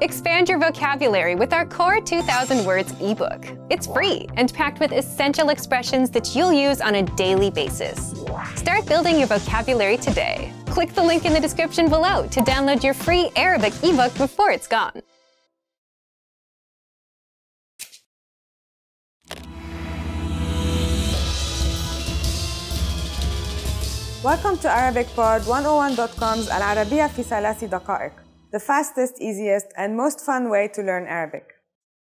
Expand your vocabulary with our Core 2000 Words ebook. It's free and packed with essential expressions that you'll use on a daily basis. Start building your vocabulary today. Click the link in the description below to download your free Arabic ebook before it's gone. Welcome to ArabicPod101.com's العربية في 3 دقائق, the fastest, easiest, and most fun way to learn Arabic.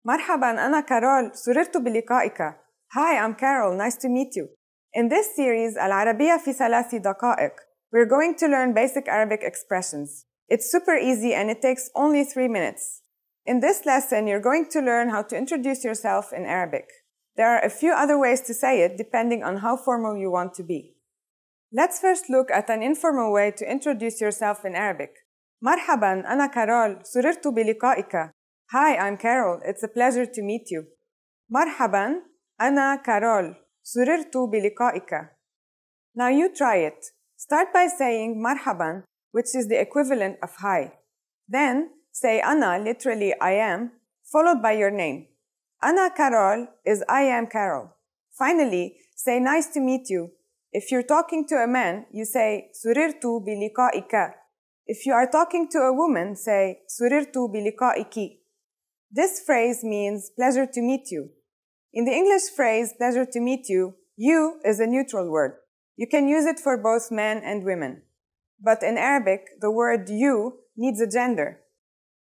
مرحباً, أنا كارول, سررت بلقائك. Hi, I'm Carol, nice to meet you. In this series, العربية في 3 دقائق, we're going to learn basic Arabic expressions. It's super easy and it takes only 3 minutes. In this lesson, you're going to learn how to introduce yourself in Arabic. There are a few other ways to say it depending on how formal you want to be. Let's first look at an informal way to introduce yourself in Arabic. مرحباً, أنا كارول, سررت بلقائك. Hi, I'm Carol, it's a pleasure to meet you. مرحباً, أنا كارول, سررت بلقائك. Now you try it. Start by saying مرحباً, which is the equivalent of hi. Then say أنا, literally I am, followed by your name. أنا كارول is I am Carol. Finally, say nice to meet you. If you're talking to a man, you say سررت بلقائك. If you are talking to a woman, say سررت بلقائك. This phrase means pleasure to meet you. In the English phrase pleasure to meet you, you is a neutral word. You can use it for both men and women. But in Arabic, the word you needs a gender.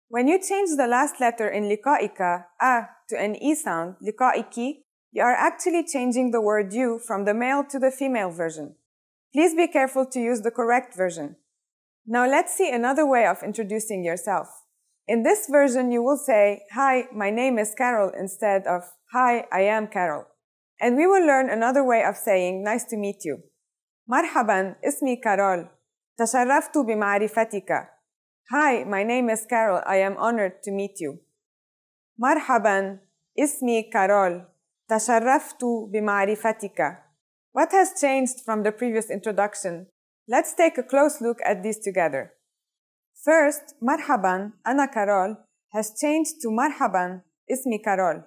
When you change the last letter in لقائك, a, to an e sound, لقائك, you are actually changing the word you from the male to the female version. Please be careful to use the correct version. Now let's see another way of introducing yourself. In this version, you will say, Hi, my name is Carol instead of Hi, I am Carol. And we will learn another way of saying nice to meet you. مرحباً, اسمي كارول. تشرفت بمعرفتك. Hi, my name is Carol. I am honored to meet you. مرحباً, اسمي كارول. تشرفت بمعرفتك. What has changed from the previous introduction? Let's take a close look at these together. First, مرحباً, أنا كارول has changed to مرحباً, اسمي كارول.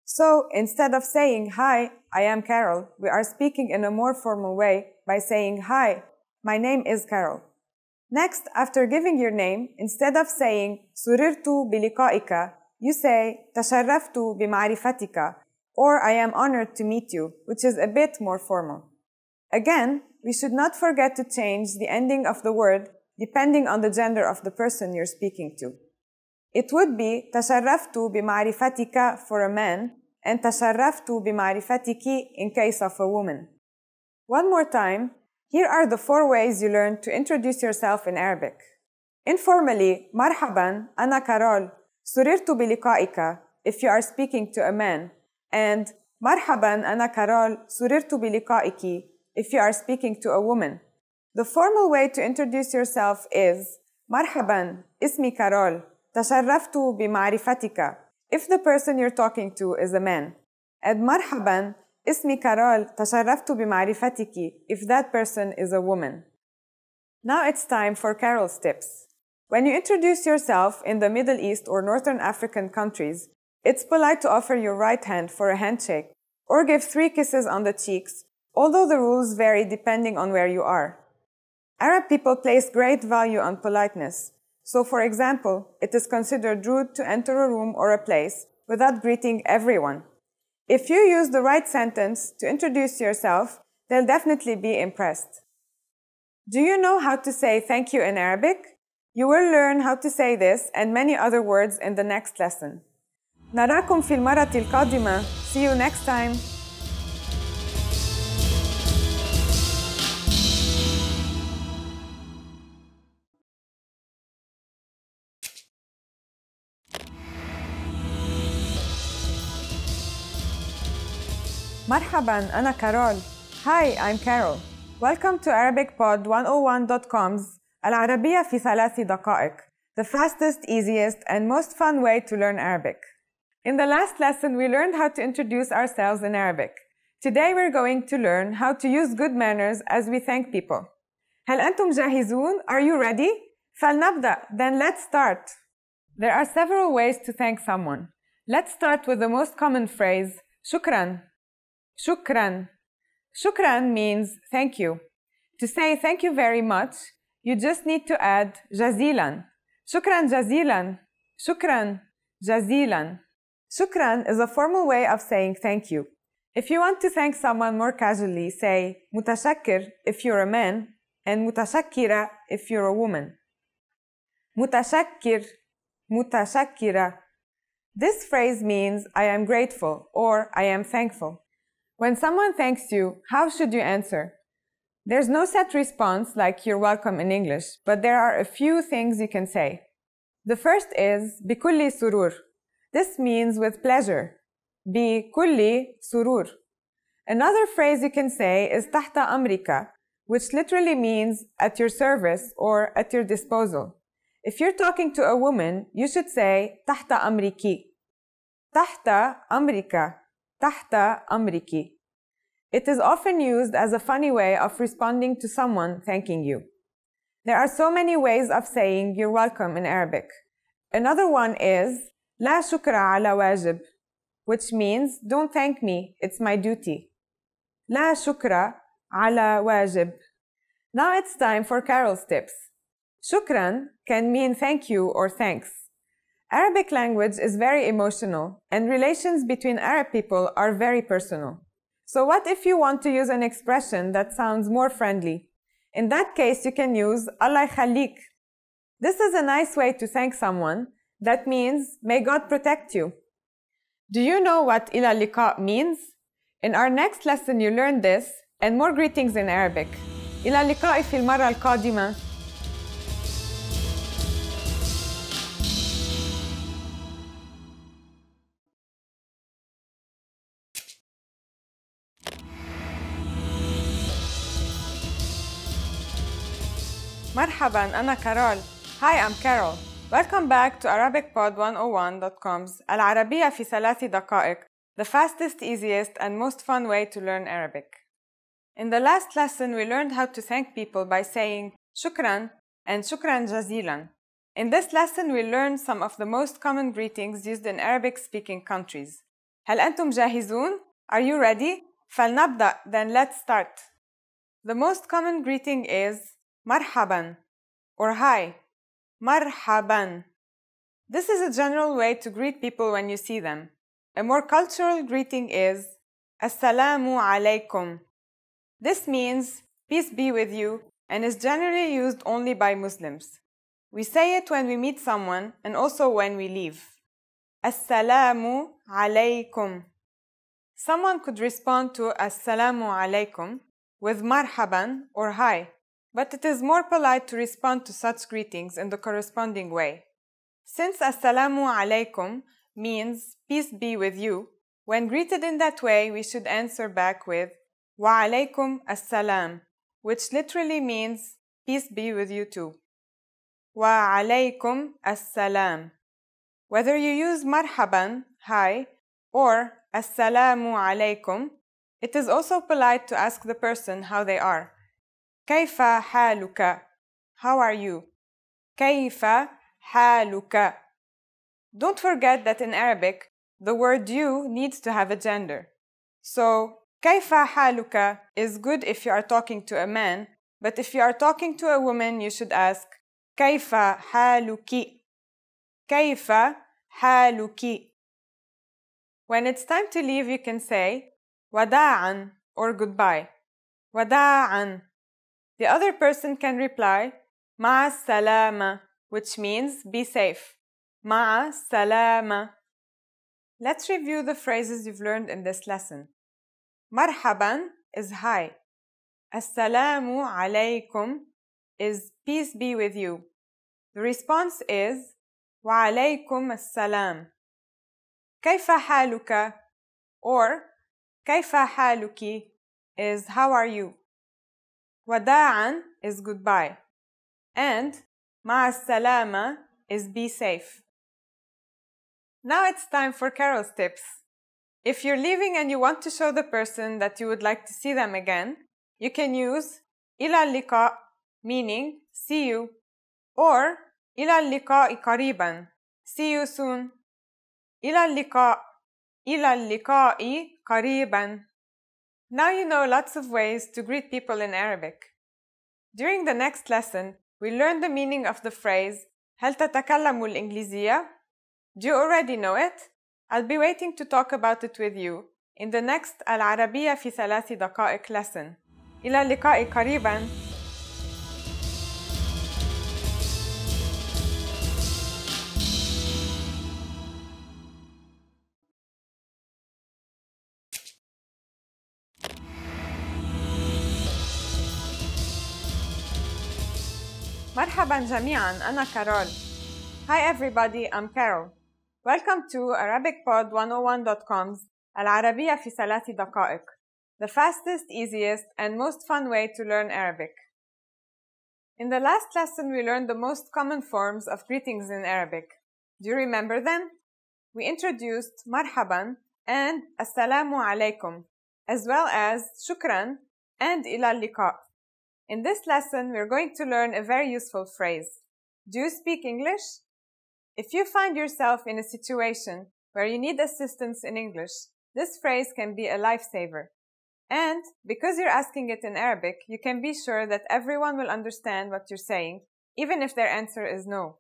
So, instead of saying Hi, I am Carol, we are speaking in a more formal way by saying Hi, my name is Carol. Next, after giving your name, instead of saying سررت بلقائك, you say تشرفت بمعرفتك, or I am honored to meet you, which is a bit more formal. Again, we should not forget to change the ending of the word depending on the gender of the person you're speaking to. It would be تشرفت بمعرفتك for a man and تشرفت بمعرفتك in case of a woman. One more time, here are the 4 ways you learn to introduce yourself in Arabic. Informally, مرحباً, أنا كارول, سررت بلقائك if you are speaking to a man, and مرحباً أنا كارول سررت بلقائك if you are speaking to a woman. The formal way to introduce yourself is مرحباً اسمي كارول تشرفت بمعرفتك if the person you're talking to is a man, and مرحباً اسمي كارول تشرفت بمعرفتك if that person is a woman. Now it's time for Carol's tips. When you introduce yourself in the Middle East or Northern African countries, it's polite to offer your right hand for a handshake or give 3 kisses on the cheeks, although the rules vary depending on where you are. Arab people place great value on politeness. So, for example, it is considered rude to enter a room or a place without greeting everyone. If you use the right sentence to introduce yourself, they'll definitely be impressed. Do you know how to say thank you in Arabic? You will learn how to say this and many other words in the next lesson. نراكم في المرة القادمة. See you next time. مرحباً, أنا كارول. Hi, I'm Carol. Welcome to ArabicPod101.com's العربية في 3 دقائق, the fastest, easiest, and most fun way to learn Arabic. In the last lesson, we learned how to introduce ourselves in Arabic. Today, we're going to learn how to use good manners as we thank people. هل أنتم جاهزون? Are you ready? فلنبدأ. Then let's start. There are several ways to thank someone. Let's start with the most common phrase, shukran. Shukran. Shukran means thank you. To say thank you very much, you just need to add jazilan. Shukran jazilan. Shukran jazilan. Shukran is a formal way of saying thank you. If you want to thank someone more casually, say mutashakkir if you're a man and mutashakkira if you're a woman. Mutashakkir, mutashakkira. This phrase means I am grateful or I am thankful. When someone thanks you, how should you answer? There's no set response like you're welcome in English, but there are a few things you can say. The first is bikulli surur. This means with pleasure. Bikulli surur. Another phrase you can say is tahta amrika, which literally means at your service or at your disposal. If you're talking to a woman, you should say tahta amriki. Tahta amrika. Tahta amriki. It is often used as a funny way of responding to someone thanking you. There are so many ways of saying you're welcome in Arabic. Another one is la shukra ala wajib, which means don't thank me, it's my duty. La shukra ala wajib. Now it's time for Carol's tips. Shukran can mean thank you or thanks. Arabic language is very emotional, and relations between Arab people are very personal. So what if you want to use an expression that sounds more friendly? In that case, you can use Allah yakhalik. This is a nice way to thank someone. That means, may God protect you. Do you know what ila liqa means? In our next lesson, you learn this and more greetings in Arabic. Ila liqa'i fil marra al-qadima. مرحبا أنا كارول. Hi, I'm Carol. Welcome back to ArabicPod101.com's العربية في 3 دقائق, the fastest, easiest, and most fun way to learn Arabic. In the last lesson, we learned how to thank people by saying shukran and shukran jazilan. In this lesson, we learned some of the most common greetings used in Arabic-speaking countries. هل أنتم جاهزون? Are you ready? فلنبدأ, then let's start. The most common greeting is marhaban or hi. Marhaban. This is a general way to greet people when you see them. A more cultural greeting is assalamu alaikum. This means peace be with you and is generally used only by Muslims. We say it when we meet someone and also when we leave. Assalamu alaikum. Someone could respond to assalamu alaikum with marhaban or hi. But it is more polite to respond to such greetings in the corresponding way. Since Assalamu alaikum means peace be with you, when greeted in that way, we should answer back with Wa alaikum assalam, which literally means peace be with you too. Wa alaikum assalam. Whether you use marhaban, hi, or assalamu alaikum, it is also polite to ask the person how they are. كيف حالك? How are you? كيف حالك? Don't forget that in Arabic, the word you needs to have a gender. So, كيف حالك is good if you are talking to a man, but if you are talking to a woman, you should ask كيف حالك? كيف حالك? When it's time to leave, you can say وداعا or goodbye. وداعا. The other person can reply, مع السلامة, which means be safe. مع السلامة. Let's review the phrases you've learned in this lesson. مرحبا is hi. السلام عليكم is peace be with you. The response is وعليكم السلام. كيف حالك or كيف حالك is how are you. وداعاً is goodbye, and مع السلامة is be safe. Now it's time for Carol's tips. If you're leaving and you want to show the person that you would like to see them again, you can use إلى اللقاء, meaning see you, or إلى اللقاء قريباً, See you soon. إلى اللقاء. إلى اللقاء قريباً. Now you know lots of ways to greet people in Arabic. During the next lesson, we learn the meaning of the phrase هل تتكلم الإنجليزية? Do you already know it? I'll be waiting to talk about it with you in the next العربية في 3 دقائق lesson. إلى اللقاء قريباً. مرحباً جميعاً, أنا كارول. Hi everybody, I'm Carol. Welcome to ArabicPod101.com's العربية في 3 دقائق, the fastest, easiest, and most fun way to learn Arabic. In the last lesson, we learned the most common forms of greetings in Arabic. Do you remember them? We introduced marhaban and assalamu alaikum, as well as shukran and ila liqa. In this lesson, we're going to learn a very useful phrase. Do you speak English? If you find yourself in a situation where you need assistance in English, this phrase can be a lifesaver. And because you're asking it in Arabic, you can be sure that everyone will understand what you're saying, even if their answer is no.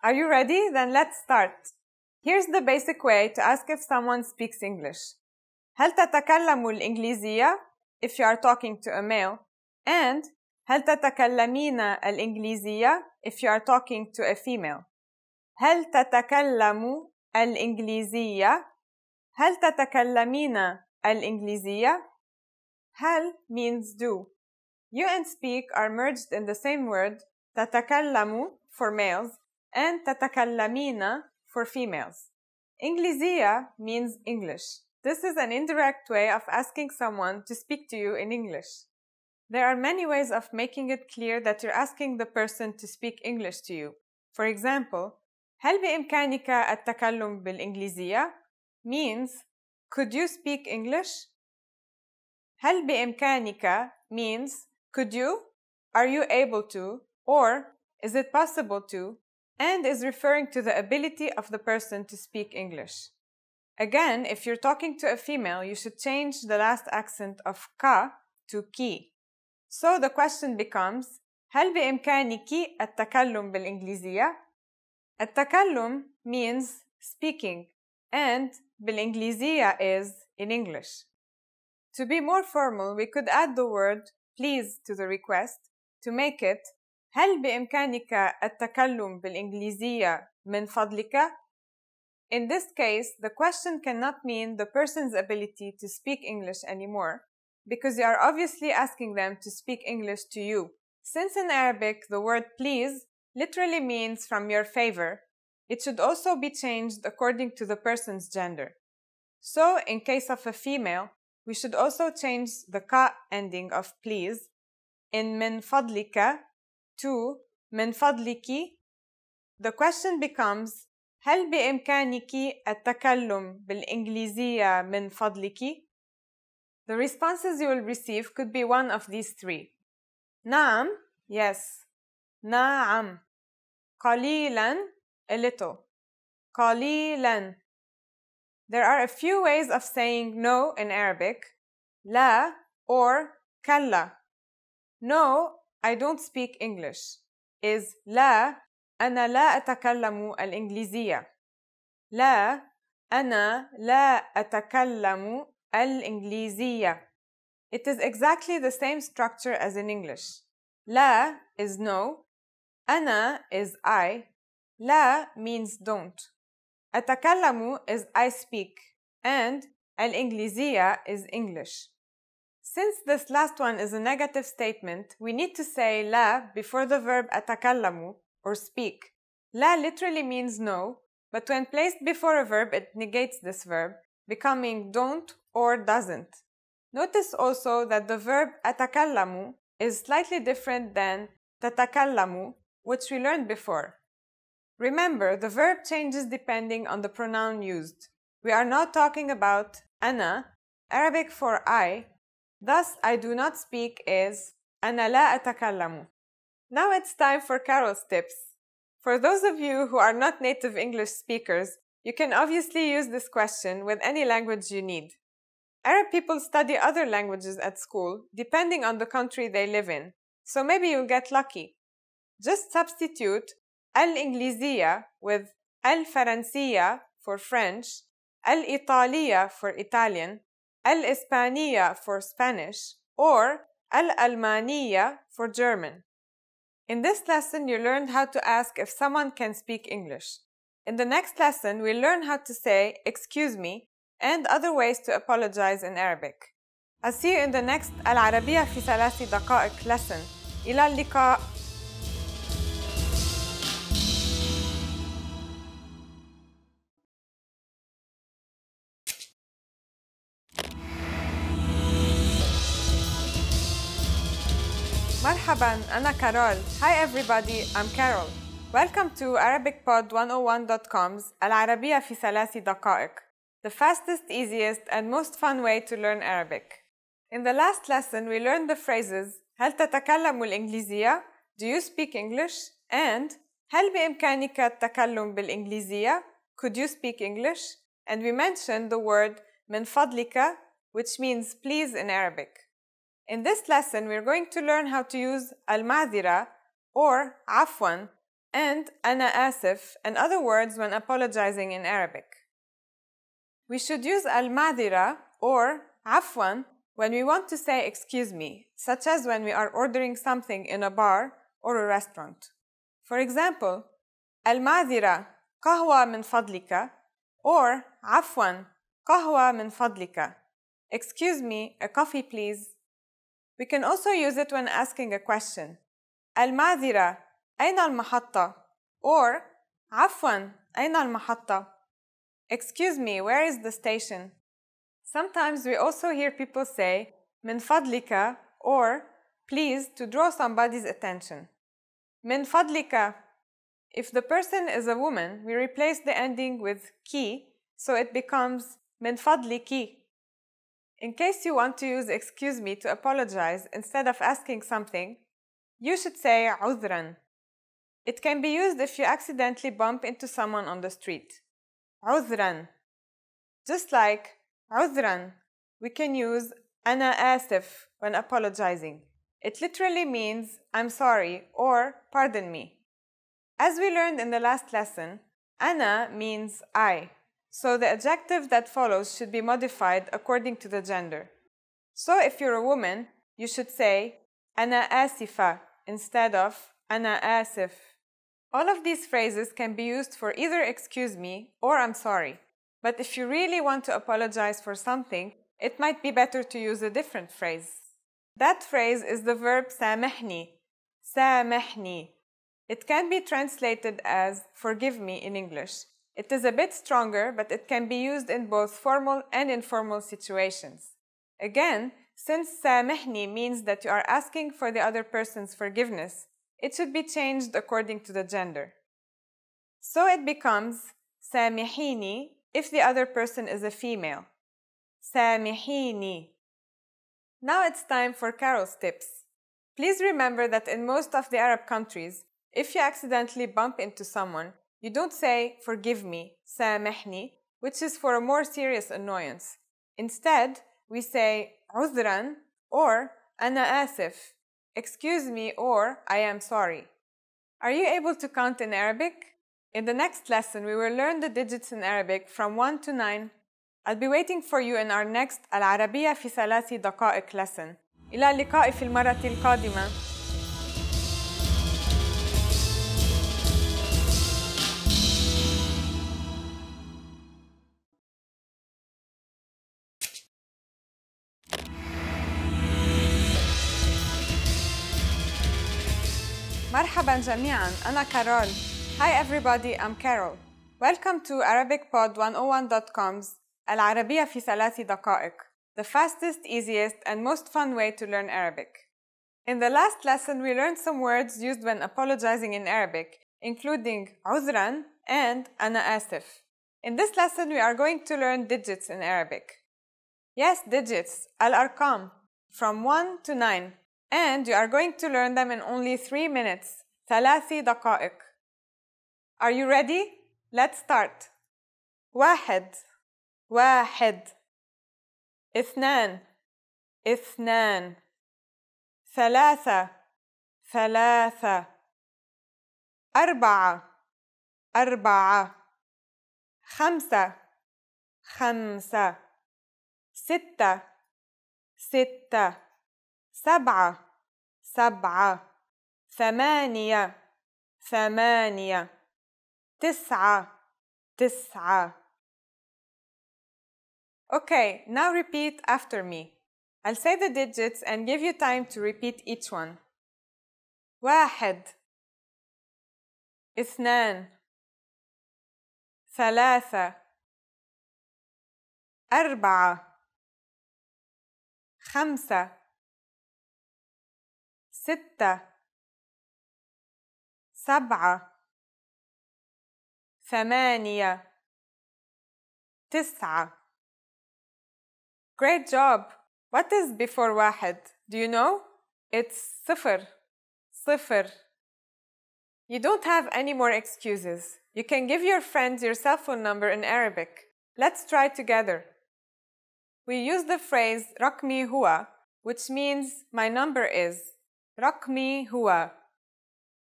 Are you ready? Then let's start. Here's the basic way to ask if someone speaks English. هل تتكلم الإنجليزية? If you are talking to a male. And هل تتكلمين الإنجليزية? If you are talking to a female. هل تتكلم الإنجليزية? هل تتكلمين الإنجليزية? هل means do. You and speak are merged in the same word, تتكلم for males and تتكلمين for females. إنجليزية means English. This is an indirect way of asking someone to speak to you in English. There are many ways of making it clear that you're asking the person to speak English to you. For example, هل بإمكانك التكلم بالإنجليزية? Means, could you speak English? هل بإمكانك means, could you? Are you able to? Or, is it possible to? And is referring to the ability of the person to speak English. Again, if you're talking to a female, you should change the last accent of ka to ki. So the question becomes, هل بإمكانك التكلم بالإنجليزية? التكلم means speaking, and بالإنجليزية is in English. To be more formal, we could add the word please to the request to make it هل بإمكانك التكلم بالإنجليزية من فضلك? In this case, the question cannot mean the person's ability to speak English anymore, because you are obviously asking them to speak English to you. Since in Arabic, the word please literally means from your favor, it should also be changed according to the person's gender. So, in case of a female, we should also change the ka ending of please in min fadlika to min fadliki. The question becomes, هل بإمكانك التكلم بالإنجليزية من فضلك? The responses you will receive could be one of these three. نعم, yes. نعم. قليلاً, a little. قليلاً. There are a few ways of saying no in Arabic. لا or كلا. No, I don't speak English is لا, أنا لا أتكلم الإنجليزية. لا, أنا لا أتكلم الإنجليزية. It is exactly the same structure as in English. لا is no, أنا is I, لا means don't. أتكلم is I speak, and الإنجليزية is English. Since this last one is a negative statement, we need to say لا before the verb أتكلم or speak. لا literally means no, but when placed before a verb, it negates this verb, becoming don't or doesn't. Notice also that the verb أتكلم is slightly different than تتكلم, which we learned before. Remember, the verb changes depending on the pronoun used. We are now talking about أنا, Arabic for I. Thus, I do not speak is أنا لا أتكلم. Now it's time for Carol's tips. For those of you who are not native English speakers, you can obviously use this question with any language you need. Arab people study other languages at school, depending on the country they live in, so maybe you'll get lucky. Just substitute al-Ingliziyya with al-Faransiyya for French, al-Italiyya for Italian, al-Ispaniyya for Spanish, or al-Almaniyya for German. In this lesson, you learned how to ask if someone can speak English. In the next lesson, we'll learn how to say "excuse me" and other ways to apologize in Arabic. I'll see you in the next العربية في 3 دقائق lesson. إلى اللقاء. مرحباً, أنا كارول. Hi everybody, I'm Carol. Welcome to ArabicPod101.com's العربية في 3 دقائق, the fastest, easiest, and most fun way to learn Arabic. In the last lesson, we learned the phrases هل تتكلم الإنجليزية? Do you speak English? And هل بإمكانك التكلم بالإنجليزية? Could you speak English? And we mentioned the word من فضلك, which means please in Arabic. In this lesson, we're going to learn how to use al-ma'dhira or afwan and ana asif and other words when apologizing in Arabic. We should use al-ma'dhira or afwan when we want to say excuse me, such as when we are ordering something in a bar or a restaurant. For example, al-ma'dhira qahwa min fadlika or afwan qahwa min fadlika. Excuse me, a coffee please. We can also use it when asking a question. المعذرة أين المحطة? Or عفواً أين المحطة? Excuse me, where is the station? Sometimes we also hear people say من فضلك or please to draw somebody's attention. من فضلك. If the person is a woman, we replace the ending with ki, so it becomes من فضلك. In case you want to use excuse me to apologize instead of asking something, you should say عذراً. It can be used if you accidentally bump into someone on the street. عذراً. Just like عذراً, we can use أنا آسف when apologizing. It literally means I'm sorry or pardon me. As we learned in the last lesson, أنا means I. So the adjective that follows should be modified according to the gender. So if you're a woman, you should say أنا آسفة instead of أنا آسف. All of these phrases can be used for either excuse me or I'm sorry. But if you really want to apologize for something, it might be better to use a different phrase. That phrase is the verb سامحني. سامحني. It can be translated as forgive me in English. It is a bit stronger, but it can be used in both formal and informal situations. Again, since سامحني means that you are asking for the other person's forgiveness, it should be changed according to the gender. So it becomes سامحيني if the other person is a female. سامحيني. Now it's time for Carol's tips. Please remember that in most of the Arab countries, if you accidentally bump into someone, you don't say, forgive me, سامحني, which is for a more serious annoyance. Instead, we say, عذراً or أنا آسف, excuse me or I am sorry. Are you able to count in Arabic? In the next lesson, we will learn the digits in Arabic from 1 to 9. I'll be waiting for you in our next العربية في 3 دقائق lesson. إلى اللقاء في المرة القادمة. مرحباً جميعاً, أنا كارول. Hi everybody, I'm Carol. Welcome to ArabicPod101.com's العربية في 3 دقائق, the fastest, easiest, and most fun way to learn Arabic. In the last lesson, we learned some words used when apologizing in Arabic, including عذراً and أنا آسف. In this lesson, we are going to learn digits in Arabic. Yes, digits, al-arqam, from 1 to 9. And you are going to learn them in only 3 minutes, 3 دقائق. Are you ready? Let's start. 1 1 2 2 3 3 4 4 5 5 6 6 7 7 8 8 9 9 Okay, now repeat after me. I'll say the digits and give you time to repeat each one. 1 2 3 4 5 6 7 8 9 Great job! What is before واحد? Do you know? It's صفر. صفر. You don't have any more excuses. You can give your friends your cell phone number in Arabic. Let's try together. We use the phrase رقمي هو, which means my number is. رقمي هو.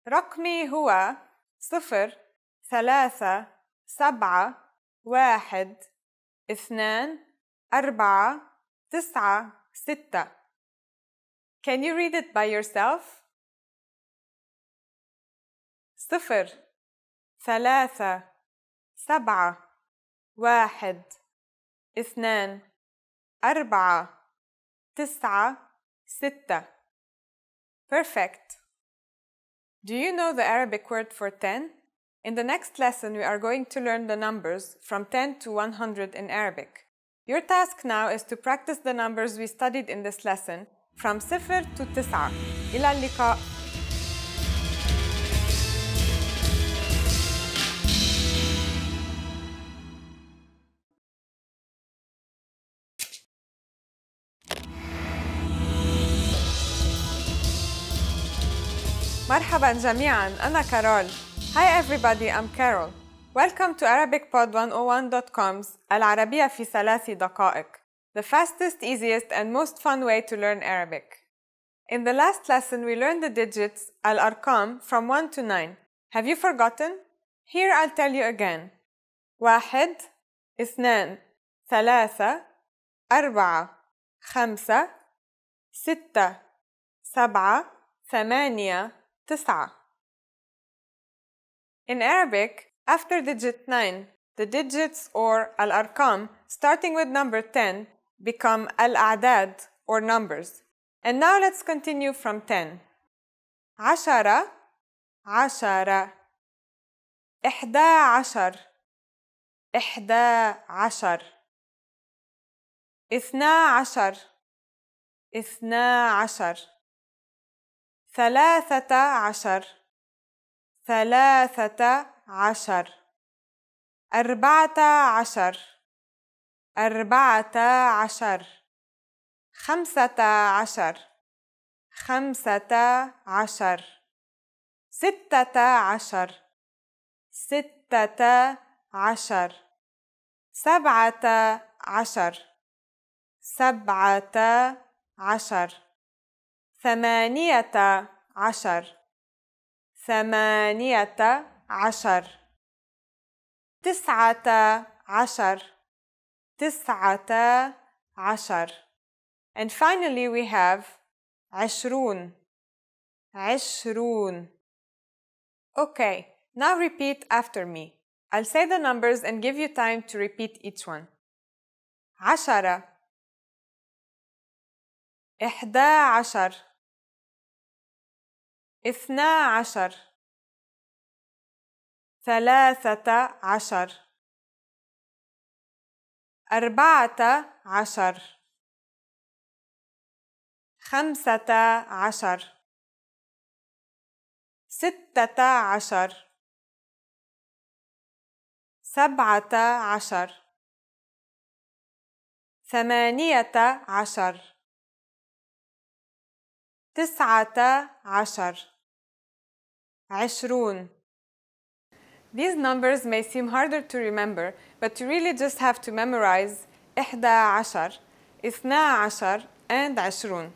رقمي هو 0 3 7 1 2 4 9 6. Can you read it by yourself? 0 3 7 1 2 4 9 6. Perfect. Do you know the Arabic word for 10? In the next lesson, we are going to learn the numbers from 10 to 100 in Arabic. Your task now is to practice the numbers we studied in this lesson from 0 to 9. إلى اللقاء. مرحبا جميعاً, أنا كارول. Hi everybody, I'm Carol. Welcome to ArabicPod101.com's العربية في 3 دقائق, the fastest, easiest, and most fun way to learn Arabic. In the last lesson, we learned the digits الأرقام from 1 to 9. Have you forgotten? Here I'll tell you again. 1 2 3 4 5 6 7 8 9. In Arabic, after digit 9, the digits or al-arqam starting with number 10 become al-a'dad or numbers. And now let's continue from 10. 10 10 11 11 12 12 13 13 14 14 15 15 16 16 17 17 18 18 19 19 And finally we have 20 20. Okay, now repeat after me. I'll say the numbers and give you time to repeat each one. 10 11 12 13 14 15 16 17 18 19 20. These numbers may seem harder to remember, but you really just have to memorize 11, 12, and 20.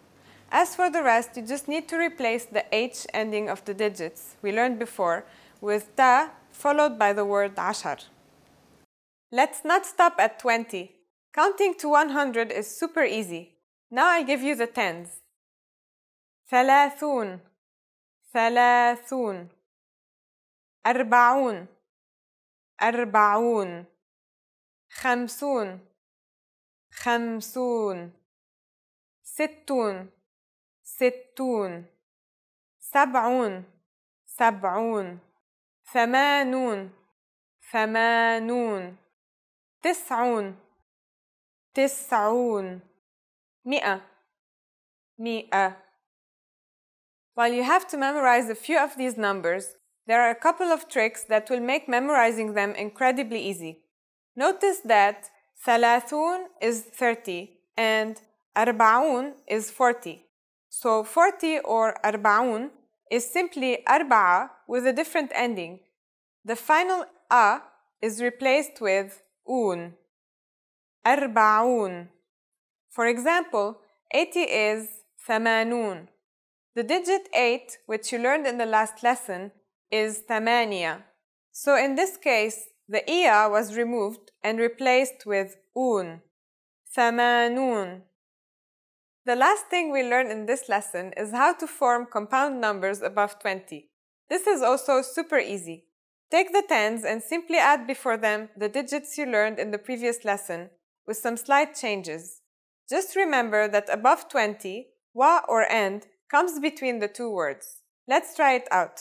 As for the rest, you just need to replace the H ending of the digits we learned before with ta followed by the word 10. Let's not stop at 20. Counting to 100 is super easy. Now I give you the tens. 30 30 40 40 50 50 60 60 70 70 80 80 90 90 100 100. While you have to memorize a few of these numbers, there are a couple of tricks that will make memorizing them incredibly easy. Notice that 30 is 30 and 40 is 40. So 40 or 40 is simply 4 with a different ending. The final a is replaced with un. 40. For example, 80 is 80. The digit 8, which you learned in the last lesson, is 8. So in this case, the iya was removed and replaced with un. 80. The last thing we learned in this lesson is how to form compound numbers above 20. This is also super easy. Take the tens and simply add before them the digits you learned in the previous lesson with some slight changes. Just remember that above 20, wa or end comes between the two words. Let's try it out.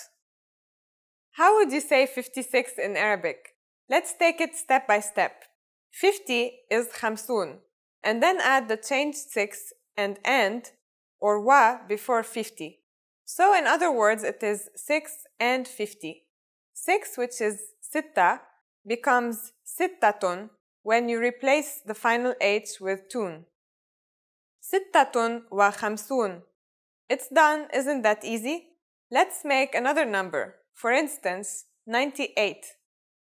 How would you say 56 in Arabic? Let's take it step by step. 50 is 50, and then add the changed 6 and end or wa before 50. So in other words, it is 6 and 50. 6, which is sitta, becomes sittatun when you replace the final H with tun. Sittatun wa khamsun. It's done, isn't that easy? Let's make another number. For instance, 98.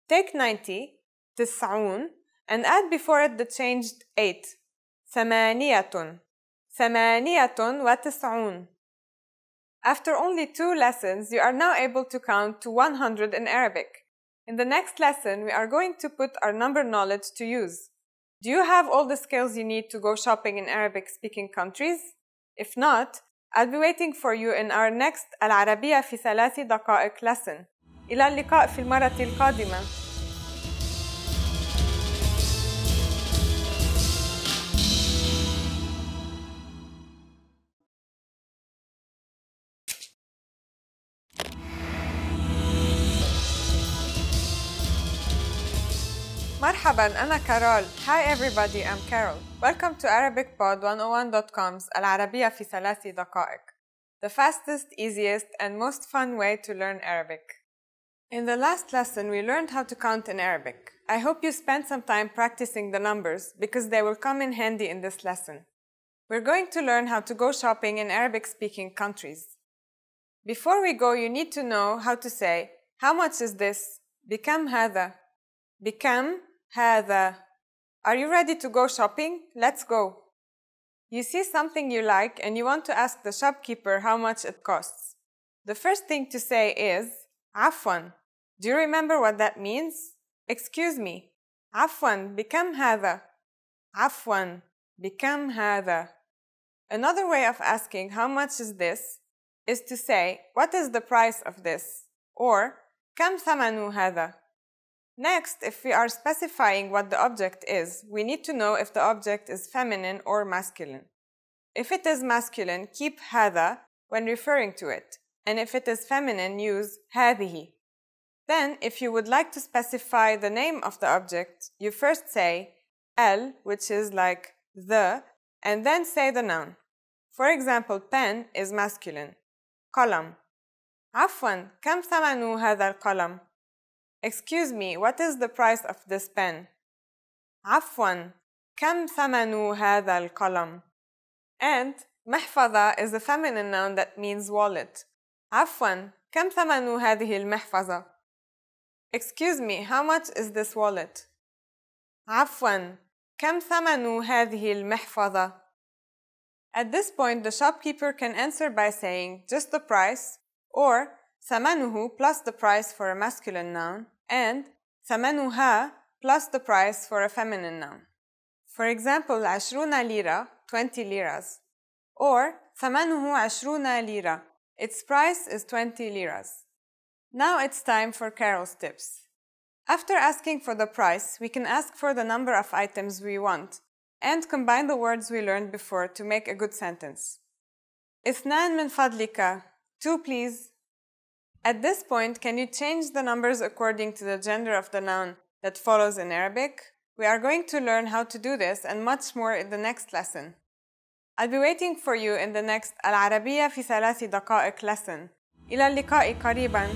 Take 90, tis'un, and add before it the changed 8. ثمانية. ثمانية وتسعون. After only 2 lessons, you are now able to count to 100 in Arabic. In the next lesson, we are going to put our number knowledge to use. Do you have all the skills you need to go shopping in Arabic-speaking countries? If not, I'll be waiting for you in our next العربية في 3 دقائق lesson. إلى اللقاء في المرة القادمة. مرحباً أنا كارول. Hi everybody, I'm Carol. Welcome to ArabicPod101.com's العربية في 3 دقائق. The fastest, easiest, and most fun way to learn Arabic. In the last lesson, we learned how to count in Arabic. I hope you spent some time practicing the numbers because they will come in handy in this lesson. We're going to learn how to go shopping in Arabic-speaking countries. Before we go, you need to know how to say, how much is this? بكم هذا? بكم هذا? Are you ready to go shopping? Let's go. You see something you like and you want to ask the shopkeeper how much it costs. The first thing to say is عفواً. Do you remember what that means? Excuse me. عفواً بكم هذا? عفواً بكم هذا? Another way of asking how much is this is to say what is the price of this or كم ثمن هذا? Next, if we are specifying what the object is, we need to know if the object is feminine or masculine. If it is masculine, keep هذا when referring to it, and if it is feminine, use هذه. Then, if you would like to specify the name of the object, you first say el, which is like the, and then say the noun. For example, pen is masculine. قلم. عفواً, كم ثمن هذا القلم? Excuse me, what is the price of this pen? عفواً, كم ثمن هذا القلم? And محفظة is a feminine noun that means wallet. عفواً, كم ثمن هذه المحفظة? Excuse me, how much is this wallet? عفواً، كم ثمن هذه المحفظة? At this point, the shopkeeper can answer by saying just the price, or ثمنه plus the price for a masculine noun, and ثمنها plus the price for a feminine noun. For example, 20 lira, 20 liras, or ثمنه 20 lira, its price is 20 liras. Now it's time for Carol's tips. After asking for the price, we can ask for the number of items we want and combine the words we learned before to make a good sentence. اثنان من فضلك, 2 please. At this point, can you change the numbers according to the gender of the noun that follows in Arabic? We are going to learn how to do this and much more in the next lesson. I'll be waiting for you in the next العربية في 3 دقائق lesson. إلى اللقاء قريباً.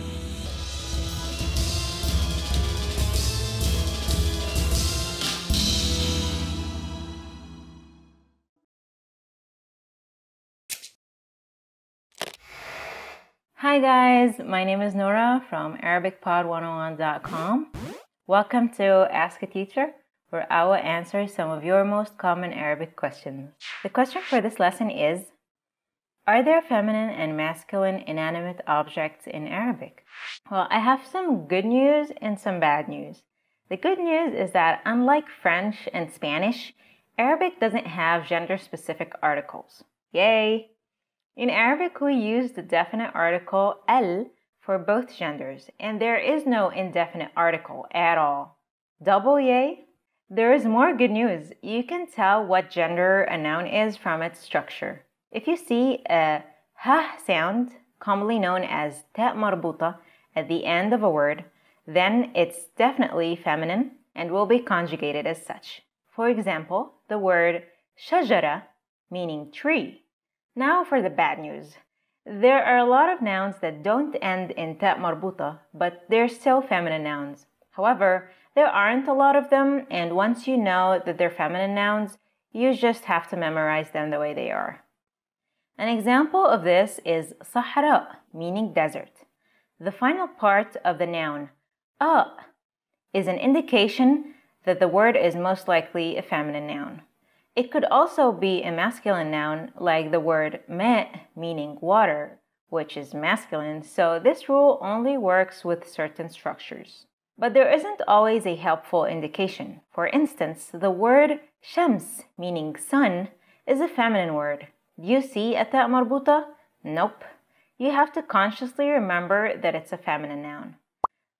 Hi guys, my name is Nora from ArabicPod101.com. Welcome to Ask a Teacher, where I will answer some of your most common Arabic questions. The question for this lesson is, are there feminine and masculine inanimate objects in Arabic? Well, I have some good news and some bad news. The good news is that unlike French and Spanish, Arabic doesn't have gender-specific articles. Yay! In Arabic, we use the definite article el for both genders, and there is no indefinite article at all. Double yay! There is more good news. You can tell what gender a noun is from its structure. If you see a ha sound, commonly known as ta marbuta, at the end of a word, then it's definitely feminine and will be conjugated as such. For example, the word shajara, meaning tree. Now for the bad news. There are a lot of nouns that don't end in ta marbuta, but they're still feminine nouns. However, there aren't a lot of them, and once you know that they're feminine nouns, you just have to memorize them the way they are. An example of this is Sahara, meaning desert. The final part of the noun, is an indication that the word is most likely a feminine noun. It could also be a masculine noun, like the word ma, meaning water, which is masculine, so this rule only works with certain structures. But there isn't always a helpful indication. For instance, the word shams, meaning sun, is a feminine word. Do you see a ta marbuta? Nope. You have to consciously remember that it's a feminine noun.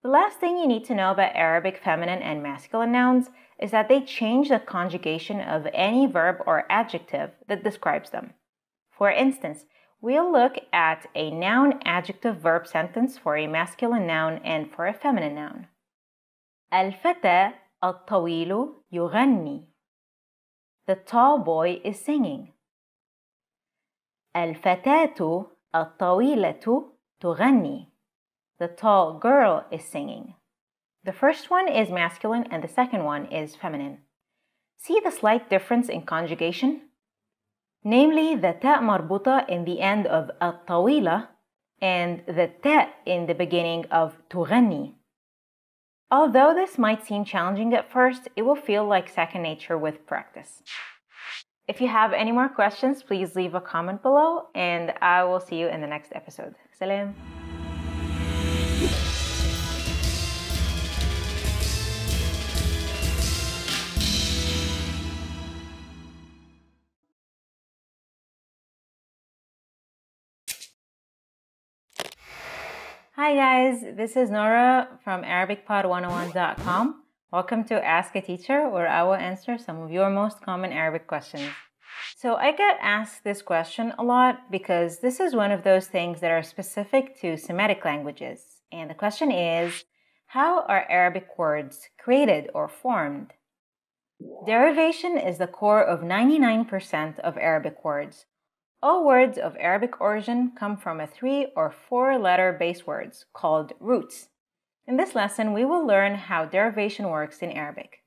The last thing you need to know about Arabic feminine and masculine nouns is that they change the conjugation of any verb or adjective that describes them. For instance, we'll look at a noun-adjective-verb sentence for a masculine noun and for a feminine noun. الفتى الطويل يغني. The tall boy is singing. الفتاة الطويلة تغني. The tall girl is singing. The first one is masculine and the second one is feminine. See the slight difference in conjugation? Namely, the ta marbuta in the end of الطويلة and the ta in the beginning of تغني. Although this might seem challenging at first, it will feel like second nature with practice. If you have any more questions, please leave a comment below and I will see you in the next episode. Salam. Hi guys, this is Nora from ArabicPod101.com. Welcome to Ask a Teacher, where I will answer some of your most common Arabic questions. So I get asked this question a lot because this is one of those things that are specific to Semitic languages. And the question is, how are Arabic words created or formed? Derivation is the core of 99% of Arabic words. All words of Arabic origin come from a 3 or 4 letter base words called roots. In this lesson, we will learn how derivation works in Arabic.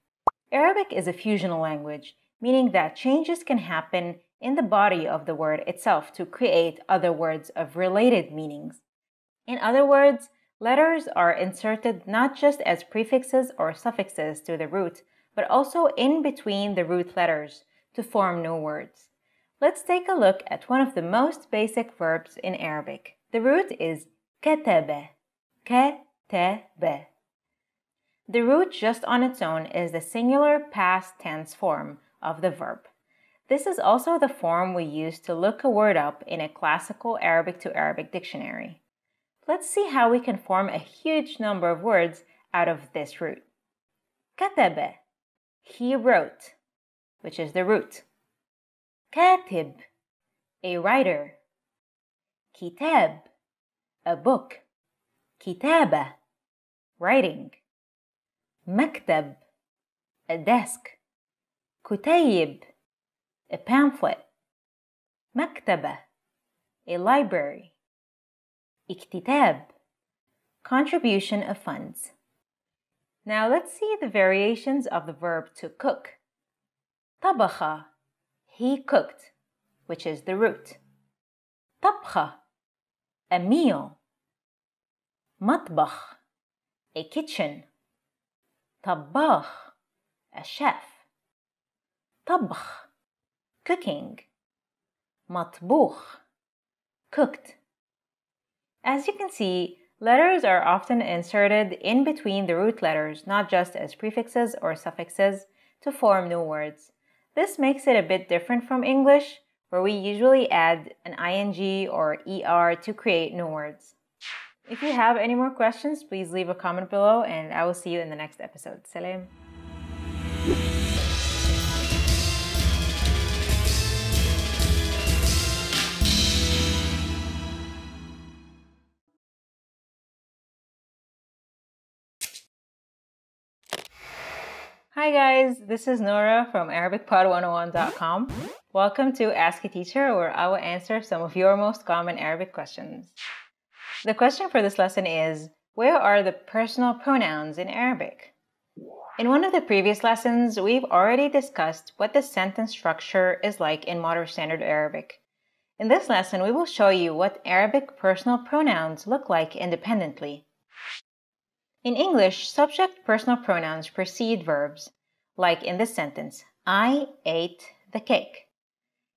Arabic is a fusional language, meaning that changes can happen in the body of the word itself to create other words of related meanings. In other words, letters are inserted not just as prefixes or suffixes to the root, but also in between the root letters to form new words. Let's take a look at one of the most basic verbs in Arabic. The root is كتب. كتب. The root just on its own is the singular past tense form of the verb. This is also the form we use to look a word up in a classical Arabic to Arabic dictionary. Let's see how we can form a huge number of words out of this root. كتب, he wrote, which is the root. كاتب, a writer. كتاب, a book. كتابة, writing. مكتب, a desk. كتيب, a pamphlet. مكتبة, a library. اكتتاب, contribution of funds. Now let's see the variations of the verb to cook. طبخ, he cooked, which is the root. طبخة, a meal. مطبخ, a kitchen. طباخ, a chef. طبخ, cooking. مطبوخ, cooked. As you can see, letters are often inserted in between the root letters, not just as prefixes or suffixes, to form new words. This makes it a bit different from English, where we usually add an ing or er to create new words. If you have any more questions, please leave a comment below, and I will see you in the next episode. Salam. Hi guys, this is Nora from ArabicPod101.com. Welcome to Ask a Teacher, where I will answer some of your most common Arabic questions. The question for this lesson is, where are the personal pronouns in Arabic? In one of the previous lessons, we've already discussed what the sentence structure is like in Modern Standard Arabic. In this lesson, we will show you what Arabic personal pronouns look like independently. In English, subject personal pronouns precede verbs, like in this sentence, I ate the cake.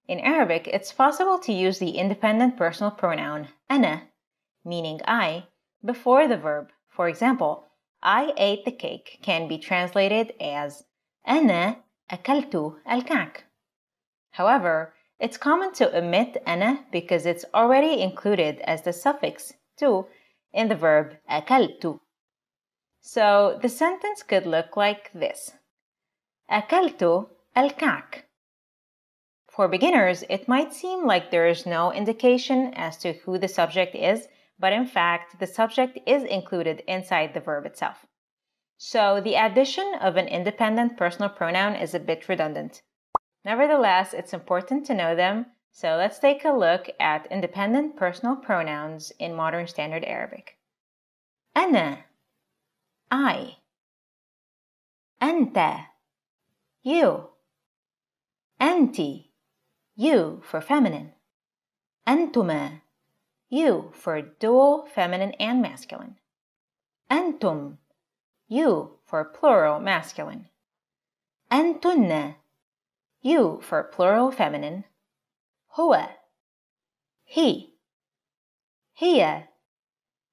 In Arabic, it's possible to use the independent personal pronoun أنا, meaning I, before the verb. For example, I ate the cake can be translated as أنا أكلت الكعك. However, it's common to omit أنا because it's already included as the suffix to in the verb أكلت. So the sentence could look like this. أكلت الكعك. For beginners, it might seem like there is no indication as to who the subject is, but in fact, the subject is included inside the verb itself. So the addition of an independent personal pronoun is a bit redundant. Nevertheless, it's important to know them, so let's take a look at independent personal pronouns in Modern Standard Arabic. أنا, I. أنت, you. أنتِ, you for feminine. أنتما, you for dual feminine and masculine. أنتم, you for plural masculine. أنتن, you for plural feminine. هو, he. هي,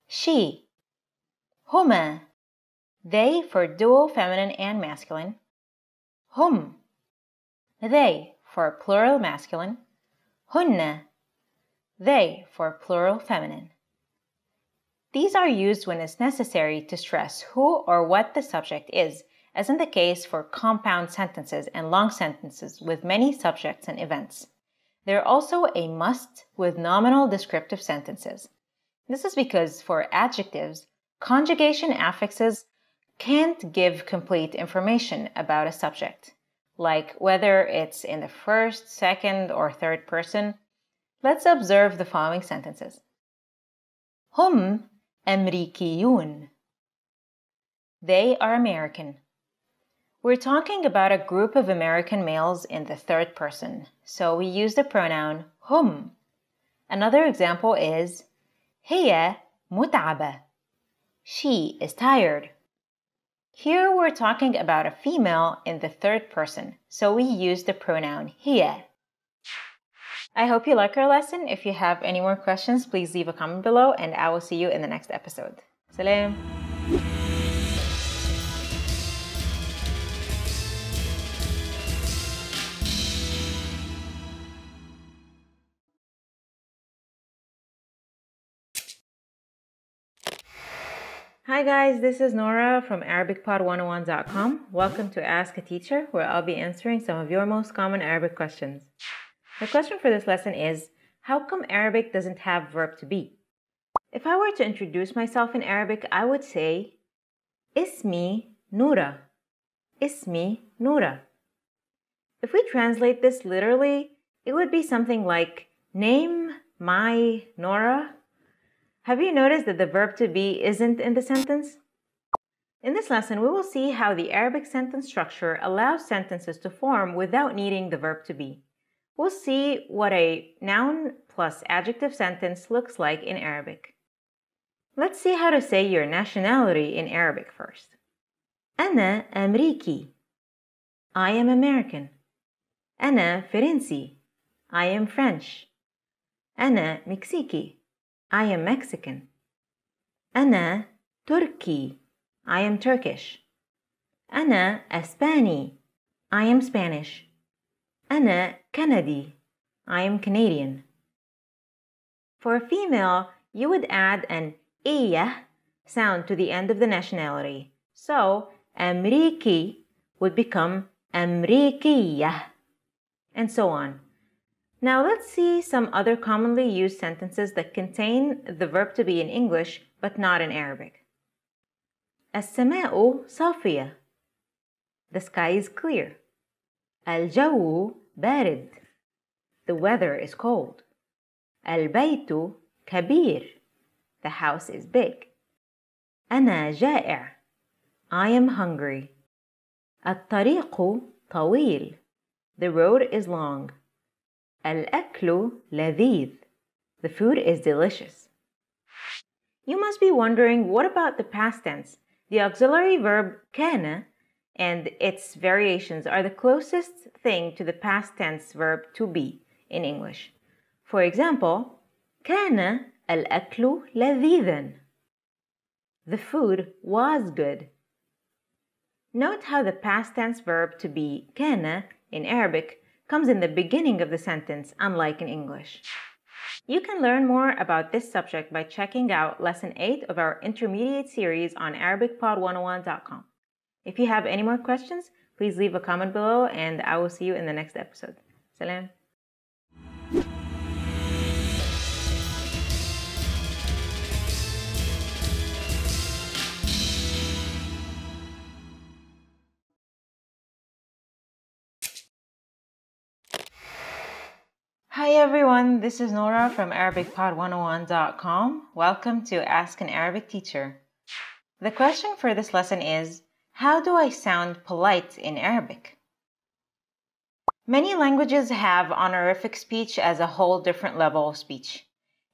she. هما, they for dual feminine and masculine. هم, they for plural masculine. هن, they for plural feminine. These are used when it's necessary to stress who or what the subject is, as in the case for compound sentences and long sentences with many subjects and events. They're also a must with nominal descriptive sentences. This is because for adjectives, conjugation affixes can't give complete information about a subject, like whether it's in the first, second, or third person. Let's observe the following sentences. هم أمريكيون. They are American. We're talking about a group of American males in the third person, so we use the pronoun هم. Another example is هي متعبة. She is tired. Here we're talking about a female in the third person, so we use the pronoun هي. I hope you like our lesson. If you have any more questions, please leave a comment below and I will see you in the next episode. Salam. Hi guys, this is Nora from ArabicPod101.com. Welcome to Ask a Teacher, where I'll be answering some of your most common Arabic questions. The question for this lesson is, how come Arabic doesn't have verb to be? If I were to introduce myself in Arabic, I would say, Ismi Nura. Ismi Nura. If we translate this literally, it would be something like, name my Nora. Have you noticed that the verb to be isn't in the sentence? In this lesson, we will see how the Arabic sentence structure allows sentences to form without needing the verb to be. We'll see what a noun plus adjective sentence looks like in Arabic. Let's see how to say your nationality in Arabic first. أنا أمريكي. I am American. أنا فرنسي. I am French. أنا مكسيكي. I am Mexican. أنا تركي. I am Turkish. أنا أسباني. I am Spanish. أنا كندي. I am Canadian. For a female, you would add an إيه sound to the end of the nationality. So, أمريكي would become أمريكية, and so on. Now let's see some other commonly used sentences that contain the verb to be in English but not in Arabic. السماء صافية. The sky is clear. الجو بارد. The weather is cold. البيت كبير. The house is big. أنا جائع. I am hungry. الطريق طويل. The road is long. الأكل لذيذ. The food is delicious. You must be wondering, what about the past tense? The auxiliary verb كان and its variations are the closest thing to the past tense verb to be in English. For example, كان الأكل لذيذا. The food was good. Note how the past tense verb to be كان in Arabic comes in the beginning of the sentence, unlike in English. You can learn more about this subject by checking out Lesson 8 of our intermediate series on ArabicPod101.com. If you have any more questions, please leave a comment below and I will see you in the next episode. Salam. Hi everyone, this is Nora from ArabicPod101.com. Welcome to Ask an Arabic Teacher. The question for this lesson is, how do I sound polite in Arabic? Many languages have honorific speech as a whole different level of speech.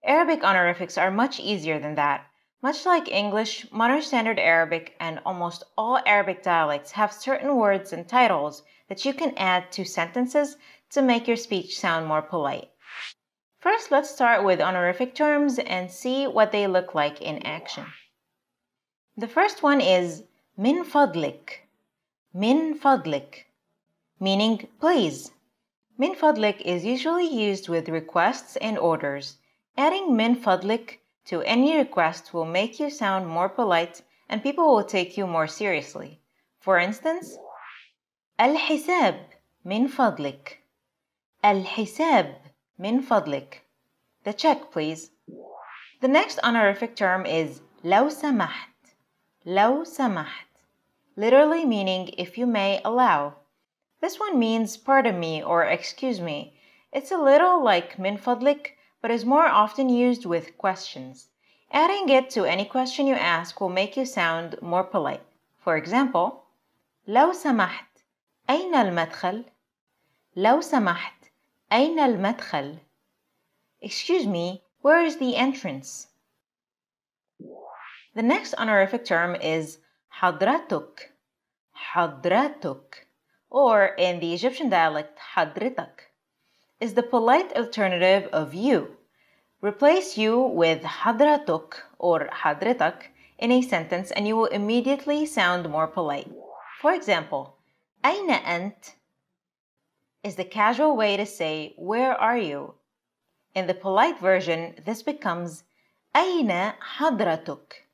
Arabic honorifics are much easier than that. Much like English, Modern Standard Arabic, and almost all Arabic dialects have certain words and titles that you can add to sentences to make your speech sound more polite. First, let's start with honorific terms and see what they look like in action. The first one is min fadlik. Min fadlik, meaning please. Min fadlik is usually used with requests and orders. Adding min fadlik to any request will make you sound more polite and people will take you more seriously. For instance, الحساب min fadlik. الحساب من فضلك. The check, please. The next honorific term is لو سمحت. لو سمحت, literally meaning if you may allow. This one means pardon me or excuse me. It's a little like من فضلك, but is more often used with questions. Adding it to any question you ask will make you sound more polite. For example, لو سمحت أين المدخل؟ لو سمحت أين المدخل? Excuse me, where is the entrance? The next honorific term is حضرتك. حضرتك, or in the Egyptian dialect, حضرتك, is the polite alternative of you. Replace you with حضرتك or حضرتك in a sentence and you will immediately sound more polite. For example, أين أنت is the casual way to say, where are you? In the polite version, this becomes أين حضرتك?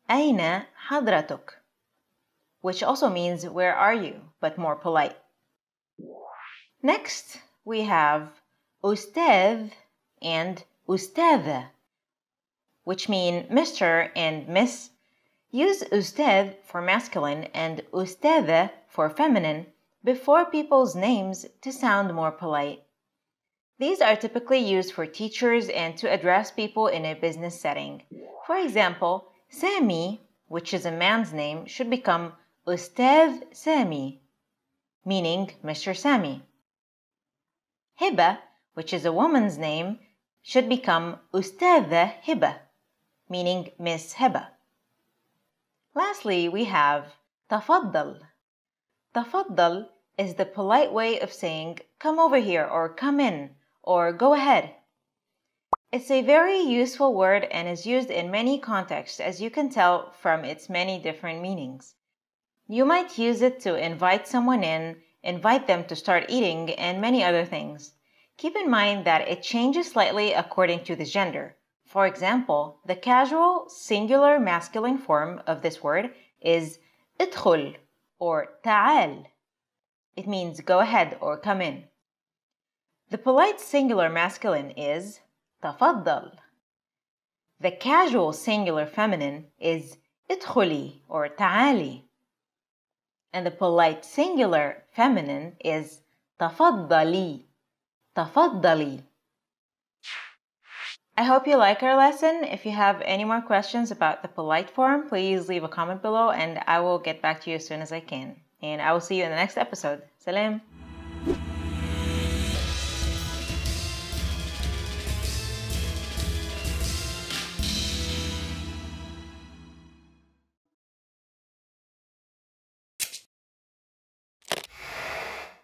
أين حضرتك? Which also means, where are you? But more polite. Next, we have أستاذ and أستاذة, which mean Mr. and Miss. Use أستاذ for masculine and أستاذة for feminine before people's names to sound more polite. These are typically used for teachers and to address people in a business setting. For example, Sami, which is a man's name, should become أستاذ Sami, meaning Mr. Sami. Hiba, which is a woman's name, should become أستاذة Hiba, meaning Miss Hiba. Lastly, we have تفضل. تفضل is the polite way of saying come over here or come in or go ahead. It's a very useful word and is used in many contexts, as you can tell from its many different meanings. You might use it to invite someone in, invite them to start eating, and many other things. Keep in mind that it changes slightly according to the gender. For example, the casual singular masculine form of this word is ادخل or تعال. It means go ahead or come in. The polite singular masculine is تفضل. The casual singular feminine is ادخلي or تعالي. And the polite singular feminine is تفضلي. تفضلي. I hope you like our lesson. If you have any more questions about the polite form, please leave a comment below and I will get back to you as soon as I can. And I will see you in the next episode. Salam.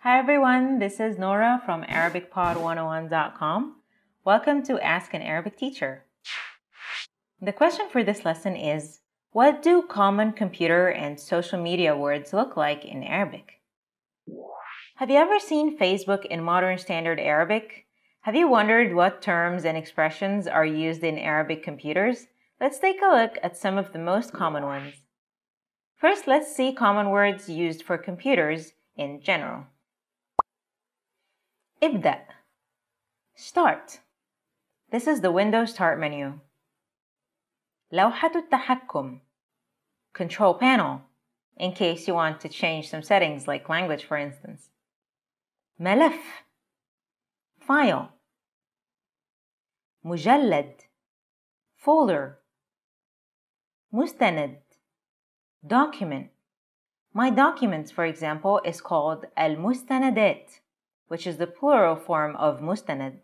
Hi everyone, this is Nora from ArabicPod101.com. Welcome to Ask an Arabic Teacher. The question for this lesson is, what do common computer and social media words look like in Arabic? Have you ever seen Facebook in Modern Standard Arabic? Have you wondered what terms and expressions are used in Arabic computers? Let's take a look at some of the most common ones. First, let's see common words used for computers in general. ابدأ. Start. This is the Windows Start menu. لوحة التحكم. Control panel, in case you want to change some settings like language, for instance. ملف. File. مجلد. Folder. مستند. Document. My documents, for example, is called المستندات, which is the plural form of mustanad.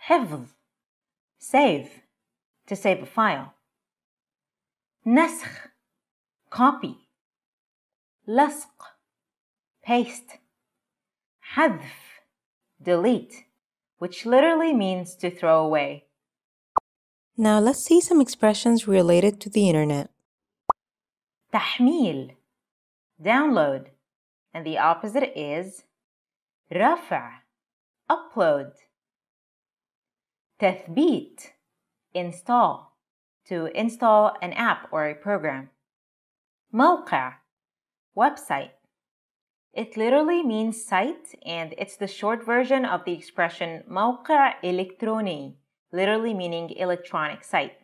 حفظ. Save. To save a file. نسخ. Copy. لصق. Paste. حذف. Delete, which literally means to throw away. Now let's see some expressions related to the internet. تحميل. Download. And the opposite is رفع. Upload. تثبيت. Install. To install an app or a program. موقع. Website. It literally means site, and it's the short version of the expression موقع إلكتروني, literally meaning electronic site.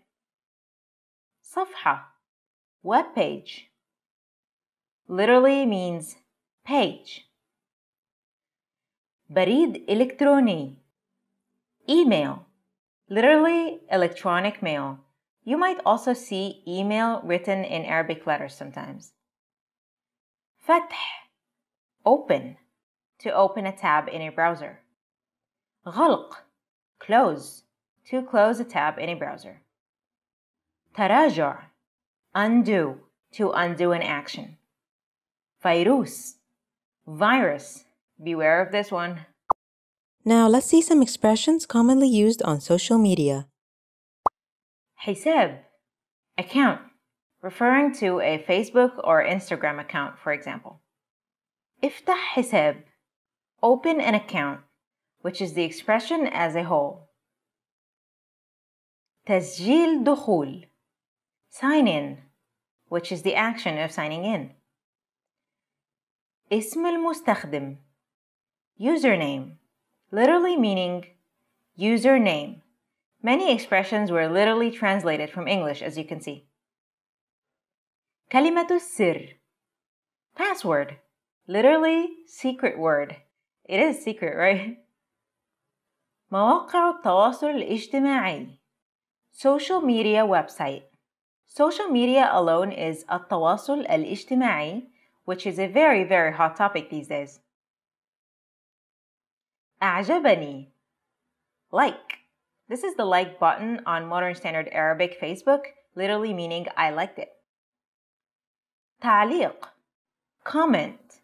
صفحة. Web page. Literally means page. بريد إلكتروني. Email. Literally electronic mail. You might also see email written in Arabic letters sometimes. فتح. Open. To open a tab in a browser. غلق. Close. To close a tab in a browser. تراجع, undo, to undo an action. فيروس, virus, beware of this one. Now let's see some expressions commonly used on social media. حساب, account, referring to a Facebook or Instagram account, for example. افتح حساب, open an account, which is the expression as a whole. تسجيل دخول, sign in, which is the action of signing in. اسم المستخدم, username, literally meaning username. Many expressions were literally translated from English, as you can see. كلمة السر, password, literally secret word. It is secret, right? مواقع التواصل الاجتماعي, social media website. Social media alone is التواصل الاجتماعي, which is a very, very hot topic these days. أعجبني, like. This is the like button on Modern Standard Arabic Facebook, literally meaning I liked it. تعليق, comment,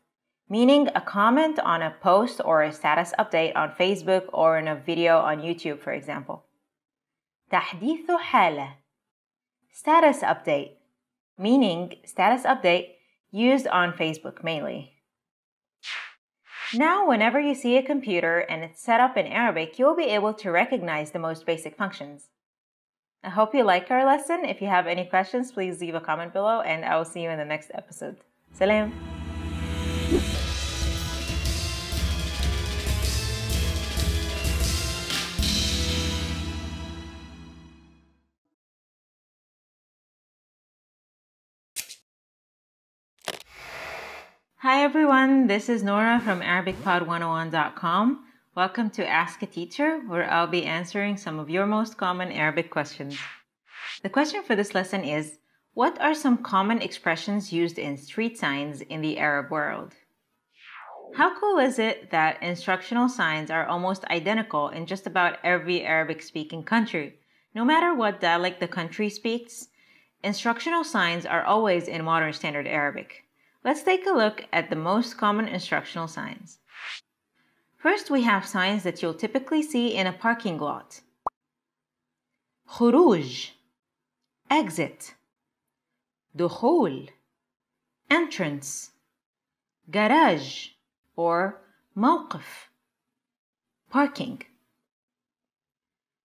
meaning a comment on a post or a status update on Facebook or in a video on YouTube, for example. تحديث حالة, status update, meaning status update used on Facebook mainly. Now, whenever you see a computer and it's set up in Arabic, you'll be able to recognize the most basic functions. I hope you liked our lesson. If you have any questions, please leave a comment below, and I will see you in the next episode. Salam! Hi everyone, this is Nora from ArabicPod101.com. Welcome to Ask a Teacher, where I'll be answering some of your most common Arabic questions. The question for this lesson is, what are some common expressions used in street signs in the Arab world? How cool is it that instructional signs are almost identical in just about every Arabic-speaking country? No matter what dialect the country speaks, instructional signs are always in Modern Standard Arabic. Let's take a look at the most common instructional signs. First, we have signs that you'll typically see in a parking lot. خروج, exit. دخول, entrance. garage, or موقف, parking.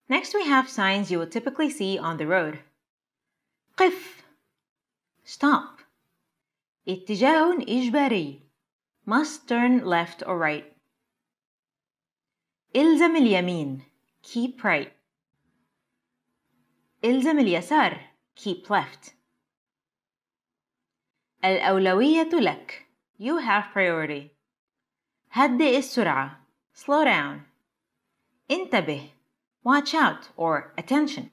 Next, we have signs you will typically see on the road. قف, stop. اتجاه إجباري, must turn left or right. إلزم اليمين, keep right. إلزم اليسار, keep left. الأولوية لك, you have priority. هدئ السرعة, slow down. انتبه, watch out or attention.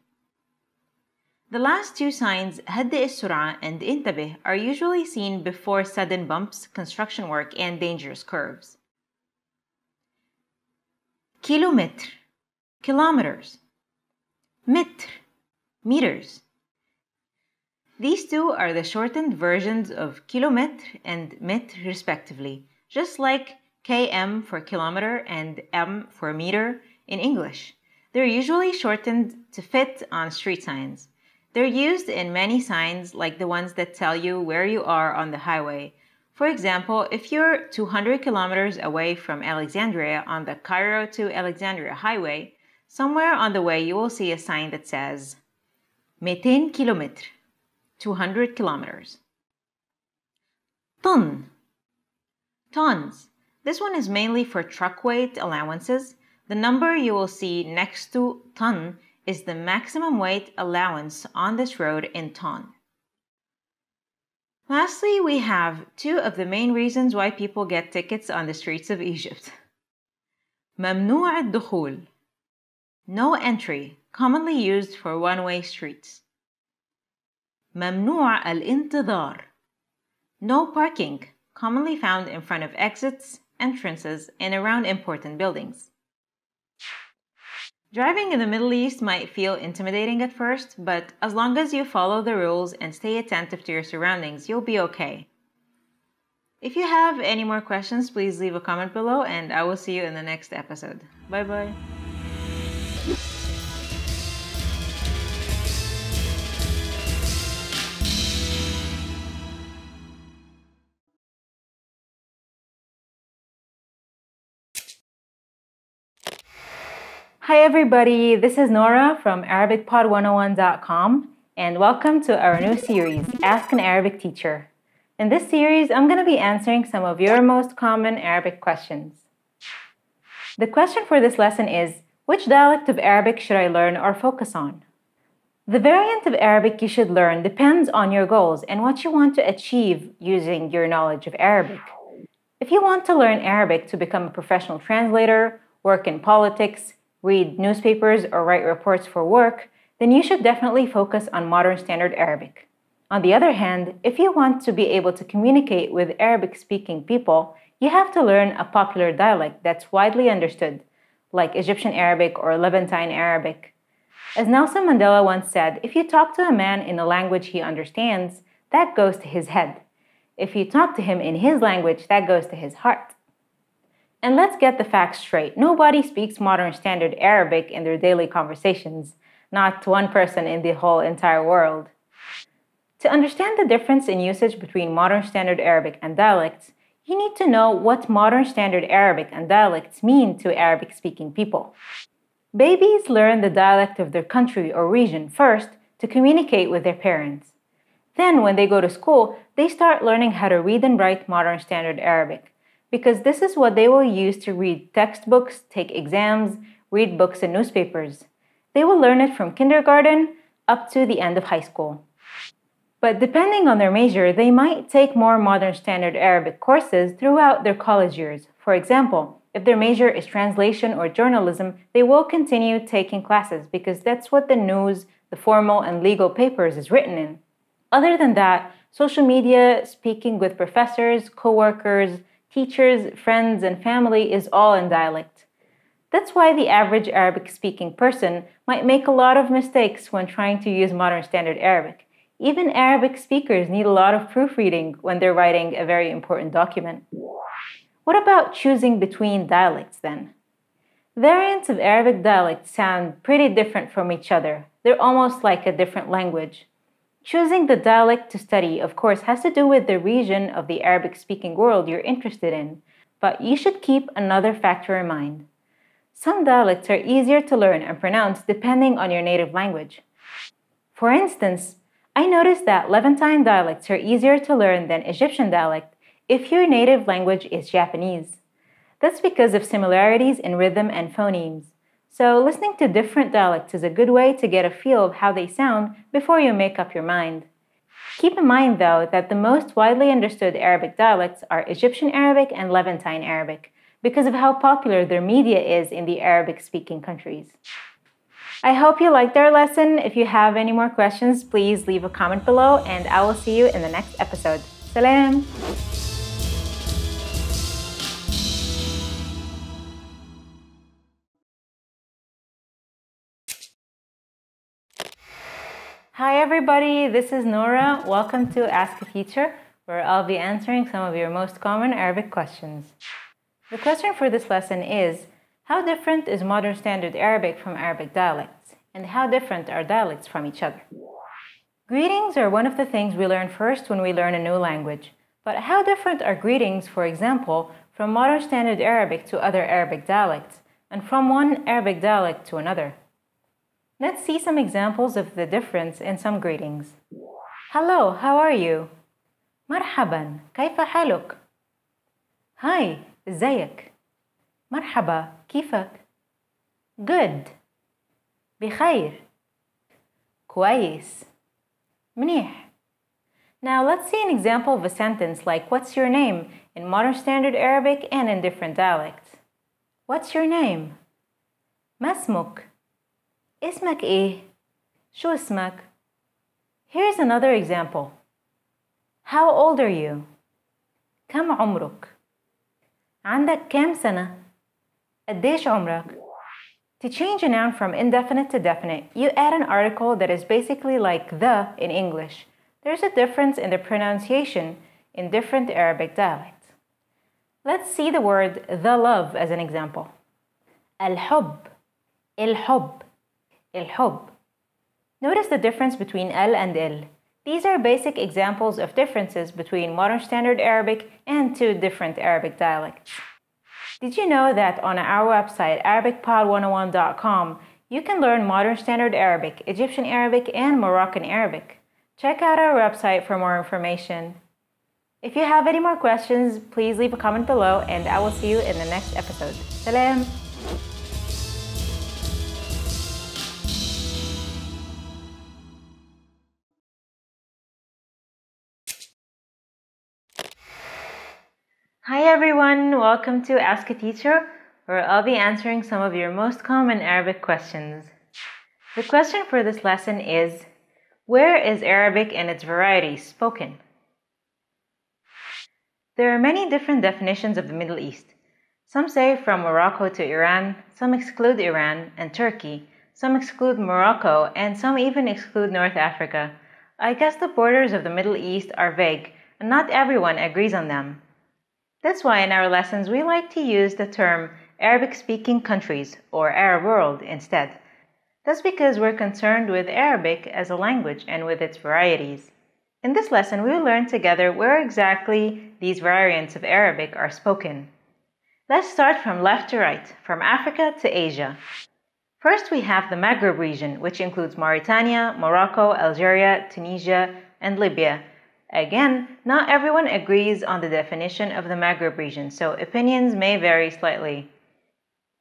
The last two signs, هدئ السرعة and انتبه, are usually seen before sudden bumps, construction work, and dangerous curves. كيلومتر, kilometers. متر, meters. These two are the shortened versions of kilometr and metr respectively, just like km for kilometer and m for meter in English. They're usually shortened to fit on street signs. They're used in many signs like the ones that tell you where you are on the highway. For example, if you're 200 kilometers away from Alexandria on the Cairo to Alexandria highway, somewhere on the way you will see a sign that says 200 kilometr, 200 kilometers. طن, tons. This one is mainly for truck weight allowances. The number you will see next to ton is the maximum weight allowance on this road in ton. Lastly, we have two of the main reasons why people get tickets on the streets of Egypt. ممنوع الدخول, no entry, commonly used for one-way streets. ممنوع الانتظار, no parking, commonly found in front of exits, entrances, and around important buildings. Driving in the Middle East might feel intimidating at first, but as long as you follow the rules and stay attentive to your surroundings, you'll be okay. If you have any more questions, please leave a comment below, and I will see you in the next episode. Bye bye. Hi everybody, this is Nora from ArabicPod101.com, and welcome to our new series, Ask an Arabic Teacher. In this series, I'm going to be answering some of your most common Arabic questions. The question for this lesson is, which dialect of Arabic should I learn or focus on? The variant of Arabic you should learn depends on your goals and what you want to achieve using your knowledge of Arabic. If you want to learn Arabic to become a professional translator, work in politics, read newspapers, or write reports for work, then you should definitely focus on Modern Standard Arabic. On the other hand, if you want to be able to communicate with Arabic-speaking people, you have to learn a popular dialect that's widely understood, like Egyptian Arabic or Levantine Arabic. As Nelson Mandela once said, if you talk to a man in a language he understands, that goes to his head. If you talk to him in his language, that goes to his heart. And let's get the facts straight. Nobody speaks Modern Standard Arabic in their daily conversations, not one person in the whole entire world. To understand the difference in usage between Modern Standard Arabic and dialects, you need to know what Modern Standard Arabic and dialects mean to Arabic-speaking people. Babies learn the dialect of their country or region first to communicate with their parents. Then, when they go to school, they start learning how to read and write Modern Standard Arabic, because this is what they will use to read textbooks, take exams, read books and newspapers. They will learn it from kindergarten up to the end of high school. But depending on their major, they might take more Modern Standard Arabic courses throughout their college years. For example, if their major is translation or journalism, they will continue taking classes because that's what the news, the formal and legal papers is written in. Other than that, social media, speaking with professors, co-workers, teachers, friends, and family is all in dialect. That's why the average Arabic-speaking person might make a lot of mistakes when trying to use Modern Standard Arabic. Even Arabic speakers need a lot of proofreading when they're writing a very important document. What about choosing between dialects then? Variants of Arabic dialects sound pretty different from each other. They're almost like a different language. Choosing the dialect to study, of course, has to do with the region of the Arabic-speaking world you're interested in, but you should keep another factor in mind. Some dialects are easier to learn and pronounce depending on your native language. For instance, I noticed that Levantine dialects are easier to learn than Egyptian dialect if your native language is Japanese. That's because of similarities in rhythm and phonemes. So listening to different dialects is a good way to get a feel of how they sound before you make up your mind. Keep in mind, though, that the most widely understood Arabic dialects are Egyptian Arabic and Levantine Arabic because of how popular their media is in the Arabic-speaking countries. I hope you liked our lesson. If you have any more questions, please leave a comment below, and I will see you in the next episode. Salam! Hi everybody, this is Nora. Welcome to Ask a Teacher, where I'll be answering some of your most common Arabic questions. The question for this lesson is, how different is Modern Standard Arabic from Arabic dialects? And how different are dialects from each other? Greetings are one of the things we learn first when we learn a new language. But how different are greetings, for example, from Modern Standard Arabic to other Arabic dialects, and from one Arabic dialect to another? Let's see some examples of the difference in some greetings. Hello, how are you? مرحبا, كيف حالك? Hi, ازيك? مرحبا, كيفك? Good. بخير. كويس. منيح. Now let's see an example of a sentence like what's your name in Modern Standard Arabic and in different dialects. What's your name? ما اسمك? اسمك ايه؟ شو اسمك؟ Here's another example. How old are you? كم عمرك؟ عندك كام سنة؟ قديش عمرك؟ To change a noun from indefinite to definite, you add an article that is basically like the in English. There's a difference in the pronunciation in different Arabic dialects. Let's see the word the love as an example. الحب, الحب, الحب. Notice the difference between al and il. These are basic examples of differences between Modern Standard Arabic and two different Arabic dialects. Did you know that on our website, ArabicPod101.com, you can learn Modern Standard Arabic, Egyptian Arabic, and Moroccan Arabic? Check out our website for more information. If you have any more questions, please leave a comment below, and I will see you in the next episode. Salam! Hi everyone, welcome to Ask a Teacher, where I'll be answering some of your most common Arabic questions. The question for this lesson is, where is Arabic and its varieties spoken? There are many different definitions of the Middle East. Some say from Morocco to Iran, some exclude Iran and Turkey, some exclude Morocco, and some even exclude North Africa. I guess the borders of the Middle East are vague, and not everyone agrees on them. That's why in our lessons we like to use the term Arabic-speaking countries or Arab world instead. That's because we're concerned with Arabic as a language and with its varieties. In this lesson we will learn together where exactly these variants of Arabic are spoken. Let's start from left to right, from Africa to Asia. First we have the Maghreb region, which includes Mauritania, Morocco, Algeria, Tunisia, and Libya. Again, not everyone agrees on the definition of the Maghreb region, so opinions may vary slightly.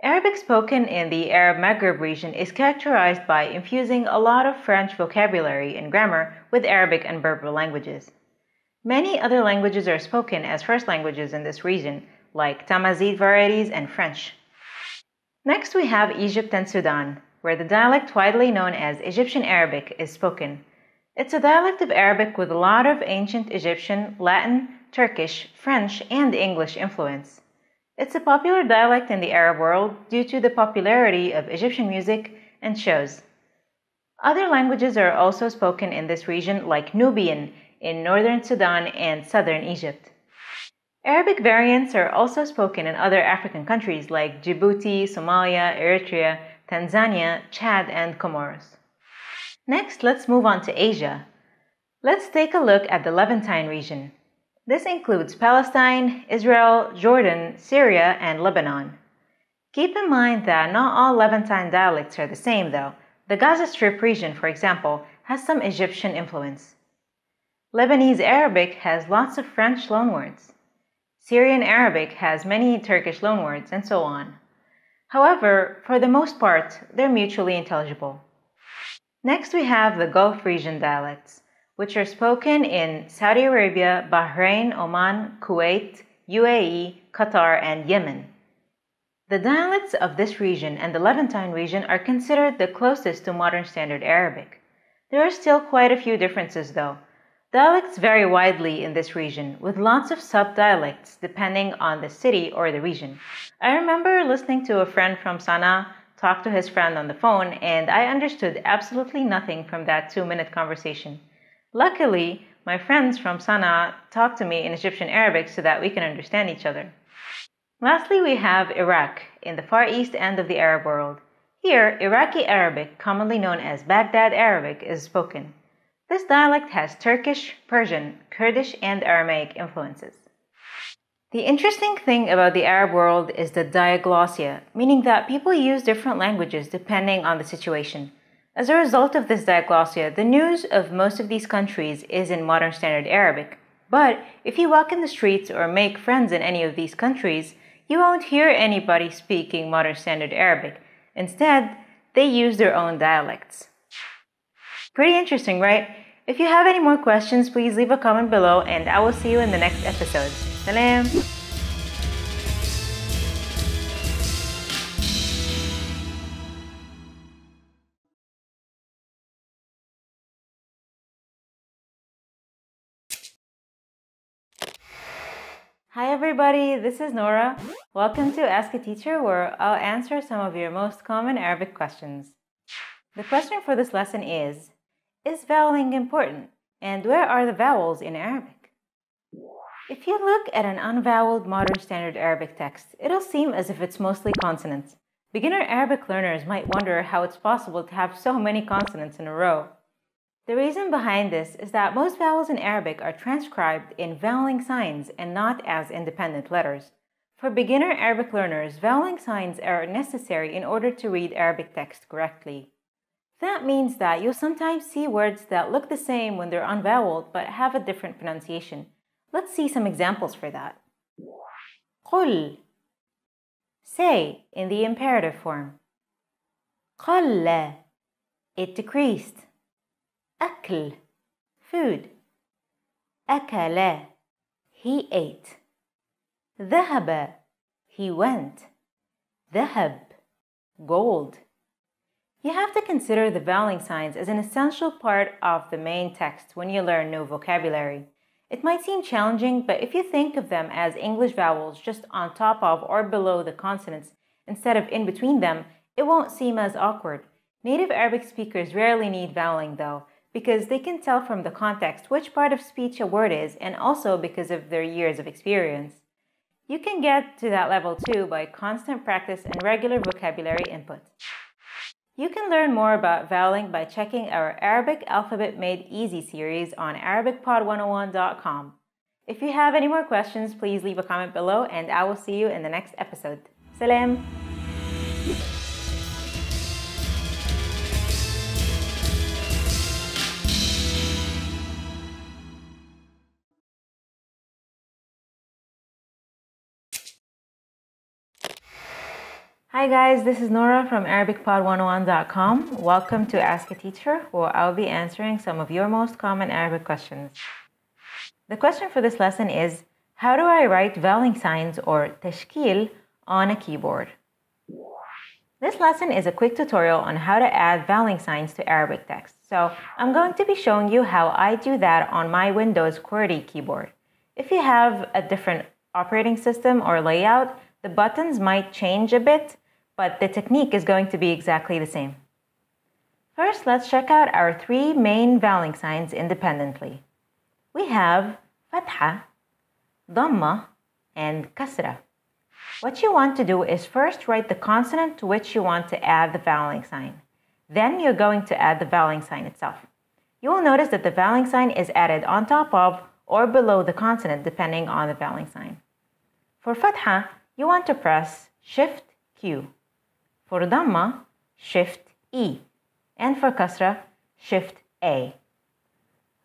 Arabic spoken in the Arab Maghreb region is characterized by infusing a lot of French vocabulary and grammar with Arabic and Berber languages. Many other languages are spoken as first languages in this region, like Tamazight varieties and French. Next we have Egypt and Sudan, where the dialect widely known as Egyptian Arabic is spoken. It's a dialect of Arabic with a lot of ancient Egyptian, Latin, Turkish, French, and English influence. It's a popular dialect in the Arab world due to the popularity of Egyptian music and shows. Other languages are also spoken in this region, like Nubian in northern Sudan and southern Egypt. Arabic variants are also spoken in other African countries like Djibouti, Somalia, Eritrea, Tanzania, Chad, and Comoros. Next, let's move on to Asia. Let's take a look at the Levantine region. This includes Palestine, Israel, Jordan, Syria, and Lebanon. Keep in mind that not all Levantine dialects are the same though. The Gaza Strip region, for example, has some Egyptian influence. Lebanese Arabic has lots of French loanwords. Syrian Arabic has many Turkish loanwords, and so on. However, for the most part, they're mutually intelligible. Next we have the Gulf region dialects, which are spoken in Saudi Arabia, Bahrain, Oman, Kuwait, UAE, Qatar, and Yemen. The dialects of this region and the Levantine region are considered the closest to Modern Standard Arabic. There are still quite a few differences though. Dialects vary widely in this region, with lots of sub-dialects depending on the city or the region. I remember listening to a friend from Sana'a talk to his friend on the phone, and I understood absolutely nothing from that 2-minute conversation. Luckily, my friends from Sana'a talked to me in Egyptian Arabic so that we can understand each other. Lastly, we have Iraq, in the far east end of the Arab world. Here, Iraqi Arabic, commonly known as Baghdad Arabic, is spoken. This dialect has Turkish, Persian, Kurdish, and Aramaic influences. The interesting thing about the Arab world is the diaglossia, meaning that people use different languages depending on the situation. As a result of this diaglossia, the news of most of these countries is in Modern Standard Arabic. But if you walk in the streets or make friends in any of these countries, you won't hear anybody speaking Modern Standard Arabic. Instead, they use their own dialects. Pretty interesting, right? If you have any more questions, please leave a comment below, and I will see you in the next episode. Salam! Hi everybody, this is Nora. Welcome to Ask a Teacher, where I'll answer some of your most common Arabic questions. The question for this lesson is voweling important? And where are the vowels in Arabic? If you look at an unvoweled modern standard Arabic text, it'll seem as if it's mostly consonants. Beginner Arabic learners might wonder how it's possible to have so many consonants in a row. The reason behind this is that most vowels in Arabic are transcribed in voweling signs and not as independent letters. For beginner Arabic learners, voweling signs are necessary in order to read Arabic text correctly. That means that you'll sometimes see words that look the same when they're unvoweled but have a different pronunciation. Let's see some examples for that. قل, say in the imperative form. قل, it decreased. أكل, food. أكل, he ate. ذهب, he went. ذهب, gold. You have to consider the voweling signs as an essential part of the main text when you learn new vocabulary. It might seem challenging, but if you think of them as English vowels just on top of or below the consonants instead of in between them, it won't seem as awkward. Native Arabic speakers rarely need voweling though, because they can tell from the context which part of speech a word is, and also because of their years of experience. You can get to that level too by constant practice and regular vocabulary input. You can learn more about voweling by checking our Arabic Alphabet Made Easy series on ArabicPod101.com. If you have any more questions, please leave a comment below and I will see you in the next episode. Salam! Hi guys, this is Nora from ArabicPod101.com. Welcome to Ask a Teacher, where I'll be answering some of your most common Arabic questions. The question for this lesson is, how do I write voweling signs or tashkil on a keyboard? This lesson is a quick tutorial on how to add voweling signs to Arabic text. So I'm going to be showing you how I do that on my Windows QWERTY keyboard. If you have a different operating system or layout, the buttons might change a bit, but the technique is going to be exactly the same. First, let's check out our three main voweling signs independently. We have fatha, dhamma, and kasra. What you want to do is first write the consonant to which you want to add the voweling sign. Then you're going to add the voweling sign itself. You will notice that the voweling sign is added on top of or below the consonant depending on the voweling sign. For fatha, you want to press Shift Q. For Dhamma, Shift E. And for Kasra, Shift A.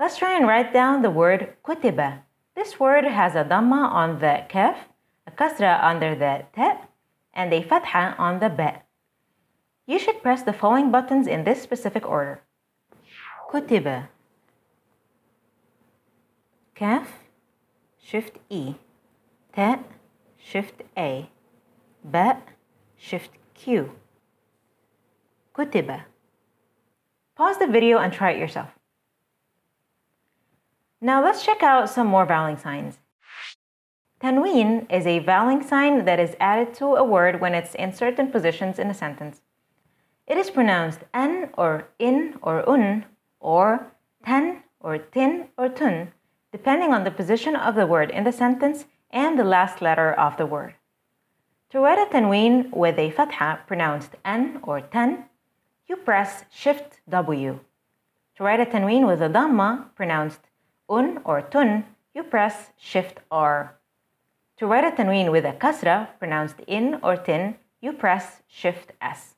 Let's try and write down the word kutiba. This word has a Dhamma on the kaf, a Kasra under the ta, and a Fatha on the ba. You should press the following buttons in this specific order. Kutiba, Kaf, Shift E, Ta, Shift A, Ba, Shift Q. Kutiba. Pause the video and try it yourself. Now let's check out some more voweling signs. Tanween is a voweling sign that is added to a word when it's in certain positions in a sentence. It is pronounced an or in or un, or tan or tin or tun, depending on the position of the word in the sentence and the last letter of the word. To write a tanween with a fatha pronounced an or tan, you press Shift W. To write a tanween with a dhamma pronounced un or tun, you press Shift R. To write a tanween with a kasra pronounced in or tin, you press Shift S.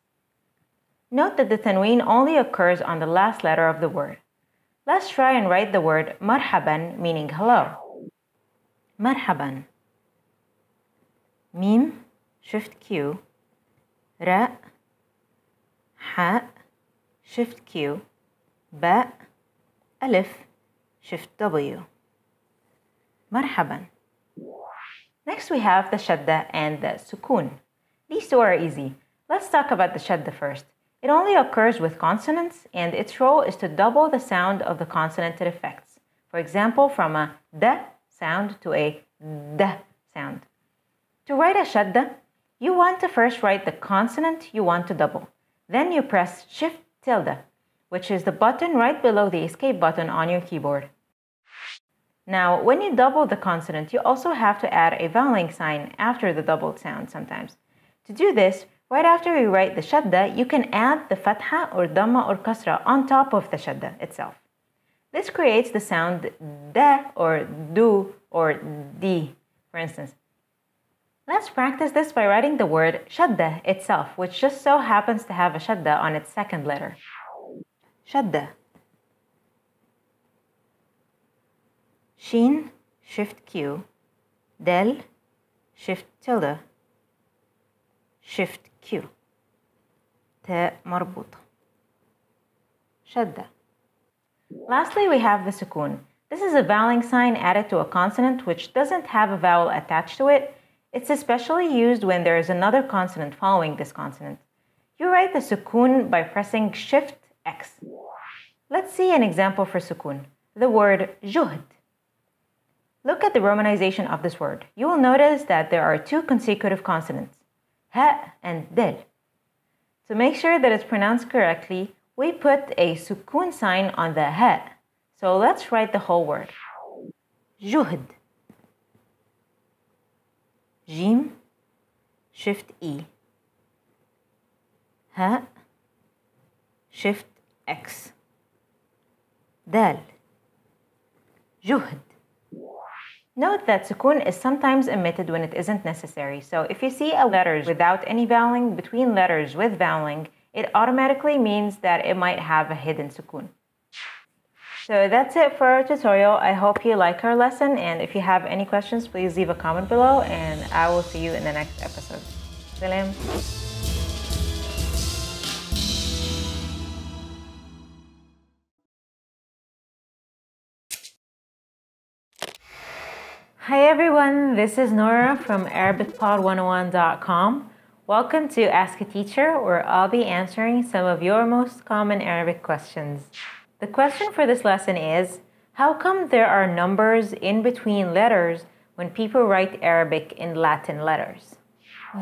Note that the tanween only occurs on the last letter of the word. Let's try and write the word marhaban, meaning hello. Marhaban. Mim, Shift Q. Ra, Ha, Shift Q. Ba, Alif, Shift W. Marhaban. Next we have the shadda and the sukun. These two are easy. Let's talk about the shadda first. It only occurs with consonants, and its role is to double the sound of the consonant it affects. For example, from a d sound to a d sound. To write a shadda, you want to first write the consonant you want to double. Then you press Shift tilde, which is the button right below the escape button on your keyboard. Now, when you double the consonant, you also have to add a voweling sign after the doubled sound sometimes. To do this, right after you write the shadda, you can add the fatha or dhamma or kasra on top of the shadda itself. This creates the sound da or du or di, for instance. Let's practice this by writing the word shadda itself, which just so happens to have a shadda on its second letter. Shadda. Shin, Shift Q. Del, Shift tilde. Shift Q. تاء مربوطة. شدة. Lastly, we have the sukun. This is a voweling sign added to a consonant which doesn't have a vowel attached to it. It's especially used when there is another consonant following this consonant. You write the sukun by pressing Shift X. Let's see an example for sukun. The word juhd. Look at the romanization of this word. You will notice that there are two consecutive consonants, ha and del. To make sure that it's pronounced correctly, we put a sukun sign on the ha. So let's write the whole word. Juhd. Jim, Shift E. Ha, Shift X. Dal. Juhd. Note that sukun is sometimes omitted when it isn't necessary. So if you see a letter without any voweling between letters with voweling, it automatically means that it might have a hidden sukun. So that's it for our tutorial. I hope you like our lesson, and if you have any questions, please leave a comment below, and I will see you in the next episode. Salam. Hi everyone, this is Nora from ArabicPod101.com. Welcome to Ask a Teacher, where I'll be answering some of your most common Arabic questions. The question for this lesson is, how come there are numbers in between letters when people write Arabic in Latin letters?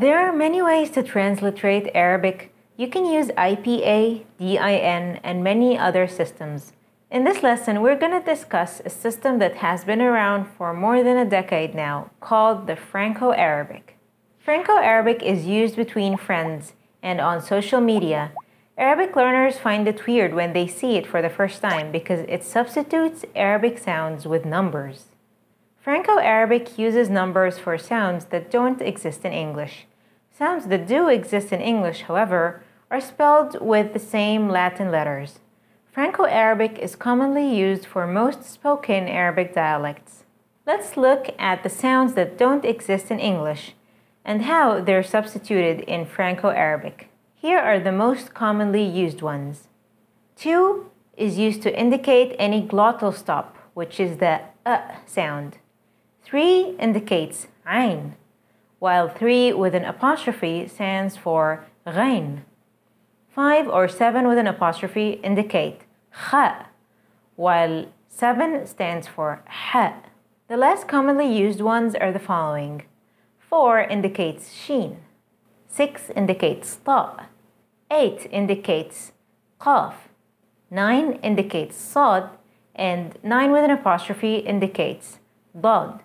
There are many ways to transliterate Arabic. You can use IPA, DIN, and many other systems. In this lesson, we're going to discuss a system that has been around for more than a decade now, called the Franco-Arabic. Franco-Arabic is used between friends and on social media. Arabic learners find it weird when they see it for the first time because it substitutes Arabic sounds with numbers. Franco-Arabic uses numbers for sounds that don't exist in English. Sounds that do exist in English, however, are spelled with the same Latin letters. Franco-Arabic is commonly used for most spoken Arabic dialects. Let's look at the sounds that don't exist in English and how they're substituted in Franco-Arabic. Here are the most commonly used ones. 2 is used to indicate any glottal stop, which is the sound. 3 indicates ain, while 3 with an apostrophe stands for ghain. 5 or 7 with an apostrophe indicate kha, while 7 stands for ha. The less commonly used ones are the following. 4 indicates sheen. 6 indicates ta. 8 indicates qaf. 9 indicates sad, and 9 with an apostrophe indicates dad.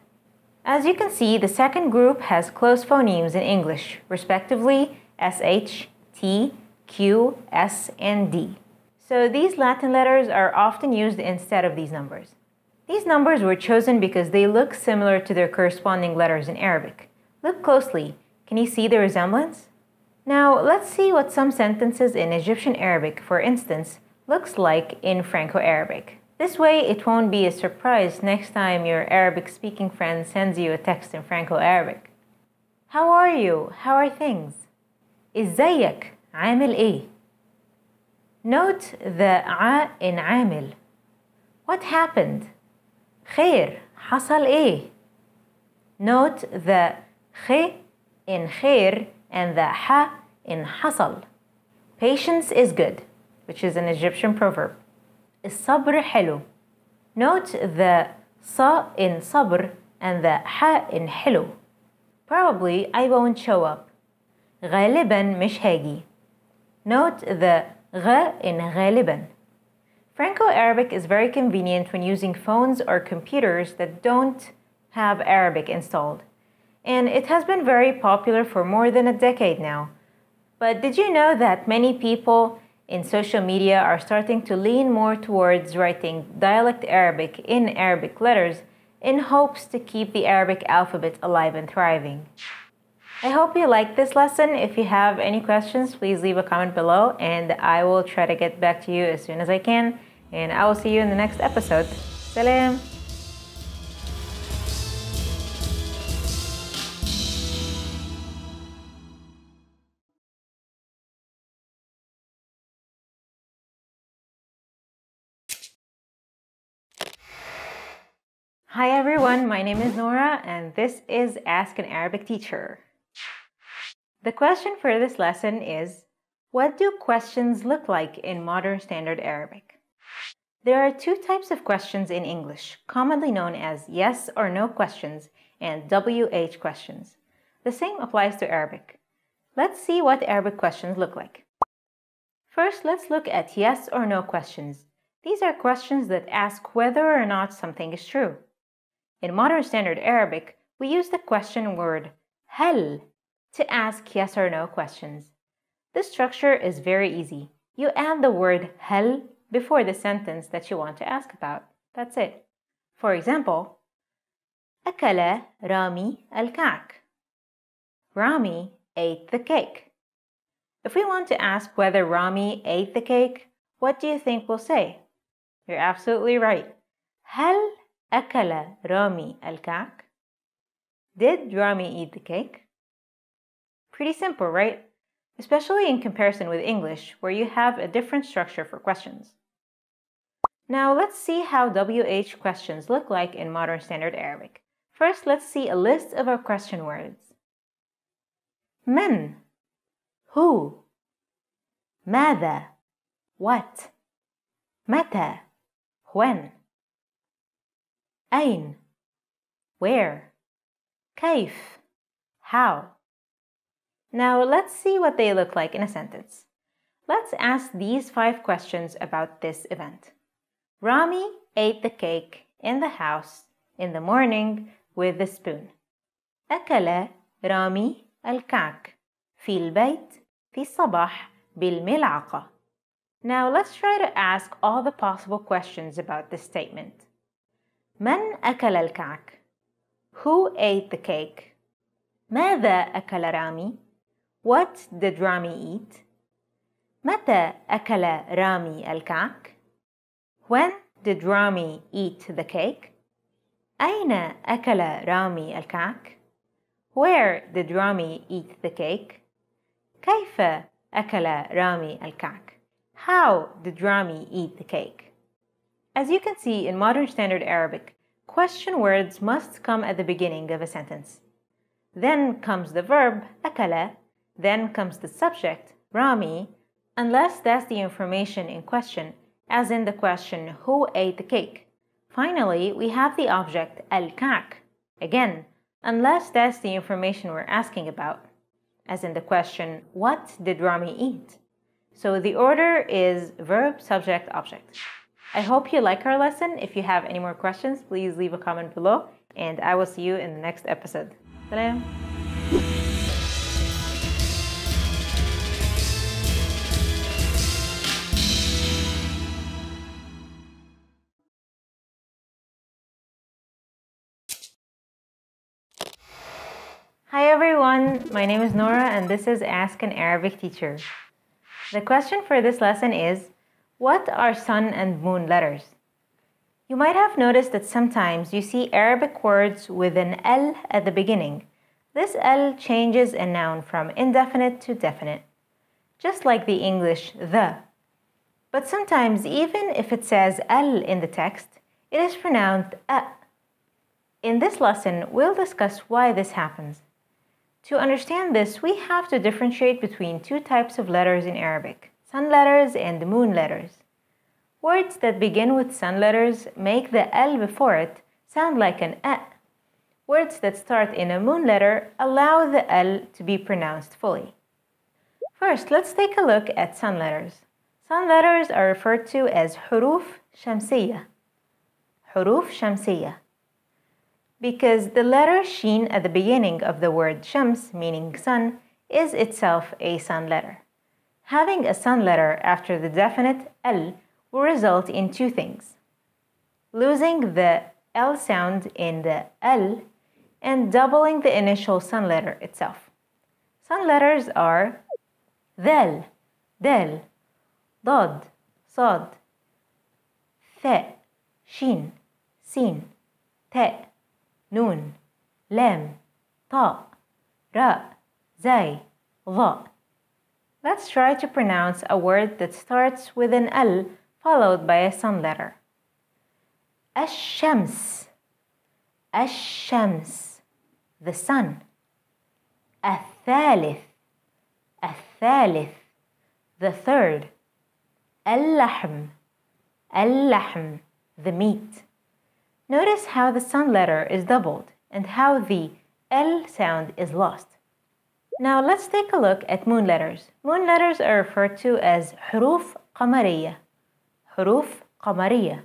As you can see, the second group has closed phonemes in English, respectively sh, t, q, s, and d. So these Latin letters are often used instead of these numbers. These numbers were chosen because they look similar to their corresponding letters in Arabic. Look closely. Can you see the resemblance? Now, let's see what some sentences in Egyptian Arabic, for instance, looks like in Franco-Arabic. This way, it won't be a surprise next time your Arabic-speaking friend sends you a text in Franco-Arabic. How are you? How are things? إزيك? عامل إيه? Note the ع in عامل. What happened? خير. حصل إيه? Note the خ in خير and the ح in حصل. Patience is good, which is an Egyptian proverb. الصبر حلو. Note the ص in صبر and the ح in حلو. Probably I won't show up. غالباً مش هاجي. Note the غ in غالباً. Franco-Arabic is very convenient when using phones or computers that don't have Arabic installed. And it has been very popular for more than a decade now. But did you know that many people in social media are starting to lean more towards writing dialect Arabic in Arabic letters in hopes to keep the Arabic alphabet alive and thriving? I hope you liked this lesson. If you have any questions, please leave a comment below and I will try to get back to you as soon as I can. And I will see you in the next episode. Salam! Hi everyone, my name is Nora and this is Ask an Arabic Teacher. The question for this lesson is, what do questions look like in Modern Standard Arabic? There are two types of questions in English, commonly known as yes or no questions and WH questions. The same applies to Arabic. Let's see what Arabic questions look like. First, let's look at yes or no questions. These are questions that ask whether or not something is true. In Modern Standard Arabic, we use the question word هل to ask yes or no questions. This structure is very easy. You add the word هل before the sentence that you want to ask about. That's it. For example, أكل رامي الكعك. Rami ate the cake. If we want to ask whether Rami ate the cake, what do you think we'll say? You're absolutely right. هل أكل رامي الكعك? Did Rami eat the cake? Pretty simple, right? Especially in comparison with English, where you have a different structure for questions. Now let's see how WH questions look like in Modern Standard Arabic. First, let's see a list of our question words. من, who, ماذا, what, متى, when, أين, where, كيف, how. Now let's see what they look like in a sentence. Let's ask these 5 questions about this event. Rami ate the cake in the house in the morning with the spoon. أكل رامي الكعك في البيت في الصباح بالملعقة. Now let's try to ask all the possible questions about this statement. من أكل الكعك? Who ate the cake? ماذا أكل رامي? What did Rami eat? متى أكل رامي الكعك? When did Rami eat the cake? أين أكل رامي الكعك? Where did Rami eat the cake? كيف أكل رامي الكعك? How did Rami eat the cake? As you can see in Modern Standard Arabic, question words must come at the beginning of a sentence. Then comes the verb أكل, then comes the subject Rami, unless that's the information in question, as in the question who ate the cake. Finally, we have the object al-ka'k, again, unless that's the information we're asking about, as in the question what did Rami eat? So the order is verb, subject, object. I hope you like our lesson. If you have any more questions, please leave a comment below, and I will see you in the next episode. Salam. Hi everyone, my name is Nora and this is Ask an Arabic Teacher. The question for this lesson is, what are sun and moon letters? You might have noticed that sometimes you see Arabic words with an L at the beginning. This L changes a noun from indefinite to definite, just like the English the. But sometimes even if it says L in the text, it is pronounced a. In this lesson, we'll discuss why this happens. To understand this, we have to differentiate between 2 types of letters in Arabic, sun letters and moon letters. Words that begin with sun letters make the L before it sound like an A, Words that start in a moon letter allow the L to be pronounced fully. First, let's take a look at sun letters. Sun letters are referred to as حروف شمسية. حروف شمسية. Because the letter sheen at the beginning of the word shams, meaning sun, is itself a sun letter. Having a sun letter after the definite L will result in two things: losing the L sound in the L and doubling the initial sun letter itself. Sun letters are ذال, دال, ضاد, صاد, ثاء, شين, سين, تاء, نون, لام, طاء, راء, زاي, ظاء. Let's try to pronounce a word that starts with an L followed by a sun letter. الشمس, الشمس, the sun. الثالث, الثالث, the third. اللحم, اللحم, the meat. Notice how the sun letter is doubled and how the L sound is lost. Now let's take a look at moon letters. Moon letters are referred to as حروف قمرية. حروف قمرية.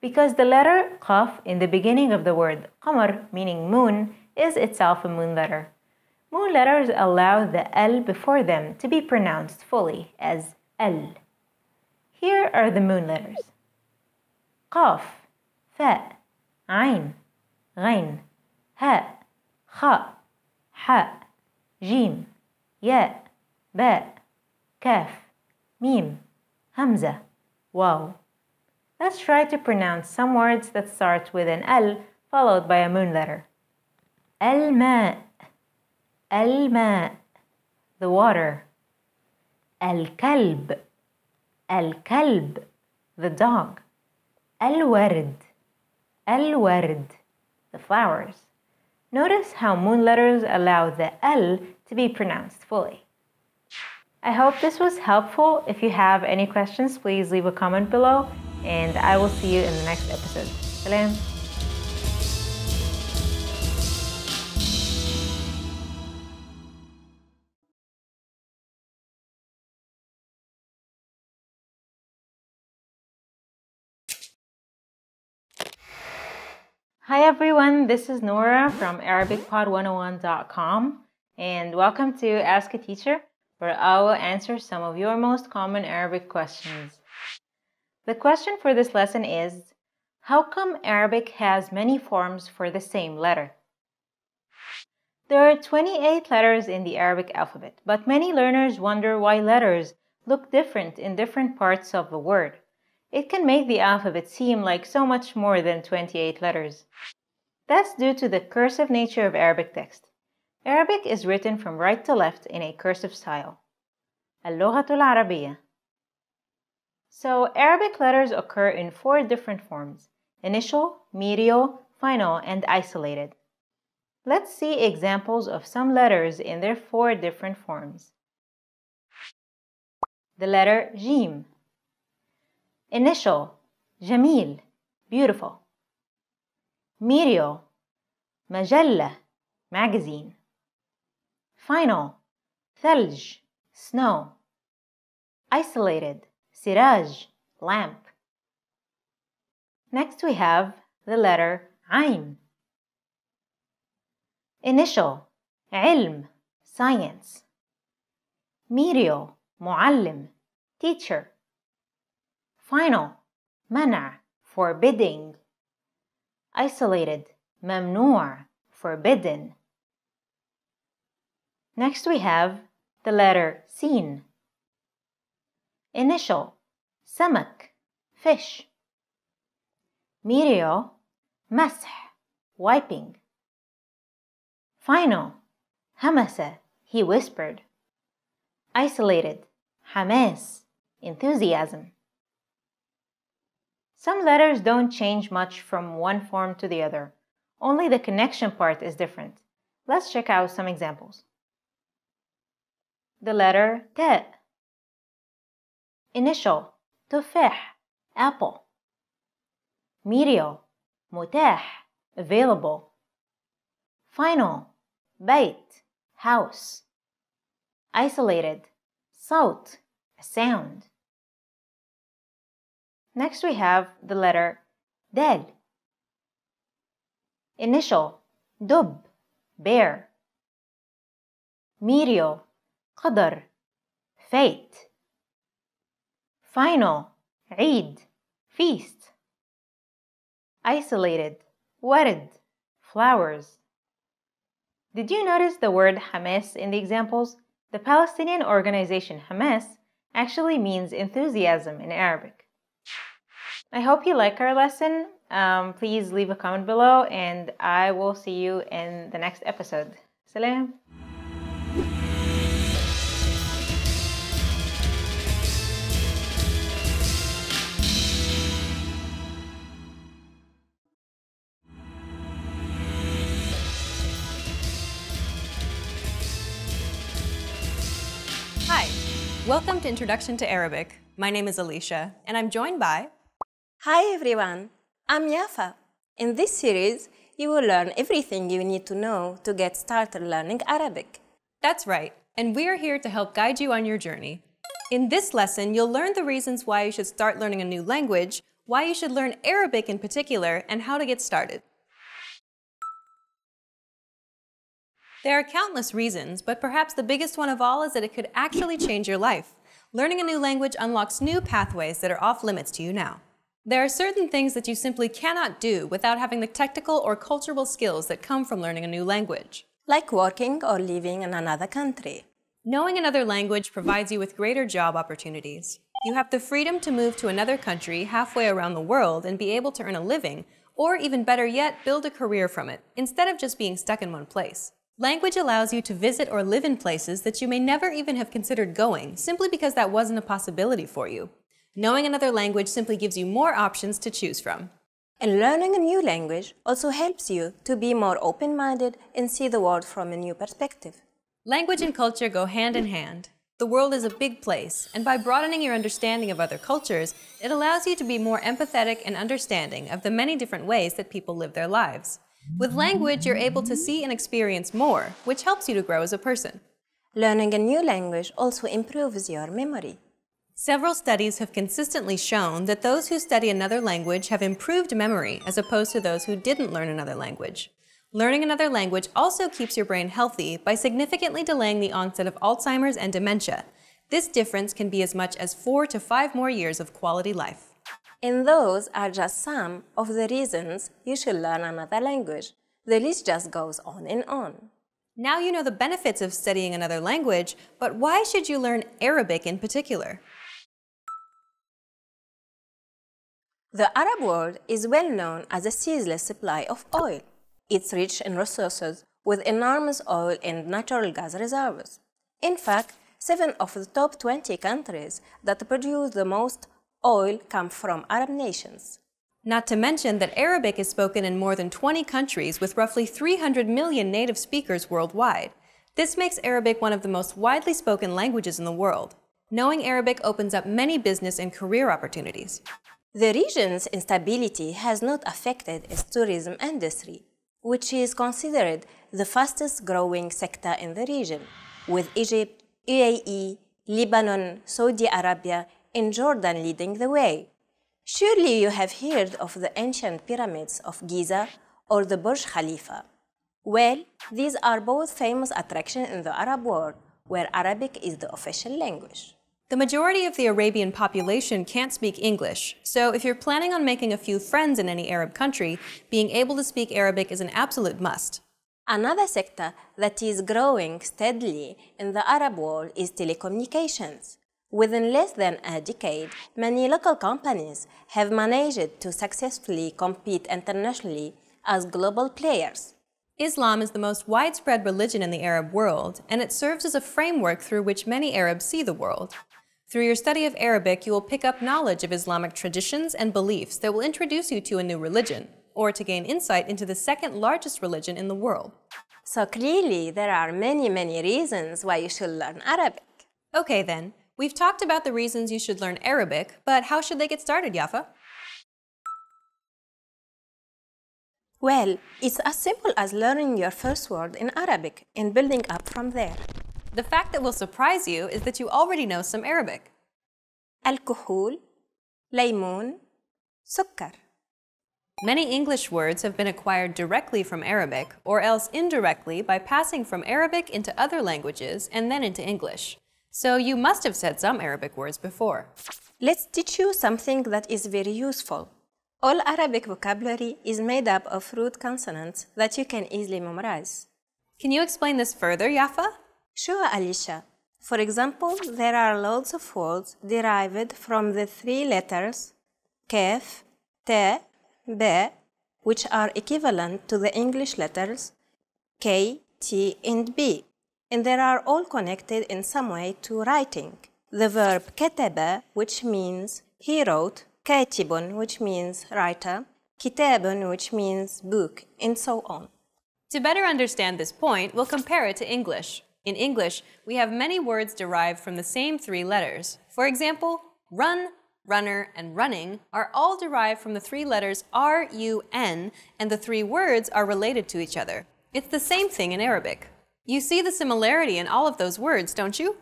Because the letter قاف in the beginning of the word قمر, meaning moon, is itself a moon letter. Moon letters allow the L before them to be pronounced fully as L. Here are the moon letters: قاف, فاء, عين, غين, هاء, خاء, حاء, جيم, ياء, باء, كاف, ميم, همزة, واو. Let's try to pronounce some words that start with an L followed by a moon letter. الماء, الماء, the water. الكلب, الكلب, the dog. الورد, الورد, the flowers. Notice how moon letters allow the L to be pronounced fully. I hope this was helpful. If you have any questions, please leave a comment below, and I will see you in the next episode. Salam. Hi everyone, this is Nora from ArabicPod101.com, and welcome to Ask a Teacher, where I will answer some of your most common Arabic questions. The question for this lesson is, how come Arabic has many forms for the same letter? There are 28 letters in the Arabic alphabet, but many learners wonder why letters look different in different parts of the word. It can make the alphabet seem like so much more than 28 letters. That's due to the cursive nature of Arabic text. Arabic is written from right to left in a cursive style. اللغة العربية. So Arabic letters occur in 4 different forms: initial, medial, final, and isolated. Let's see examples of some letters in their 4 different forms. The letter Jim. Initial, جميل, beautiful. Medial, مجلة, magazine. Final, ثلج, snow. Isolated, سراج, lamp. Next we have the letter عين. Initial, علم, science. Medial, معلم, teacher. Final, منع, forbidding. Isolated, ممنوع, forbidden. Next we have the letter سين. Initial, سمك, fish. Medial, مسح, wiping. Final, همس, he whispered. Isolated, حماس, enthusiasm. Some letters don't change much from one form to the other. Only the connection part is different. Let's check out some examples. The letter تاء. Initial, تفاح, apple. Medial, متاح, available. Final, بيت, house. Isolated, صوت, a sound. Next we have the letter دال. Initial, دب, bear. Medial, قدر, fate. Final, عيد, feast. Isolated, ورد, flowers. Did you notice the word Hamas in the examples? The Palestinian organization Hamas actually means enthusiasm in Arabic. I hope you like our lesson. Please leave a comment below and I will see you in the next episode. Salam. Hi, welcome to Introduction to Arabic. My name is Alicia, and I'm joined by... Hi everyone, I'm Yafa. In this series, you will learn everything you need to know to get started learning Arabic. That's right, and we are here to help guide you on your journey. In this lesson, you'll learn the reasons why you should start learning a new language, why you should learn Arabic in particular, and how to get started. There are countless reasons, but perhaps the biggest one of all is that it could actually change your life. Learning a new language unlocks new pathways that are off limits to you now. There are certain things that you simply cannot do without having the technical or cultural skills that come from learning a new language. Like working or living in another country. Knowing another language provides you with greater job opportunities. You have the freedom to move to another country halfway around the world and be able to earn a living, or even better yet, build a career from it, instead of just being stuck in one place. Language allows you to visit or live in places that you may never even have considered going, simply because that wasn't a possibility for you. Knowing another language simply gives you more options to choose from. And learning a new language also helps you to be more open-minded and see the world from a new perspective. Language and culture go hand in hand. The world is a big place, and by broadening your understanding of other cultures, it allows you to be more empathetic and understanding of the many different ways that people live their lives. With language, you're able to see and experience more, which helps you to grow as a person. Learning a new language also improves your memory. Several studies have consistently shown that those who study another language have improved memory as opposed to those who didn't learn another language. Learning another language also keeps your brain healthy by significantly delaying the onset of Alzheimer's and dementia. This difference can be as much as 4 to 5 more years of quality life. And those are just some of the reasons you should learn another language. The list just goes on and on. Now you know the benefits of studying another language, but why should you learn Arabic in particular? The Arab world is well known as a ceaseless supply of oil. It's rich in resources with enormous oil and natural gas reserves. In fact, 7 of the top 20 countries that produce the most oil come from Arab nations. Not to mention that Arabic is spoken in more than 20 countries with roughly 300 million native speakers worldwide. This makes Arabic one of the most widely spoken languages in the world. Knowing Arabic opens up many business and career opportunities. The region's instability has not affected its tourism industry, which is considered the fastest growing sector in the region, with Egypt, UAE, Lebanon, Saudi Arabia, and Jordan leading the way. Surely you have heard of the ancient pyramids of Giza or the Burj Khalifa. Well, these are both famous attractions in the Arab world, where Arabic is the official language. The majority of the Arabian population can't speak English, so if you're planning on making a few friends in any Arab country, being able to speak Arabic is an absolute must. Another sector that is growing steadily in the Arab world is telecommunications. Within less than a decade, many local companies have managed to successfully compete internationally as global players. Islam is the most widespread religion in the Arab world, and it serves as a framework through which many Arabs see the world. Through your study of Arabic, you will pick up knowledge of Islamic traditions and beliefs that will introduce you to a new religion, or to gain insight into the second largest religion in the world. So clearly, there are many reasons why you should learn Arabic. Okay then, we've talked about the reasons you should learn Arabic, but how should they get started, Yafa? Well, it's as simple as learning your first word in Arabic and building up from there. The fact that will surprise you is that you already know some Arabic. الكحول, ليمون, سكر. Many English words have been acquired directly from Arabic or else indirectly by passing from Arabic into other languages and then into English. So you must have said some Arabic words before. Let's teach you something that is very useful. All Arabic vocabulary is made up of root consonants that you can easily memorize. Can you explain this further, Yafa? Sure, Alicia. For example, there are loads of words derived from the three letters kaf, ta, ba, which are equivalent to the English letters K, T, and B, and they are all connected in some way to writing. The verb kataba, which means he wrote, katibun, which means writer, kitabun, which means book, and so on. To better understand this point, we'll compare it to English. In English, we have many words derived from the same three letters. For example, run, runner, and running are all derived from the three letters R-U-N, and the three words are related to each other. It's the same thing in Arabic. You see the similarity in all of those words, don't you?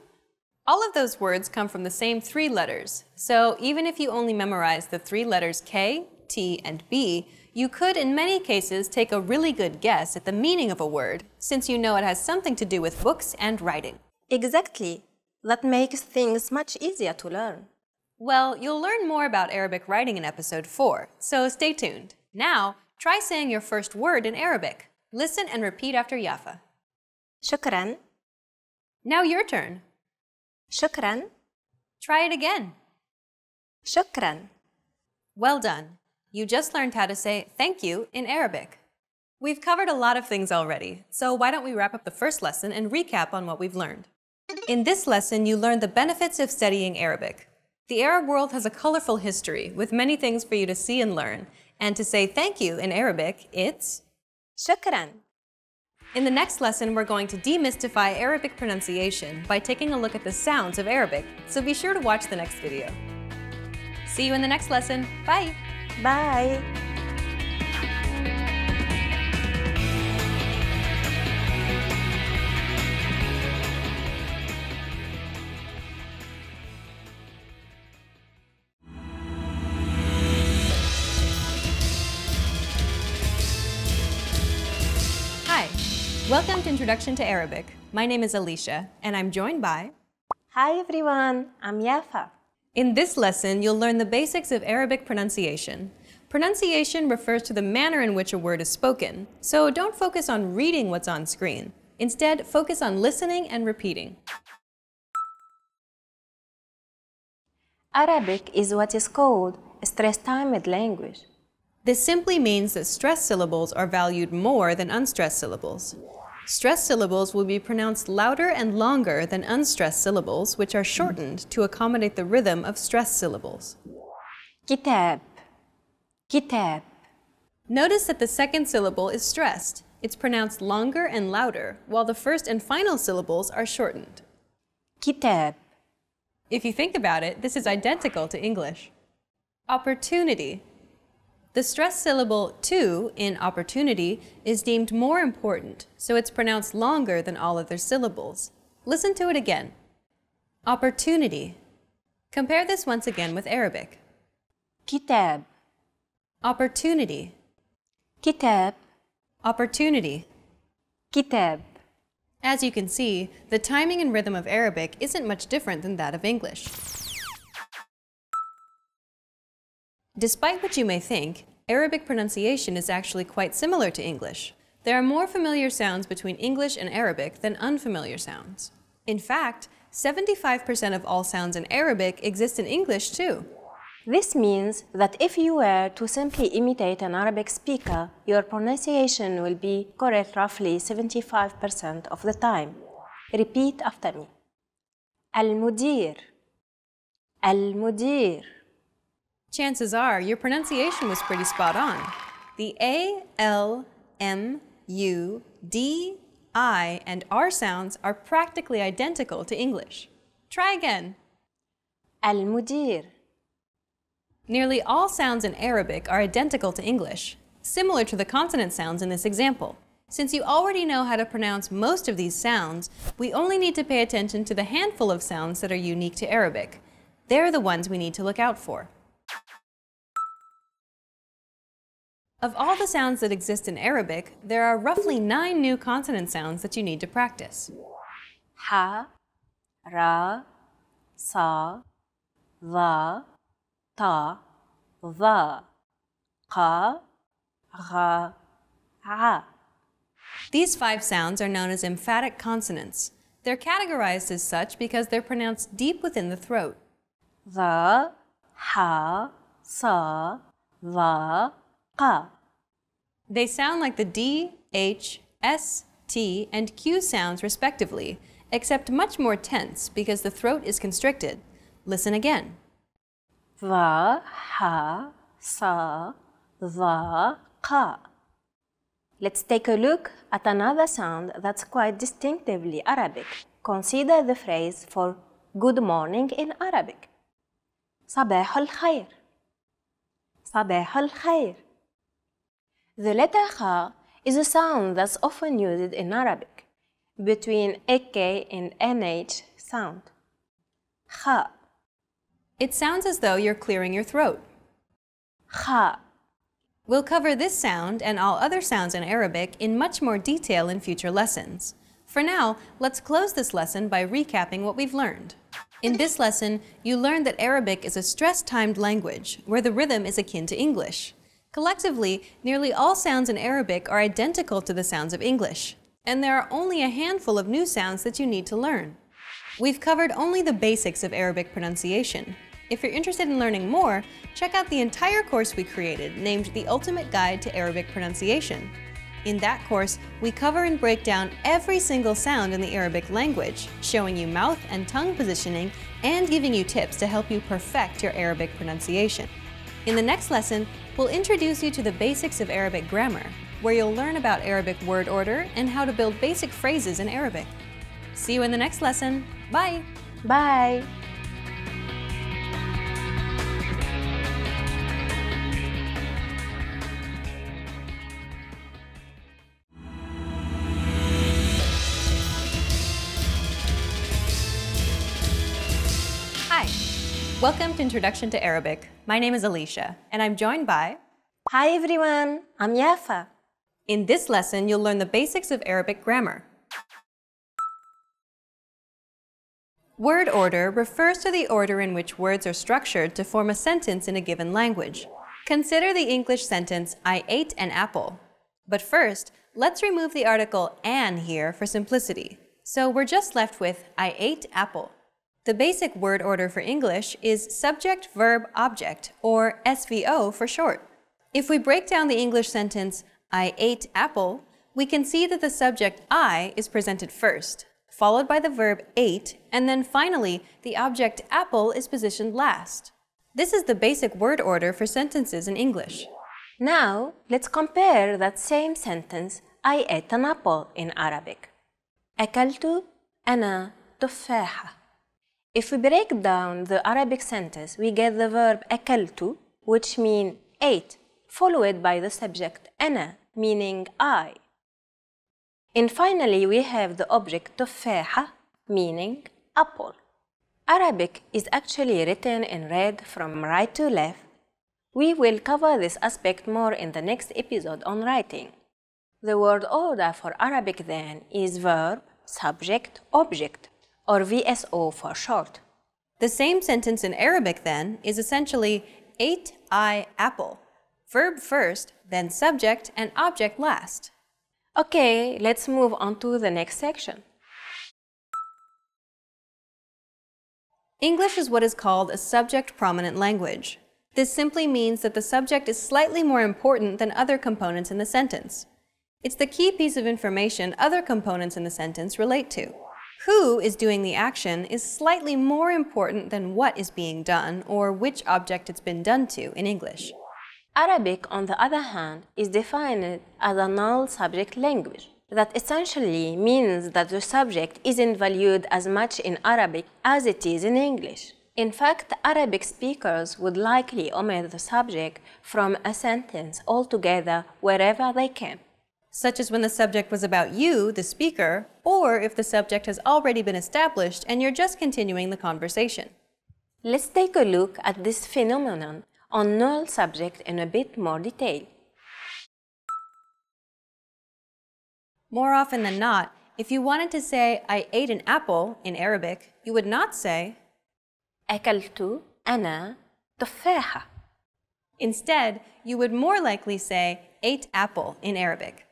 All of those words come from the same three letters, so even if you only memorize the three letters K, T, and B, you could in many cases take a really good guess at the meaning of a word, since you know it has something to do with books and writing. Exactly. That makes things much easier to learn. Well, you'll learn more about Arabic writing in episode 4, so stay tuned. Now, try saying your first word in Arabic. Listen and repeat after Yafa. شكراً. Now your turn. شكراً. Try it again. شكراً. Well done. You just learned how to say thank you in Arabic. We've covered a lot of things already, so why don't we wrap up the first lesson and recap on what we've learned. In this lesson, you learned the benefits of studying Arabic. The Arab world has a colorful history with many things for you to see and learn. And to say thank you in Arabic, it's شكراً. In the next lesson, we're going to demystify Arabic pronunciation by taking a look at the sounds of Arabic, so be sure to watch the next video. See you in the next lesson. Bye! Bye. Hi, welcome to Introduction to Arabic. My name is Alicia, and I'm joined by... Hi everyone, I'm Yafa. In this lesson, you'll learn the basics of Arabic pronunciation. Pronunciation refers to the manner in which a word is spoken, so don't focus on reading what's on screen. Instead, focus on listening and repeating. Arabic is what is called a stress-timed language. This simply means that stressed syllables are valued more than unstressed syllables. Stressed syllables will be pronounced louder and longer than unstressed syllables, which are shortened to accommodate the rhythm of stressed syllables. كتاب. كتاب. Notice that the second syllable is stressed. It's pronounced longer and louder, while the first and final syllables are shortened. كتاب. If you think about it, this is identical to English. Opportunity. The stressed syllable to in opportunity is deemed more important, so it's pronounced longer than all other syllables. Listen to it again. Opportunity. Compare this once again with Arabic. كتاب. Opportunity. كتاب. Opportunity. كتاب. As you can see, the timing and rhythm of Arabic isn't much different than that of English. Despite what you may think, Arabic pronunciation is actually quite similar to English. There are more familiar sounds between English and Arabic than unfamiliar sounds. In fact, 75% of all sounds in Arabic exist in English too. This means that if you were to simply imitate an Arabic speaker, your pronunciation will be correct roughly 75% of the time. Repeat after me. المدير. المدير. Chances are your pronunciation was pretty spot on. The A, L, M, U, D, I, and R sounds are practically identical to English. Try again. المدير. Nearly all sounds in Arabic are identical to English. similar to the consonant sounds in this example. Since you already know how to pronounce most of these sounds, we only need to pay attention to the handful of sounds that are unique to Arabic. They're the ones we need to look out for. Of all the sounds that exist in Arabic, there are roughly 9 new consonant sounds that you need to practice. Ha, ra, sa, va, ta, va, qa, gha, a. These 5 sounds are known as emphatic consonants. They're categorized as such because they're pronounced deep within the throat. Va, ha, sa, va, qa. They sound like the D, H, S, T, and Q sounds respectively, except much more tense because the throat is constricted. Listen again. Va, ha, sa, va, qa. Let's take a look at another sound that's quite distinctively Arabic. Consider the phrase for good morning in Arabic. صباح الخير. صباح الخير. The letter kha is a sound that's often used in Arabic between AK and NH sound. Kha. It sounds as though you're clearing your throat. Kha. We'll cover this sound and all other sounds in Arabic in much more detail in future lessons. For now, let's close this lesson by recapping what we've learned. In this lesson, you learned that Arabic is a stress-timed language where the rhythm is akin to English. Collectively, nearly all sounds in Arabic are identical to the sounds of English, and there are only a handful of new sounds that you need to learn. We've covered only the basics of Arabic pronunciation. If you're interested in learning more, check out the entire course we created named The Ultimate Guide to Arabic Pronunciation. In that course, we cover and break down every single sound in the Arabic language, showing you mouth and tongue positioning and giving you tips to help you perfect your Arabic pronunciation. In the next lesson, we'll introduce you to the basics of Arabic grammar, where you'll learn about Arabic word order and how to build basic phrases in Arabic. See you in the next lesson. Bye! Bye! Hi! Welcome to Introduction to Arabic. My name is Alicia, and I'm joined by... Hi everyone, I'm Yafa. In this lesson, you'll learn the basics of Arabic grammar. Word order refers to the order in which words are structured to form a sentence in a given language. Consider the English sentence, I ate an apple. But first, let's remove the article an here for simplicity. So we're just left with I ate apple. The basic word order for English is subject, verb, object, or SVO for short. If we break down the English sentence, I ate apple, we can see that the subject I is presented first, followed by the verb ate, and then finally, the object apple is positioned last. This is the basic word order for sentences in English. Now, let's compare that same sentence, I ate an apple, in Arabic. أكلت أنا تفاحة. If we break down the Arabic sentence, we get the verb أكلت, which means ate, followed by the subject أنا, meaning I. And finally, we have the object تفاحة, meaning apple. Arabic is actually written in red from right to left. We will cover this aspect more in the next episode on writing. The word order for Arabic then is verb, subject, object, or VSO for short. The same sentence in Arabic then is essentially ate I apple. Verb first, then subject and object last. Okay, let's move on to the next section. English is what is called a subject-prominent language. This simply means that the subject is slightly more important than other components in the sentence. It's the key piece of information other components in the sentence relate to. Who is doing the action is slightly more important than what is being done or which object it's been done to in English. Arabic, on the other hand, is defined as a null subject language. That essentially means that the subject isn't valued as much in Arabic as it is in English. In fact, Arabic speakers would likely omit the subject from a sentence altogether wherever they can. Such as when the subject was about you, the speaker, or if the subject has already been established and you're just continuing the conversation. Let's take a look at this phenomenon on null subject in a bit more detail. More often than not, if you wanted to say, I ate an apple in Arabic, you would not say, أكلت أنا تفاحة. Instead, you would more likely say, ate apple in Arabic,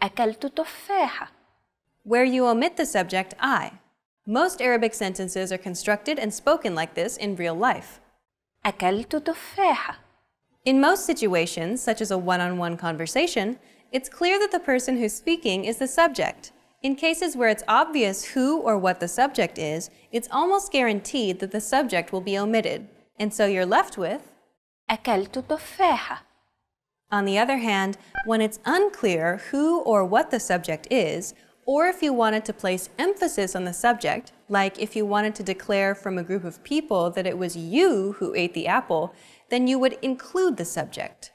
أكلت تفاحة. where you omit the subject I. Most Arabic sentences are constructed and spoken like this in real life. أكلت تفاحة. In most situations, such as a one-on-one conversation, it's clear that the person who's speaking is the subject. In cases where it's obvious who or what the subject is, it's almost guaranteed that the subject will be omitted, and so you're left with أكلت تفاحة. On the other hand, when it's unclear who or what the subject is, or if you wanted to place emphasis on the subject, like if you wanted to declare from a group of people that it was you who ate the apple, then you would include the subject.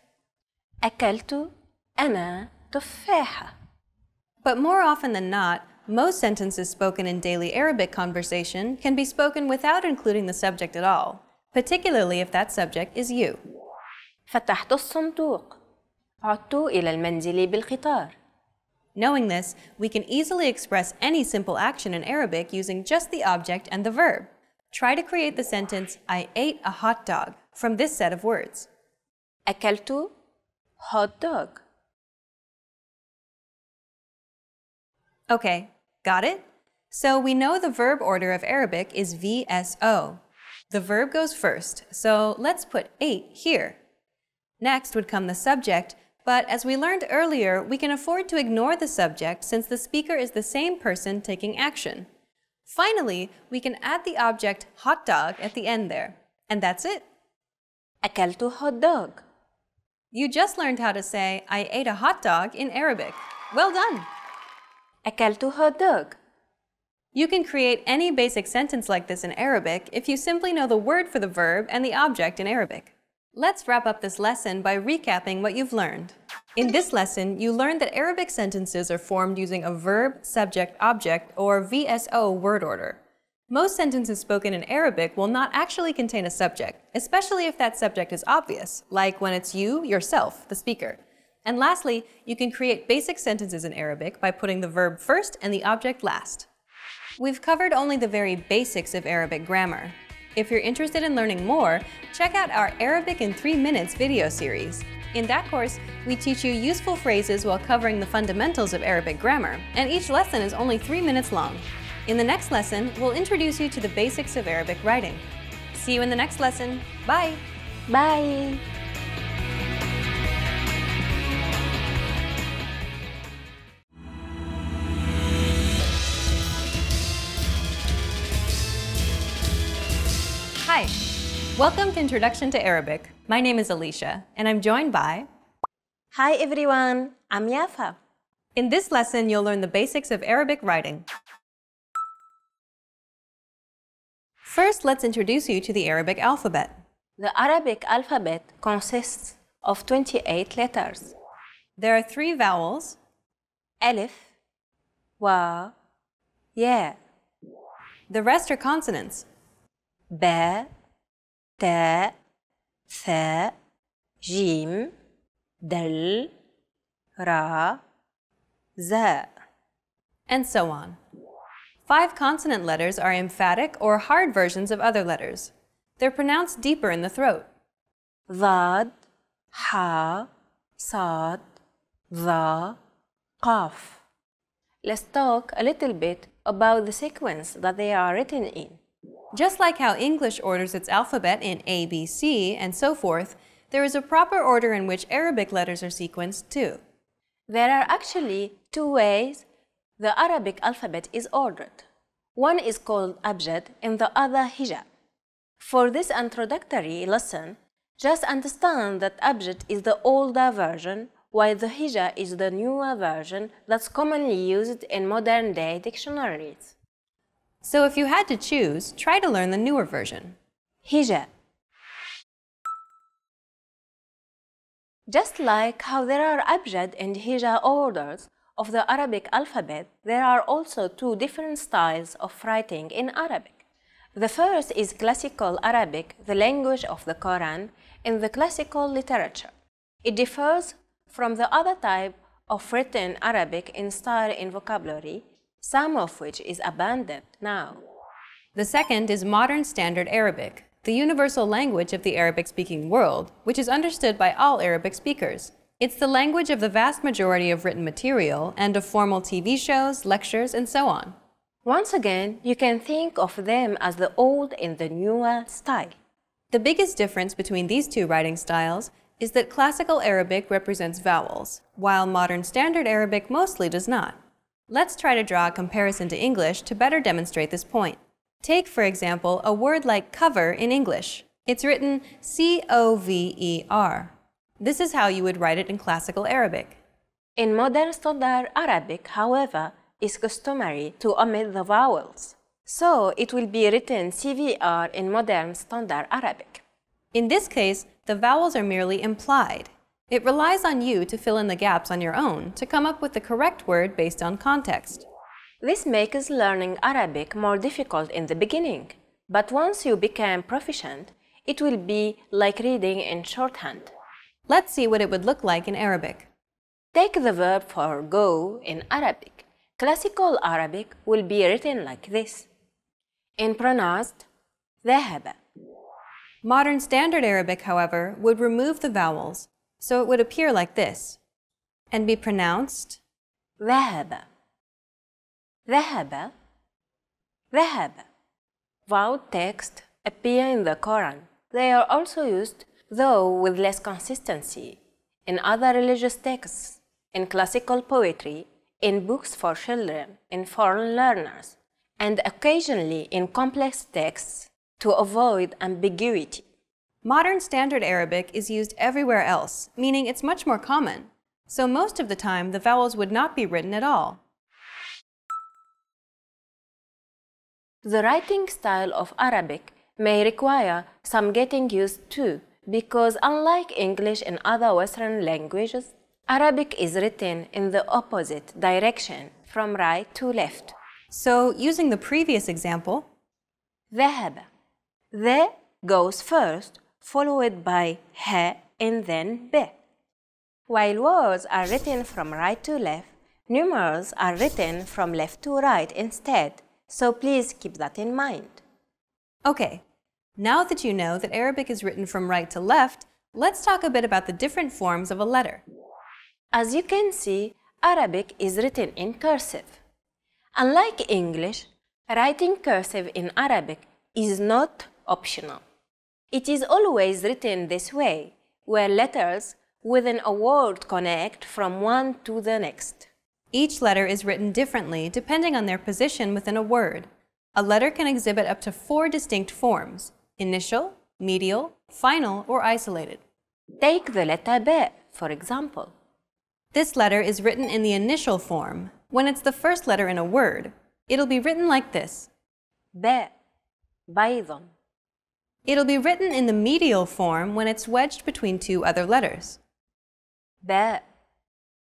أكلت أنا تفاحة. But more often than not, most sentences spoken in daily Arabic conversation can be spoken without including the subject at all, particularly if that subject is you. فتحت الصندوق. عدت إلى المنزل بالقطار. Knowing this, we can easily express any simple action in Arabic using just the object and the verb. Try to create the sentence, I ate a hot dog, from this set of words. أكلت hot dog. Okay, got it? So we know the verb order of Arabic is VSO. The verb goes first, so let's put ate here. Next would come the subject, but as we learned earlier, we can afford to ignore the subject since the speaker is the same person taking action. Finally, we can add the object hot dog at the end there. And that's it. أكلت hot dog. You just learned how to say, I ate a hot dog in Arabic. Well done! أكلت hot dog. You can create any basic sentence like this in Arabic if you simply know the word for the verb and the object in Arabic. Let's wrap up this lesson by recapping what you've learned. In this lesson, you learned that Arabic sentences are formed using a verb, subject, object, or VSO word order. Most sentences spoken in Arabic will not actually contain a subject, especially if that subject is obvious, like when it's you, yourself, the speaker. And lastly, you can create basic sentences in Arabic by putting the verb first and the object last. We've covered only the very basics of Arabic grammar. If you're interested in learning more, check out our Arabic in 3 Minutes video series. In that course, we teach you useful phrases while covering the fundamentals of Arabic grammar, and each lesson is only 3 minutes long. In the next lesson, we'll introduce you to the basics of Arabic writing. See you in the next lesson. Bye! Bye. Hi! Welcome to Introduction to Arabic. My name is Alicia, and I'm joined by... Hi everyone, I'm Yafa. In this lesson, you'll learn the basics of Arabic writing. First, let's introduce you to the Arabic alphabet. The Arabic alphabet consists of 28 letters. There are 3 vowels, ألف, wa, ya. the rest are consonants. باء, تاء, ثاء, جيم, دل, را, زاء. And so on. 5 consonant letters are emphatic or hard versions of other letters. They're pronounced deeper in the throat. ضاد, حاء, صاد, ظا, قاف. Let's talk a little bit about the sequence that they are written in. Just like how English orders its alphabet in A, B, C, and so forth, there is a proper order in which Arabic letters are sequenced too. There are actually 2 ways the Arabic alphabet is ordered. One is called abjad and the other hija. For this introductory lesson, just understand that abjad is the older version, while the hija is the newer version that's commonly used in modern-day dictionaries. So if you had to choose, try to learn the newer version. hija. Just like how there are abjad and hija orders of the Arabic alphabet, there are also two different styles of writing in Arabic. The first is Classical Arabic, the language of the Quran, in the classical literature. It differs from the other type of written Arabic in style and vocabulary, some of which is abandoned now. The second is Modern Standard Arabic, the universal language of the Arabic-speaking world, which is understood by all Arabic speakers. It's the language of the vast majority of written material and of formal TV shows, lectures, and so on. Once again, you can think of them as the old and the newer style. The biggest difference between these two writing styles is that Classical Arabic represents vowels, while Modern Standard Arabic mostly does not. Let's try to draw a comparison to English to better demonstrate this point. Take, for example, a word like cover in English. It's written C-O-V-E-R. This is how you would write it in Classical Arabic. In Modern Standard Arabic, however, it's customary to omit the vowels. So it will be written CVR in Modern Standard Arabic. In this case, the vowels are merely implied. It relies on you to fill in the gaps on your own to come up with the correct word based on context. This makes learning Arabic more difficult in the beginning, but once you become proficient, it will be like reading in shorthand. Let's see what it would look like in Arabic. Take the verb for go in Arabic. Classical Arabic will be written like this. In pronounced, ذهب. Modern Standard Arabic, however, would remove the vowels, so it would appear like this, and be pronounced ذهب. ذهب. ذهب. Vowed text appear in the Quran. They are also used, though with less consistency, in other religious texts, in classical poetry, in books for children, in foreign learners, and occasionally in complex texts to avoid ambiguity. Modern Standard Arabic is used everywhere else, meaning it's much more common, so most of the time the vowels would not be written at all. The writing style of Arabic may require some getting used to, because unlike English and other Western languages, Arabic is written in the opposite direction, from right to left. So, using the previous example, ذهب. The goes first, followed by ha and then be. While words are written from right to left, numerals are written from left to right instead, so please keep that in mind. Okay, now that you know that Arabic is written from right to left, let's talk a bit about the different forms of a letter. As you can see, Arabic is written in cursive. Unlike English, writing cursive in Arabic is not optional. It is always written this way, where letters within a word connect from one to the next. Each letter is written differently depending on their position within a word. A letter can exhibit up to 4 distinct forms: initial, medial, final, or isolated. Take the letter B, for example. This letter is written in the initial form. When it's the first letter in a word, it'll be written like this. B. بيض. It'll be written in the medial form when it's wedged between 2 other letters. باء.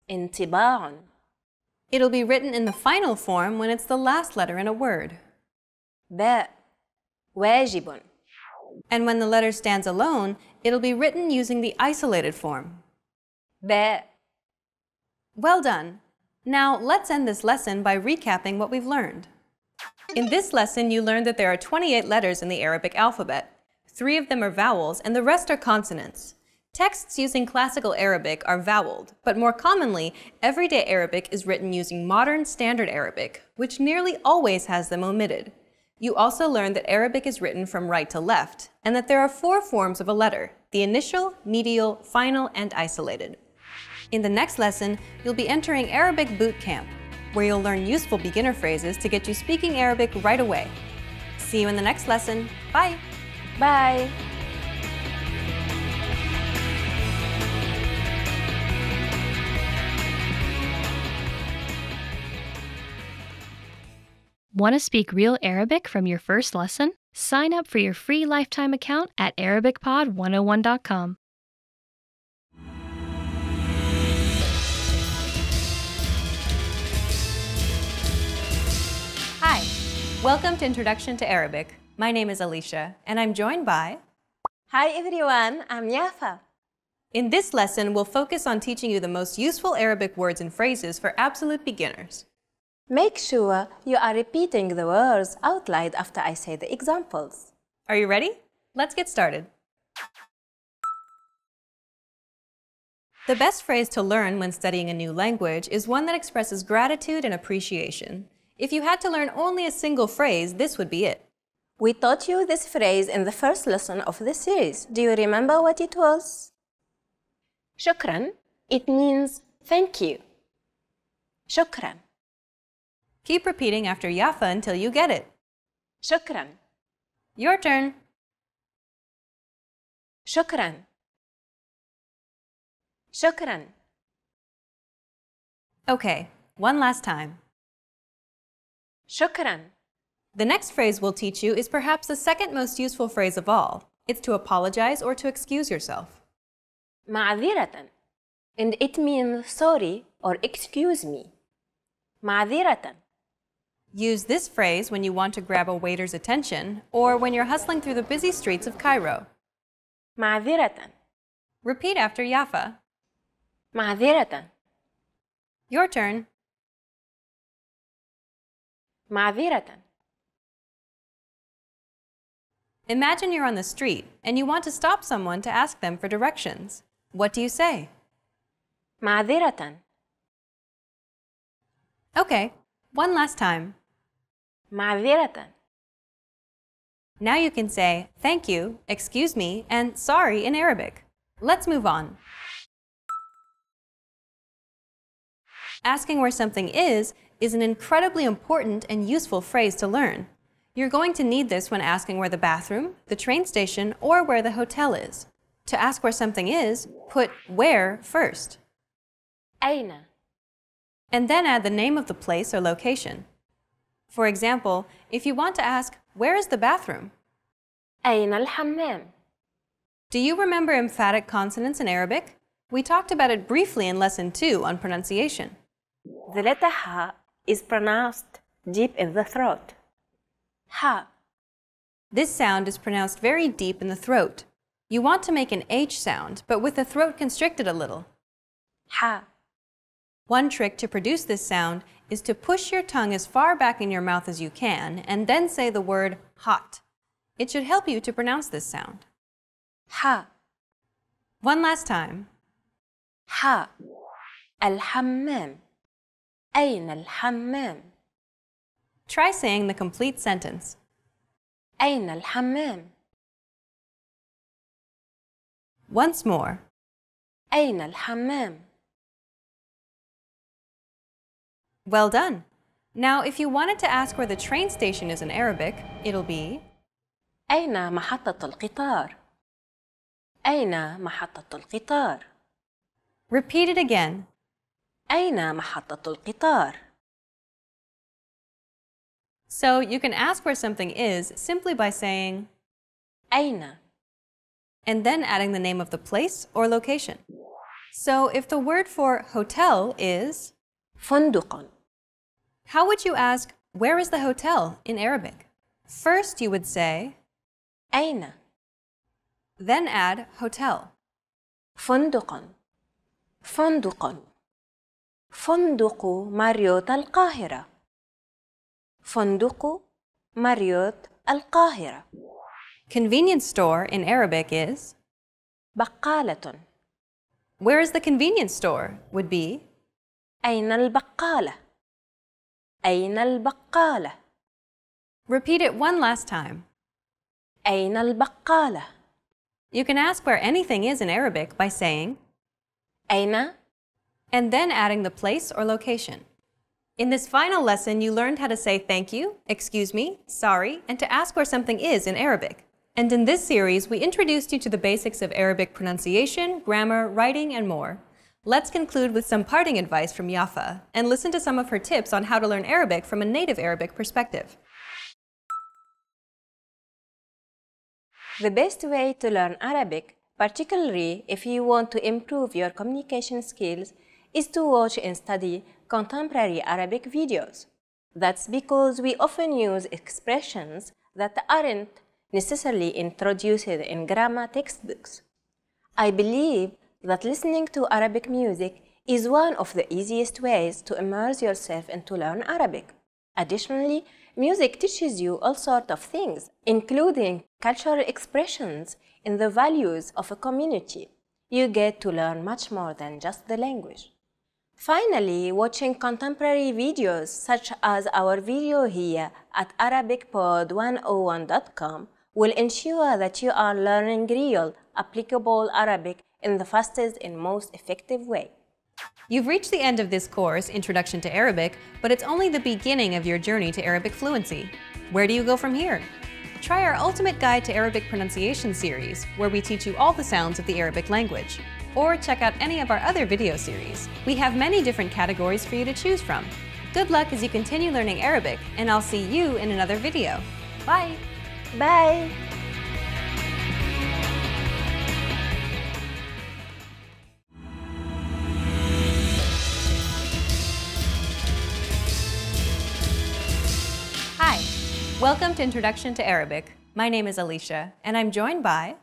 انطباع. It'll be written in the final form when it's the last letter in a word. باء. واجب. And when the letter stands alone, it'll be written using the isolated form. باء. Well done! Now let's end this lesson by recapping what we've learned. In this lesson, you learned that there are 28 letters in the Arabic alphabet. 3 of them are vowels and the rest are consonants. Texts using Classical Arabic are voweled, but more commonly, everyday Arabic is written using Modern Standard Arabic, which nearly always has them omitted. You also learned that Arabic is written from right to left, and that there are 4 forms of a letter: the initial, medial, final, and isolated. In the next lesson, you'll be entering Arabic Boot Camp, where you'll learn useful beginner phrases to get you speaking Arabic right away. See you in the next lesson. Bye! Bye! Want to speak real Arabic from your first lesson? Sign up for your free lifetime account at ArabicPod101.com. Hi, welcome to Introduction to Arabic. My name is Alicia, and I'm joined by... Hi everyone, I'm Yafa. In this lesson, we'll focus on teaching you the most useful Arabic words and phrases for absolute beginners. Make sure you are repeating the words out loud after I say the examples. Are you ready? Let's get started. The best phrase to learn when studying a new language is one that expresses gratitude and appreciation. If you had to learn only a single phrase, this would be it. We taught you this phrase in the first lesson of the series. Do you remember what it was? Shukran. It means thank you. Shukran. Keep repeating after Yafa until you get it. Shukran. Your turn. Shukran. Shukran. Okay, one last time. Shukran. The next phrase we'll teach you is perhaps the second most useful phrase of all. It's to apologize or to excuse yourself. معذرة. And it means sorry or excuse me. معذرة. Use this phrase when you want to grab a waiter's attention or when you're hustling through the busy streets of Cairo. معذرة. Repeat after Yafa. معذرة. Your turn. معذرة. Imagine you're on the street and you want to stop someone to ask them for directions. What do you say? معذرة. Okay, one last time. معذرة. Now you can say thank you, excuse me, and sorry in Arabic. Let's move on. Asking where something is an incredibly important and useful phrase to learn. You're going to need this when asking where the bathroom, the train station, or where the hotel is. To ask where something is, put where first. أين. And then add the name of the place or location. For example, if you want to ask, where is the bathroom? أين الحمام. Do you remember emphatic consonants in Arabic? We talked about it briefly in Lesson 2 on pronunciation. The letter Ha is pronounced deep in the throat. Ha. This sound is pronounced very deep in the throat. You want to make an H sound, but with the throat constricted a little. Ha. One trick to produce this sound is to push your tongue as far back in your mouth as you can and then say the word hot. It should help you to pronounce this sound. Ha. One last time. Ha. الحمام. أين الحمام. Try saying the complete sentence. أين الحمام. Once more. أين الحمام. Well done. Now, if you wanted to ask where the train station is in Arabic, it'll be أين محطة القطار. أين محطة القطار. Repeat it again. أين محطة القطار. So you can ask where something is simply by saying أين. and then adding the name of the place or location. So if the word for hotel is فندق. how would you ask, where is the hotel in Arabic? First you would say, أين. then add hotel. فندق. فندق. فندق ماريوت القاهرة. فندق ماريوت القاهرة. Convenience store in Arabic is بقالة. where is the convenience store would be أين البقالة. أين البقالة. repeat it one last time. أين البقالة. You can ask where anything is in Arabic by saying أين. and then adding the place or location. In this final lesson, you learned how to say thank you, excuse me, sorry, and to ask where something is in Arabic. And in this series, we introduced you to the basics of Arabic pronunciation, grammar, writing, and more. Let's conclude with some parting advice from Yafa and listen to some of her tips on how to learn Arabic from a native Arabic perspective. The best way to learn Arabic, particularly if you want to improve your communication skills, is to watch and study contemporary Arabic videos. That's because we often use expressions that aren't necessarily introduced in grammar textbooks. I believe that listening to Arabic music is one of the easiest ways to immerse yourself and to learn Arabic. Additionally, music teaches you all sorts of things, including cultural expressions and the values of a community. You get to learn much more than just the language. Finally, watching contemporary videos such as our video here at ArabicPod101.com will ensure that you are learning real, applicable Arabic in the fastest and most effective way. You've reached the end of this course, Introduction to Arabic, but it's only the beginning of your journey to Arabic fluency. Where do you go from here? Try our Ultimate Guide to Arabic Pronunciation series, where we teach you all the sounds of the Arabic language. Or check out any of our other video series. We have many different categories for you to choose from. Good luck as you continue learning Arabic, and I'll see you in another video. Bye! Bye! Hi, welcome to Introduction to Arabic. My name is Alicia, and I'm joined by...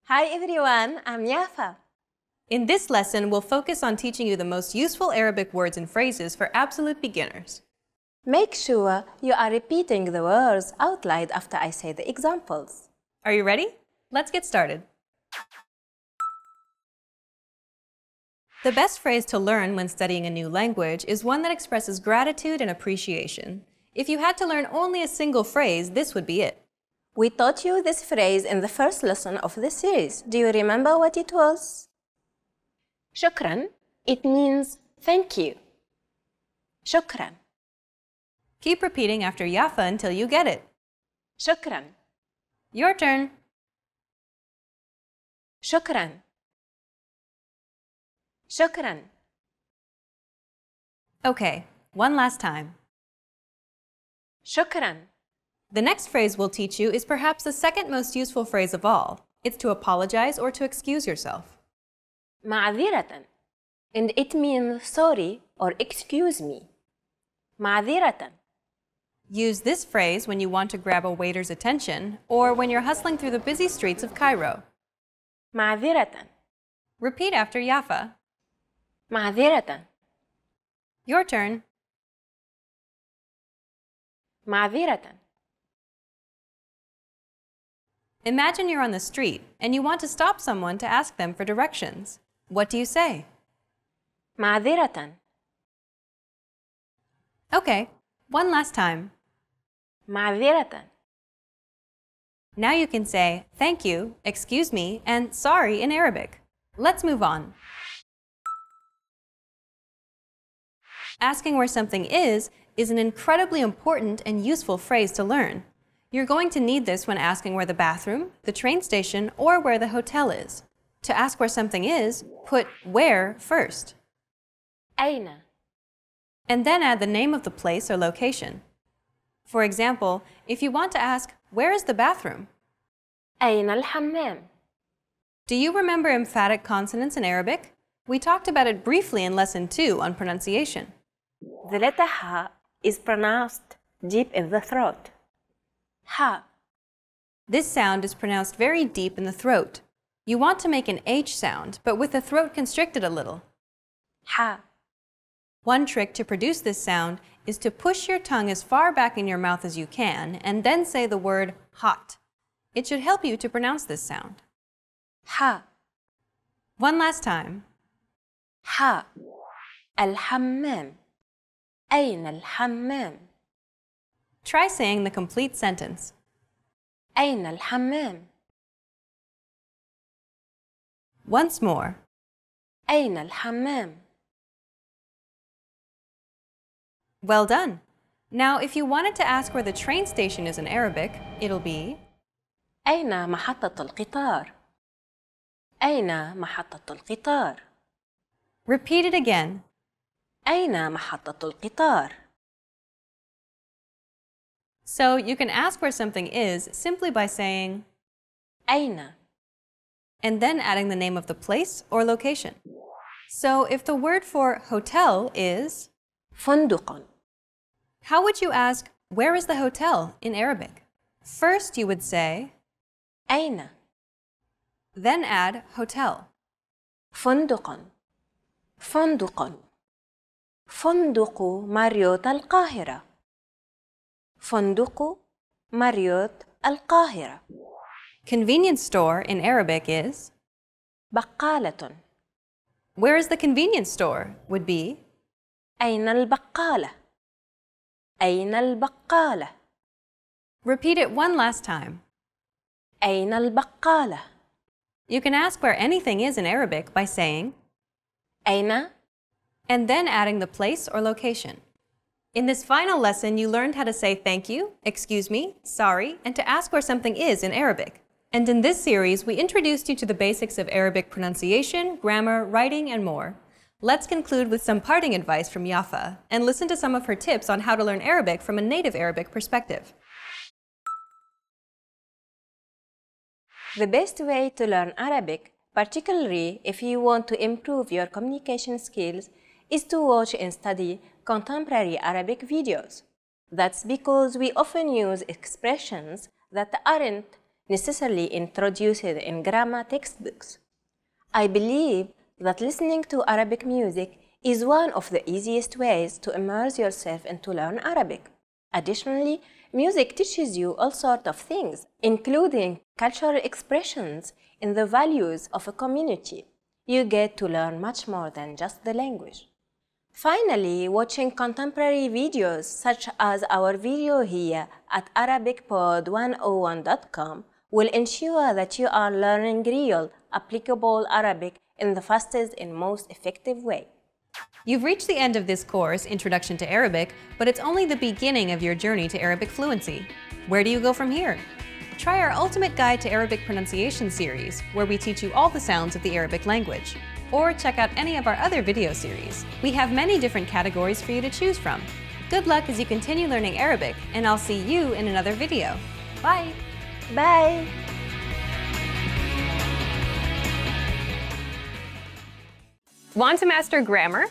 Hi everyone, I'm Yafa. In this lesson, we'll focus on teaching you the most useful Arabic words and phrases for absolute beginners. Make sure you are repeating the words out loud after I say the examples. Are you ready? Let's get started. The best phrase to learn when studying a new language is one that expresses gratitude and appreciation. If you had to learn only a single phrase, this would be it. We taught you this phrase in the first lesson of the series. Do you remember what it was? Shukran. It means thank you. Shukran. Keep repeating after Yafa until you get it. Shukran. Your turn. Shukran. Shukran. Okay, one last time. Shukran. The next phrase we'll teach you is perhaps the second most useful phrase of all. It's to apologize or to excuse yourself. معذرة. And it means sorry or excuse me. معذرة. Use this phrase when you want to grab a waiter's attention or when you're hustling through the busy streets of Cairo. معذرة. Repeat after Yafa. معذرة. Your turn. معذرة. Imagine you're on the street and you want to stop someone to ask them for directions. What do you say? معذرة. Okay, one last time. معذرة. Now you can say thank you, excuse me, and sorry in Arabic. Let's move on. Asking where something is an incredibly important and useful phrase to learn. You're going to need this when asking where the bathroom, the train station, or where the hotel is. To ask where something is, put where first. أين. And then add the name of the place or location. For example, if you want to ask, where is the bathroom? أين الحمام. Do you remember emphatic consonants in Arabic? We talked about it briefly in Lesson 2 on pronunciation. The letter Ha is pronounced deep in the throat. Ha. This sound is pronounced very deep in the throat. You want to make an H sound, but with the throat constricted a little. Ha. One trick to produce this sound is to push your tongue as far back in your mouth as you can and then say the word hot. It should help you to pronounce this sound. Ha. One last time. Ha. الحمام. أين الحمام. Try saying the complete sentence. أين الحمام. Once more. أين الحمام. Well done. Now, if you wanted to ask where the train station is in Arabic, it'll be أين محطة القطار. أين محطة القطار. Repeat it again. أين محطة القطار. So you can ask where something is simply by saying أين. And then adding the name of the place or location. So if the word for hotel is فندق. how would you ask, where is the hotel in Arabic? First, you would say, أين. then add hotel. فندق. فندق. فندق ماريوت القاهرة. فندق ماريوت القاهرة. Convenience store in Arabic is بقالة. where is the convenience store would be أين البقالة. أين البقالة. repeat it one last time. أين البقالة. You can ask where anything is in Arabic by saying أين. and then adding the place or location. In this final lesson, you learned how to say thank you, excuse me, sorry, and to ask where something is in Arabic. And in this series, we introduced you to the basics of Arabic pronunciation, grammar, writing, and more. Let's conclude with some parting advice from Yafa and listen to some of her tips on how to learn Arabic from a native Arabic perspective. The best way to learn Arabic, particularly if you want to improve your communication skills, is to watch and study contemporary Arabic videos. That's because we often use expressions that aren't necessarily introduced in grammar textbooks. I believe that listening to Arabic music is one of the easiest ways to immerse yourself and to learn Arabic. Additionally, music teaches you all sorts of things, including cultural expressions and the values of a community. You get to learn much more than just the language. Finally, watching contemporary videos such as our video here at ArabicPod101.com will ensure that you are learning real, applicable Arabic in the fastest and most effective way. You've reached the end of this course, Introduction to Arabic, but it's only the beginning of your journey to Arabic fluency. Where do you go from here? Try our Ultimate Guide to Arabic Pronunciation series, where we teach you all the sounds of the Arabic language. Or check out any of our other video series. We have many different categories for you to choose from. Good luck as you continue learning Arabic, and I'll see you in another video. Bye! Bye! Want to master grammar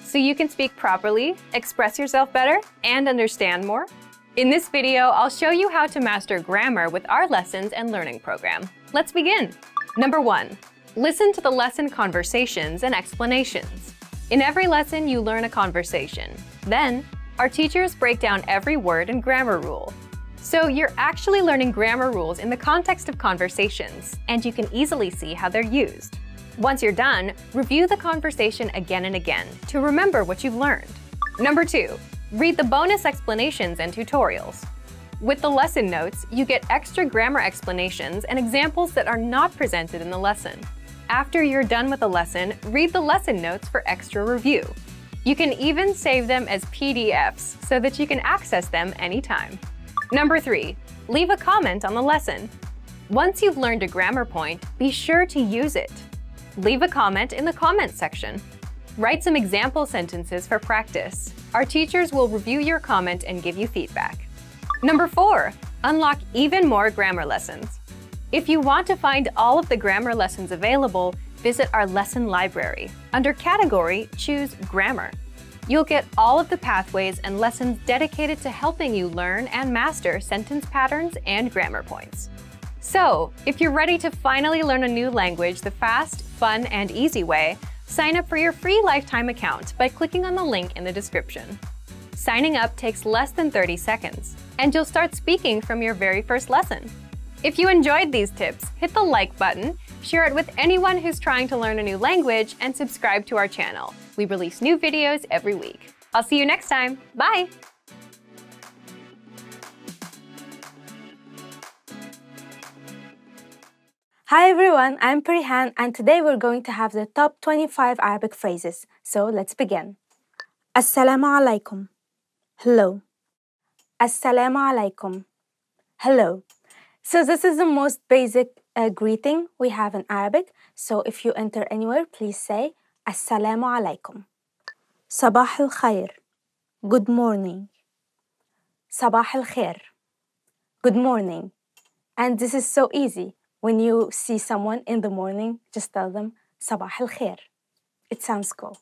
so you can speak properly, express yourself better, and understand more? In this video, I'll show you how to master grammar with our lessons and learning program. Let's begin. Number 1. Listen to the lesson conversations and explanations. In every lesson, you learn a conversation. Then, our teachers break down every word and grammar rule. So you're actually learning grammar rules in the context of conversations, and you can easily see how they're used. Once you're done, review the conversation again and again to remember what you've learned. Number 2. Read the bonus explanations and tutorials. With the lesson notes, you get extra grammar explanations and examples that are not presented in the lesson. After you're done with the lesson, read the lesson notes for extra review. You can even save them as PDFs so that you can access them anytime. Number 3. Leave a comment on the lesson. Once you've learned a grammar point, be sure to use it. Leave a comment in the comments section. Write some example sentences for practice. Our teachers will review your comment and give you feedback. Number 4. Unlock even more grammar lessons. If you want to find all of the grammar lessons available, visit our lesson library. Under Category, choose Grammar. You'll get all of the pathways and lessons dedicated to helping you learn and master sentence patterns and grammar points. So, if you're ready to finally learn a new language the fast, fun, and easy way, sign up for your free lifetime account by clicking on the link in the description. Signing up takes less than 30 seconds, and you'll start speaking from your very first lesson. If you enjoyed these tips, hit the like button, share it with anyone who's trying to learn a new language, and subscribe to our channel. We release new videos every week. I'll see you next time. Bye! Hi everyone, I'm Perihan, and today we're going to have the top 25 Arabic phrases. So let's begin. Assalamu alaikum. Hello. Assalamu alaikum. Hello. So this is the most basic greeting we have in Arabic. So if you enter anywhere, please say Assalamu alaikum. Sabah al khair. Good morning. Sabah al khair. Good morning. And this is so easy. When you see someone in the morning, just tell them صباح الخير. It sounds cool.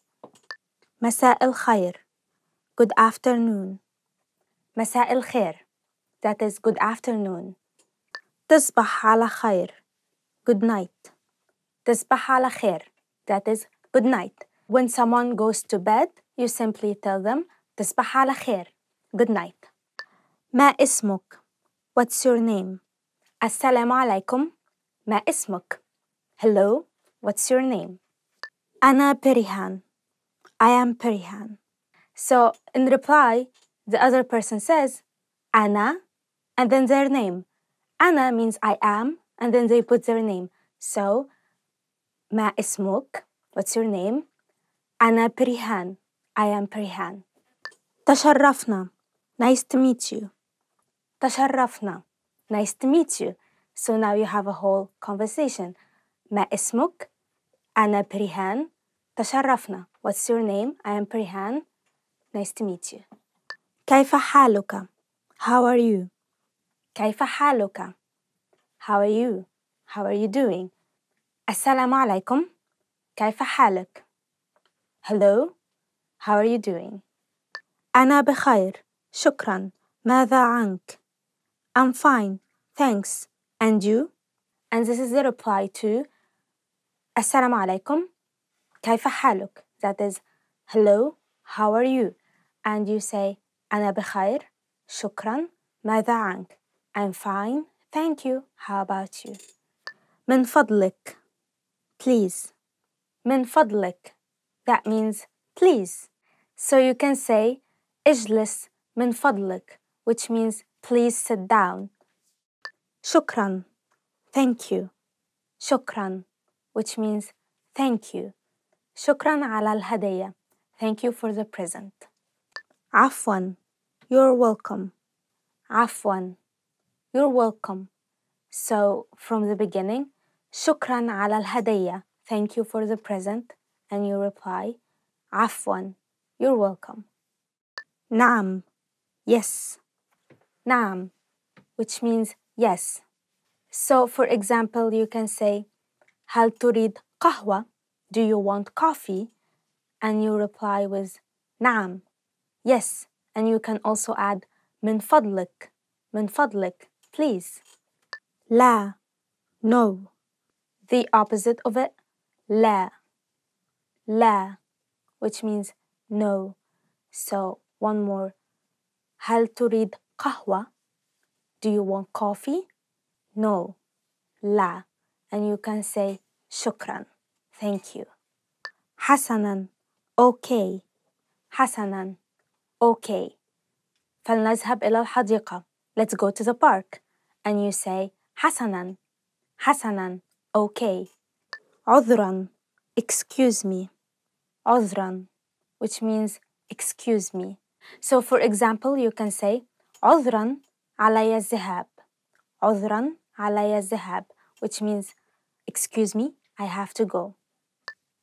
مساء الخير. Good afternoon. مساء الخير. That is good afternoon. تصبح على خير. Good night. تصبح على خير. That is good night. When someone goes to bed, you simply tell them تصبح على خير. Good night. ما اسمك? What's your name? السلام عليكم. ما اسمك? Hello, what's your name? أنا بريهان. I am Perihan. So in reply, the other person says أنا and then their name. أنا means I am and then they put their name. So ما اسمك? What's your name? أنا بريهان. I am Perihan. تشرفنا. Nice to meet you. تشرفنا. Nice to meet you. So now you have a whole conversation. ما اسمك? أنا بريهان. تشرفنا. What's your name? I am Perihan. Nice to meet you. كيف حالك? How are you? كيف حالك? How are you? How are you doing? السلام عليكم. كيف حالك? Hello. How are you doing? أنا بخير. شكرا. ماذا عنك? I'm fine. Thanks. And you? And this is the reply to السلام عليكم. كيف حالك? That is hello. How are you? And you say أنا بخير. شكرا. ماذا عنك? I'm fine. Thank you. How about you? من فضلك. Please. من فضلك. That means please. So you can say اجلس من فضلك, which means please sit down. شكرا. Thank you. شكرا, which means thank you. شكرا على الهدية. Thank you for the present. عفوا. You're welcome. عفوا. You're welcome. So from the beginning, شكرا على الهدية. Thank you for the present. And you reply, عفوا. You're welcome. نعم. Yes. نعم, which means yes. So for example, you can say هل تريد قهوة? Do you want coffee? And you reply with نعم. Yes. And you can also add من فضلك. من فضلك. Please. لا. No. The opposite of it. لا. لا, which means no. So one more. هل تريد قهوة? Do you want coffee? No. لا. And you can say شكرا. Thank you. حسناً. Okay. حسناً. Okay. فلنذهب إلى الحديقة. Let's go to the park. And you say حسناً. حسناً. Okay. عذراً. Excuse me. عذراً, which means excuse me. So for example, you can say عذراً علي الذهاب. عذراً علي الذهاب, which means excuse me, I have to go.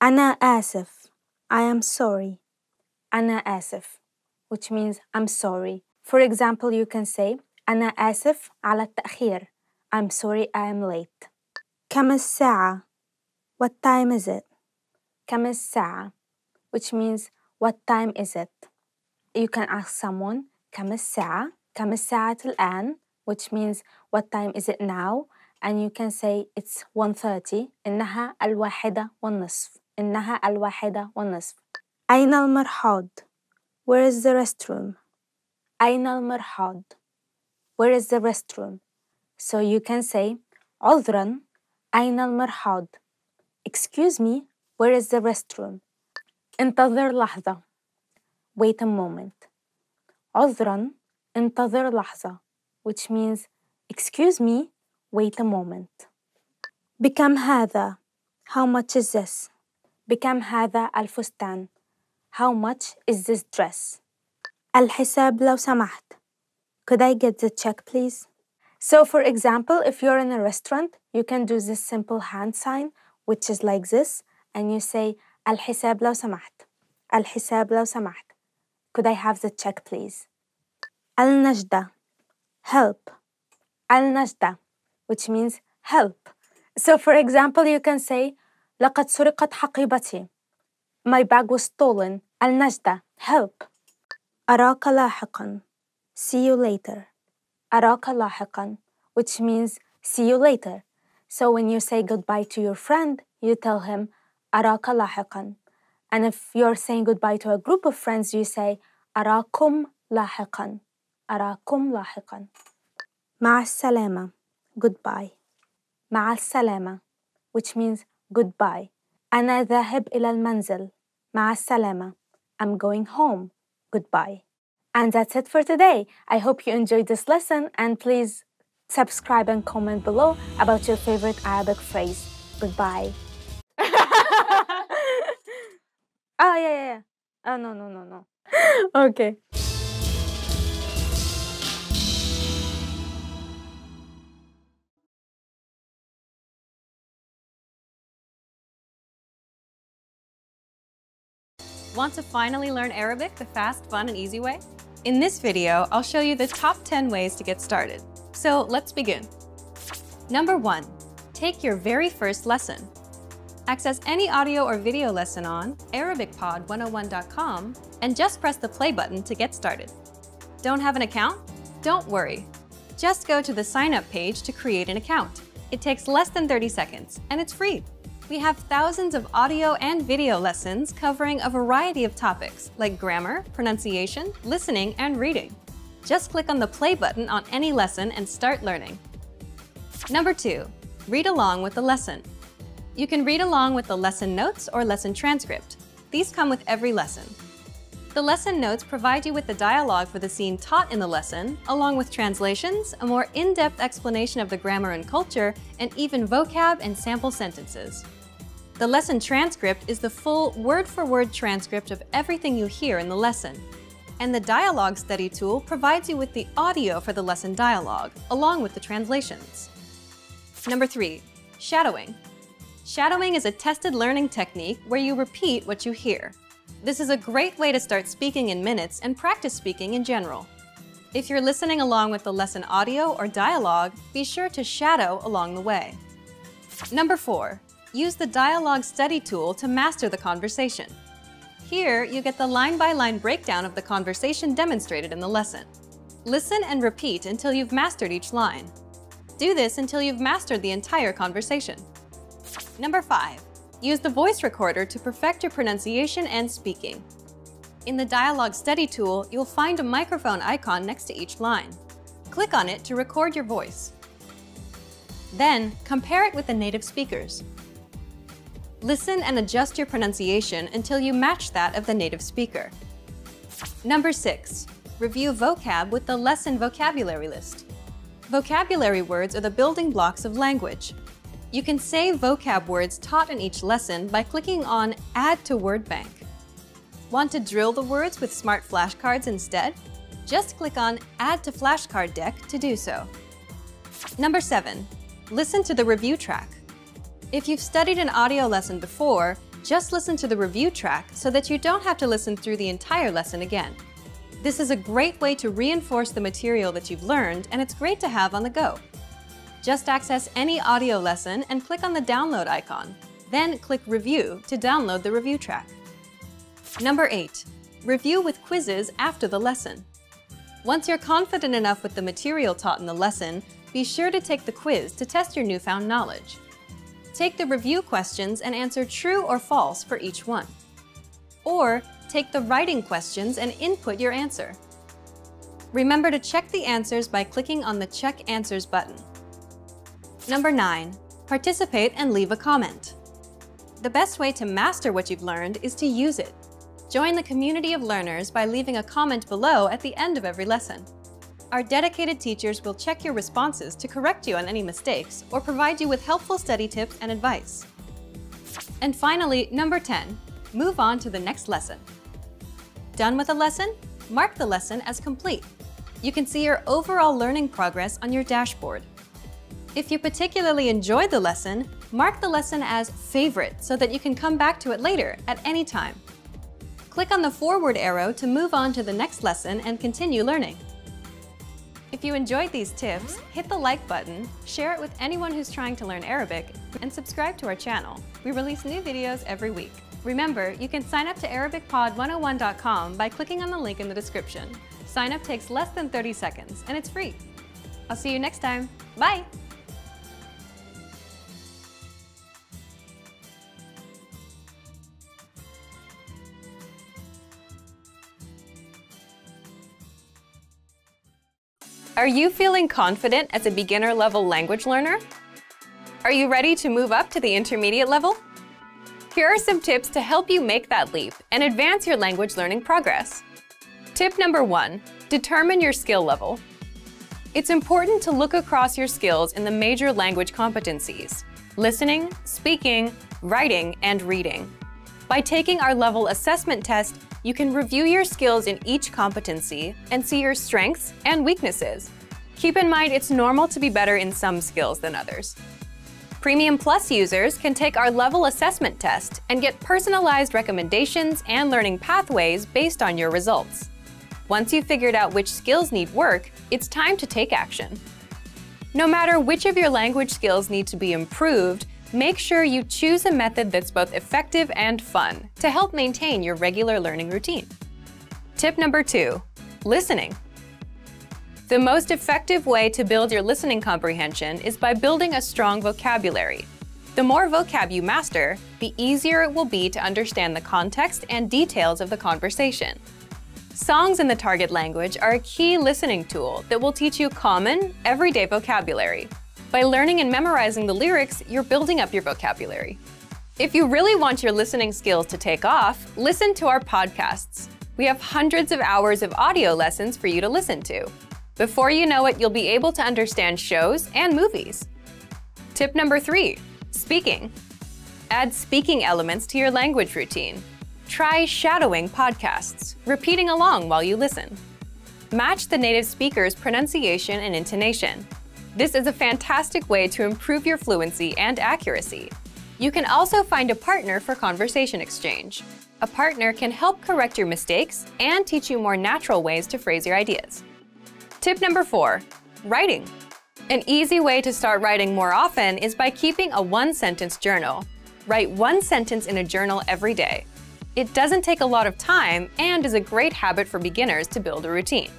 أنا آسف. I am sorry. أنا آسف, which means I'm sorry. For example, you can say أنا آسف على التأخير. I'm sorry I am late. كم الساعة? What time is it? كم الساعة, which means what time is it? You can ask someone كم الساعة? كم الساعة الآن? Which means what time is it now? And you can say it's 1:30. إنها الواحدة والنصف. إنها الواحدة والنصف. أين المرحاض? Where is the restroom? أين المرحاض? Where is the restroom? So you can say عذراً أين المرحاض? Excuse me, where is the restroom? انتظر لحظة. Wait a moment. عذراً انتظر لحظة, which means excuse me, wait a moment. بكم هذا? How much is this? بكم هذا الفستان? How much is this dress? الحساب لو سمحت. Could I get the check, please? So for example, if you're in a restaurant, you can do this simple hand sign, which is like this, and you say الحساب لو سمحت. الحساب لو سمحت. Could I have the check, please? النجدة. Help. النجدة, which means help. So for example, you can say لقد سرقت حقيبتي. My bag was stolen. النجدة, help. أراك لاحقاً. See you later. أراك لاحقاً, which means see you later. So when you say goodbye to your friend, you tell him أراك لاحقاً. And if you're saying goodbye to a group of friends, you say أراكم لاحقاً. أراكم لاحقاً. مع السلامة, goodbye. مع السلامة, which means goodbye. أنا ذاهب إلى المنزل. مع السلامة. I'm going home. Goodbye. And that's it for today. I hope you enjoyed this lesson, and please subscribe and comment below about your favorite Arabic phrase. Goodbye. Oh, yeah. Oh, no. Okay. Want to finally learn Arabic the fast, fun, and easy way? In this video, I'll show you the top 10 ways to get started. So let's begin. Number 1. Take your very first lesson. Access any audio or video lesson on ArabicPod101.com and just press the play button to get started. Don't have an account? Don't worry. Just go to the sign up page to create an account. It takes less than 30 seconds and it's free. We have thousands of audio and video lessons covering a variety of topics like grammar, pronunciation, listening, and reading. Just click on the play button on any lesson and start learning. Number 2. Read along with the lesson. You can read along with the lesson notes or lesson transcript. These come with every lesson. The lesson notes provide you with the dialogue for the scene taught in the lesson, along with translations, a more in-depth explanation of the grammar and culture, and even vocab and sample sentences. The lesson transcript is the full word-for-word transcript of everything you hear in the lesson. And the dialogue study tool provides you with the audio for the lesson dialogue, along with the translations. Number 3. Shadowing. Shadowing is a tested learning technique where you repeat what you hear. This is a great way to start speaking in minutes and practice speaking in general. If you're listening along with the lesson audio or dialogue, be sure to shadow along the way. Number 4. Use the dialogue study tool to master the conversation. Here, you get the line-by-line breakdown of the conversation demonstrated in the lesson. Listen and repeat until you've mastered each line. Do this until you've mastered the entire conversation. Number 5. Use the voice recorder to perfect your pronunciation and speaking. In the dialogue study tool, you'll find a microphone icon next to each line. Click on it to record your voice. Then, compare it with the native speakers. Listen and adjust your pronunciation until you match that of the native speaker. Number 6. Review vocab with the lesson vocabulary list. Vocabulary words are the building blocks of language. You can save vocab words taught in each lesson by clicking on Add to Word Bank. Want to drill the words with smart flashcards instead? Just click on Add to Flashcard Deck to do so. Number 7. Listen to the review track. If you've studied an audio lesson before, just listen to the review track so that you don't have to listen through the entire lesson again. This is a great way to reinforce the material that you've learned, and it's great to have on the go. Just access any audio lesson and click on the download icon. Then click Review to download the review track. Number 8. Review with quizzes after the lesson. Once you're confident enough with the material taught in the lesson, be sure to take the quiz to test your newfound knowledge. Take the review questions and answer true or false for each one. Or take the writing questions and input your answer. Remember to check the answers by clicking on the Check Answers button. Number 9. Participate and leave a comment. The best way to master what you've learned is to use it. Join the community of learners by leaving a comment below at the end of every lesson. Our dedicated teachers will check your responses to correct you on any mistakes or provide you with helpful study tips and advice. And finally, number 10, move on to the next lesson. Done with a lesson? Mark the lesson as complete. You can see your overall learning progress on your dashboard. If you particularly enjoyed the lesson, mark the lesson as favorite so that you can come back to it later at any time. Click on the forward arrow to move on to the next lesson and continue learning. If you enjoyed these tips, hit the like button, share it with anyone who's trying to learn Arabic, and subscribe to our channel. We release new videos every week. Remember, you can sign up to ArabicPod101.com by clicking on the link in the description. Sign up takes less than 30 seconds, and it's free. I'll see you next time. Bye! Are you feeling confident as a beginner-level language learner? Are you ready to move up to the intermediate level? Here are some tips to help you make that leap and advance your language learning progress. Tip number 1, determine your skill level. It's important to look across your skills in the major language competencies: listening, speaking, writing, and reading. By taking our level assessment test, you can review your skills in each competency and see your strengths and weaknesses. Keep in mind it's normal to be better in some skills than others. Premium Plus users can take our level assessment test and get personalized recommendations and learning pathways based on your results. Once you've figured out which skills need work, it's time to take action. No matter which of your language skills need to be improved, make sure you choose a method that's both effective and fun to help maintain your regular learning routine. Tip number 2, listening. The most effective way to build your listening comprehension is by building a strong vocabulary. The more vocab you master, the easier it will be to understand the context and details of the conversation. Songs in the target language are a key listening tool that will teach you common, everyday vocabulary. By learning and memorizing the lyrics, you're building up your vocabulary. If you really want your listening skills to take off, listen to our podcasts. We have hundreds of hours of audio lessons for you to listen to. Before you know it, you'll be able to understand shows and movies. Tip number 3, speaking. Add speaking elements to your language routine. Try shadowing podcasts, repeating along while you listen. Match the native speaker's pronunciation and intonation. This is a fantastic way to improve your fluency and accuracy. You can also find a partner for conversation exchange. A partner can help correct your mistakes and teach you more natural ways to phrase your ideas. Tip number 4, writing. An easy way to start writing more often is by keeping a one-sentence journal. Write one sentence in a journal every day. It doesn't take a lot of time and is a great habit for beginners to build a routine.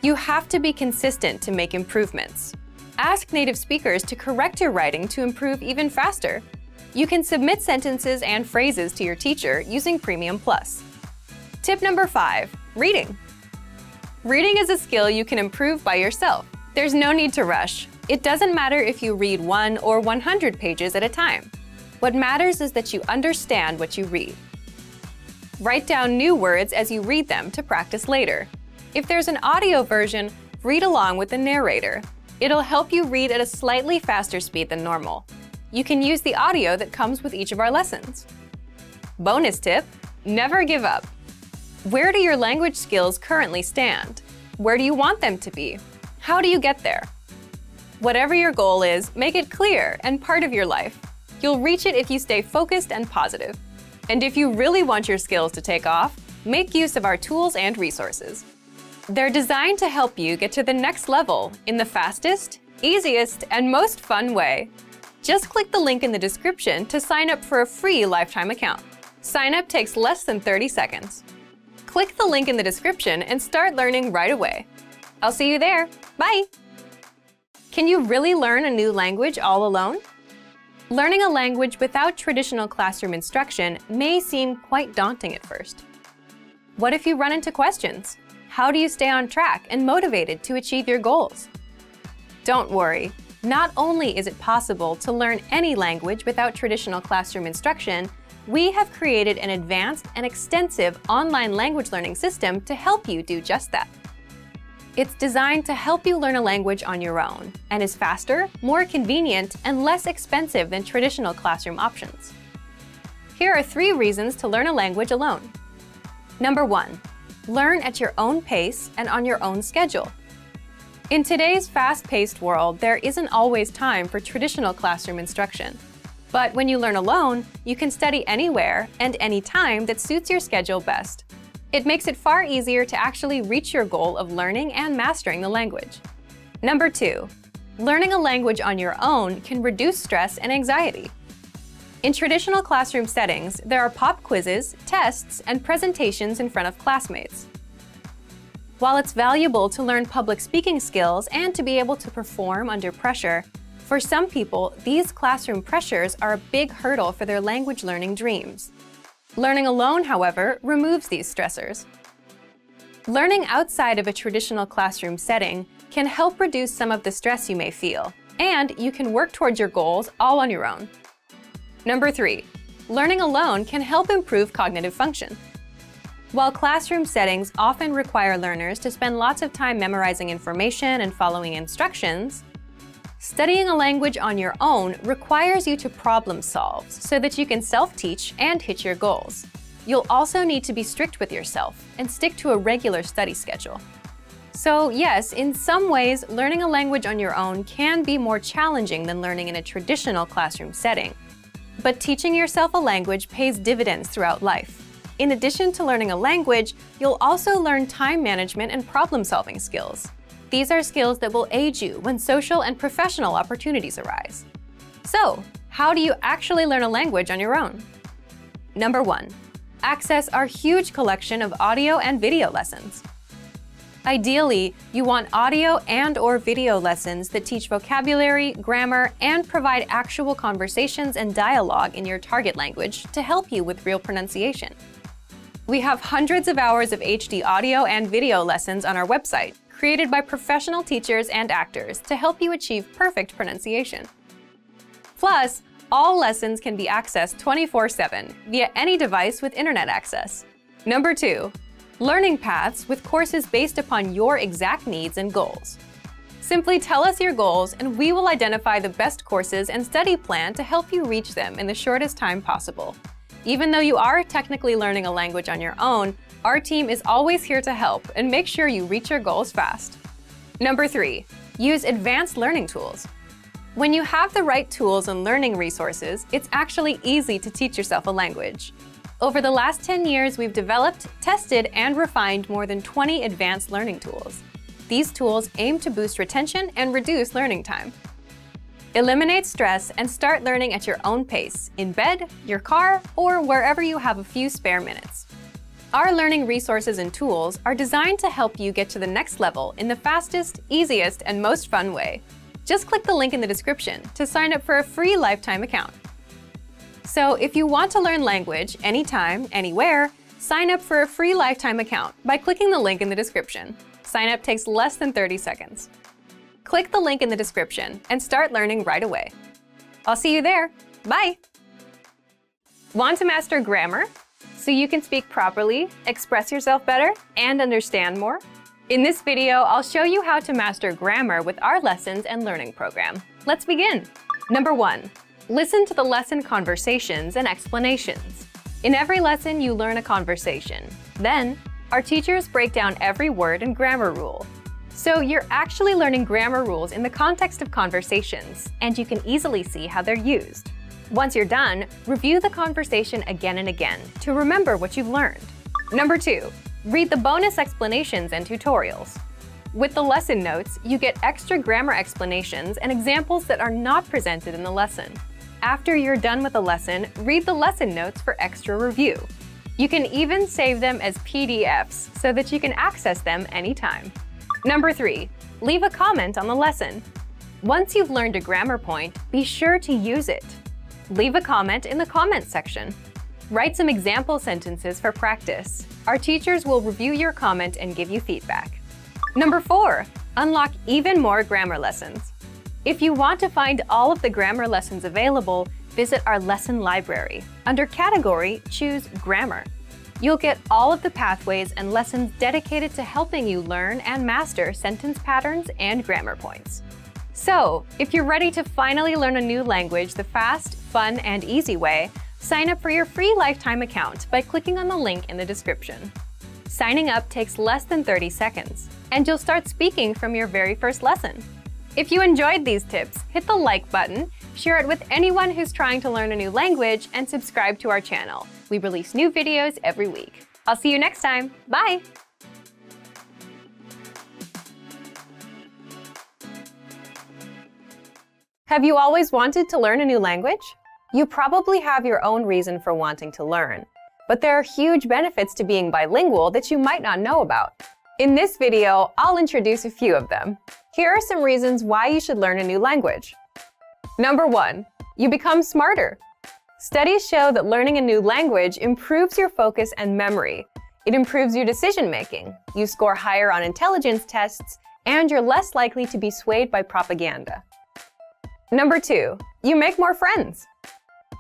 You have to be consistent to make improvements. Ask native speakers to correct your writing to improve even faster. You can submit sentences and phrases to your teacher using Premium Plus. Tip number 5, reading. Reading is a skill you can improve by yourself. There's no need to rush. It doesn't matter if you read 1 or 100 pages at a time. What matters is that you understand what you read. Write down new words as you read them to practice later. If there's an audio version, read along with the narrator. It'll help you read at a slightly faster speed than normal. You can use the audio that comes with each of our lessons. Bonus tip, never give up. Where do your language skills currently stand? Where do you want them to be? How do you get there? Whatever your goal is, make it clear and part of your life. You'll reach it if you stay focused and positive. And if you really want your skills to take off, make use of our tools and resources. They're designed to help you get to the next level in the fastest, easiest, and most fun way. Just click the link in the description to sign up for a free lifetime account. Sign up takes less than 30 seconds. Click the link in the description and start learning right away. I'll see you there. Bye! Can you really learn a new language all alone? Learning a language without traditional classroom instruction may seem quite daunting at first. What if you run into questions? How do you stay on track and motivated to achieve your goals? Don't worry. Not only is it possible to learn any language without traditional classroom instruction, we have created an advanced and extensive online language learning system to help you do just that. It's designed to help you learn a language on your own and is faster, more convenient, and less expensive than traditional classroom options. Here are 3 reasons to learn a language alone. Number 1, learn at your own pace and on your own schedule. In today's fast-paced world, there isn't always time for traditional classroom instruction. But when you learn alone, you can study anywhere and anytime that suits your schedule best. It makes it far easier to actually reach your goal of learning and mastering the language. Number 2, learning a language on your own can reduce stress and anxiety. In traditional classroom settings, there are pop quizzes, tests, and presentations in front of classmates. While it's valuable to learn public speaking skills and to be able to perform under pressure, for some people, these classroom pressures are a big hurdle for their language learning dreams. Learning alone, however, removes these stressors. Learning outside of a traditional classroom setting can help reduce some of the stress you may feel, and you can work towards your goals all on your own. Number 3, learning alone can help improve cognitive function. While classroom settings often require learners to spend lots of time memorizing information and following instructions, studying a language on your own requires you to problem solve so that you can self-teach and hit your goals. You'll also need to be strict with yourself and stick to a regular study schedule. So yes, in some ways, learning a language on your own can be more challenging than learning in a traditional classroom setting. But teaching yourself a language pays dividends throughout life. In addition to learning a language, you'll also learn time management and problem-solving skills. These are skills that will aid you when social and professional opportunities arise. So, how do you actually learn a language on your own? Number 1, access our huge collection of audio and video lessons. Ideally, you want audio and/or video lessons that teach vocabulary, grammar, and provide actual conversations and dialogue in your target language to help you with real pronunciation. We have hundreds of hours of HD audio and video lessons on our website, created by professional teachers and actors to help you achieve perfect pronunciation. Plus, all lessons can be accessed 24/7 via any device with internet access. Number 2, learning paths with courses based upon your exact needs and goals. Simply tell us your goals and we will identify the best courses and study plan to help you reach them in the shortest time possible. Even though you are technically learning a language on your own, our team is always here to help and make sure you reach your goals fast. Number 3, use advanced learning tools. When you have the right tools and learning resources, it's actually easy to teach yourself a language. Over the last 10 years, we've developed, tested, and refined more than 20 advanced learning tools. These tools aim to boost retention and reduce learning time. Eliminate stress and start learning at your own pace, in bed, your car, or wherever you have a few spare minutes. Our learning resources and tools are designed to help you get to the next level in the fastest, easiest, and most fun way. Just click the link in the description to sign up for a free lifetime account. So if you want to learn language anytime, anywhere, sign up for a free lifetime account by clicking the link in the description. Sign up takes less than 30 seconds. Click the link in the description and start learning right away. I'll see you there. Bye! Want to master grammar so you can speak properly, express yourself better, and understand more? In this video, I'll show you how to master grammar with our lessons and learning program. Let's begin. Number 1. Listen to the lesson conversations and explanations. In every lesson, you learn a conversation. Then, our teachers break down every word and grammar rule. So you're actually learning grammar rules in the context of conversations, and you can easily see how they're used. Once you're done, review the conversation again and again to remember what you've learned. Number 2. Read the bonus explanations and tutorials. With the lesson notes, you get extra grammar explanations and examples that are not presented in the lesson. After you're done with the lesson, read the lesson notes for extra review. You can even save them as PDFs so that you can access them anytime. Number 3. Leave a comment on the lesson. Once you've learned a grammar point, be sure to use it. Leave a comment in the comments section. Write some example sentences for practice. Our teachers will review your comment and give you feedback. Number 4. Unlock even more grammar lessons. If you want to find all of the grammar lessons available, visit our lesson library. Under Category, choose Grammar. You'll get all of the pathways and lessons dedicated to helping you learn and master sentence patterns and grammar points. So, if you're ready to finally learn a new language the fast, fun, and easy way, sign up for your free lifetime account by clicking on the link in the description. Signing up takes less than 30 seconds, and you'll start speaking from your very first lesson. If you enjoyed these tips, hit the like button, share it with anyone who's trying to learn a new language, and subscribe to our channel. We release new videos every week. I'll see you next time. Bye! Have you always wanted to learn a new language? You probably have your own reason for wanting to learn, but there are huge benefits to being bilingual that you might not know about. In this video, I'll introduce a few of them. Here are some reasons why you should learn a new language. Number 1, you become smarter. Studies show that learning a new language improves your focus and memory. It improves your decision-making. You score higher on intelligence tests, and you're less likely to be swayed by propaganda. Number 2, you make more friends.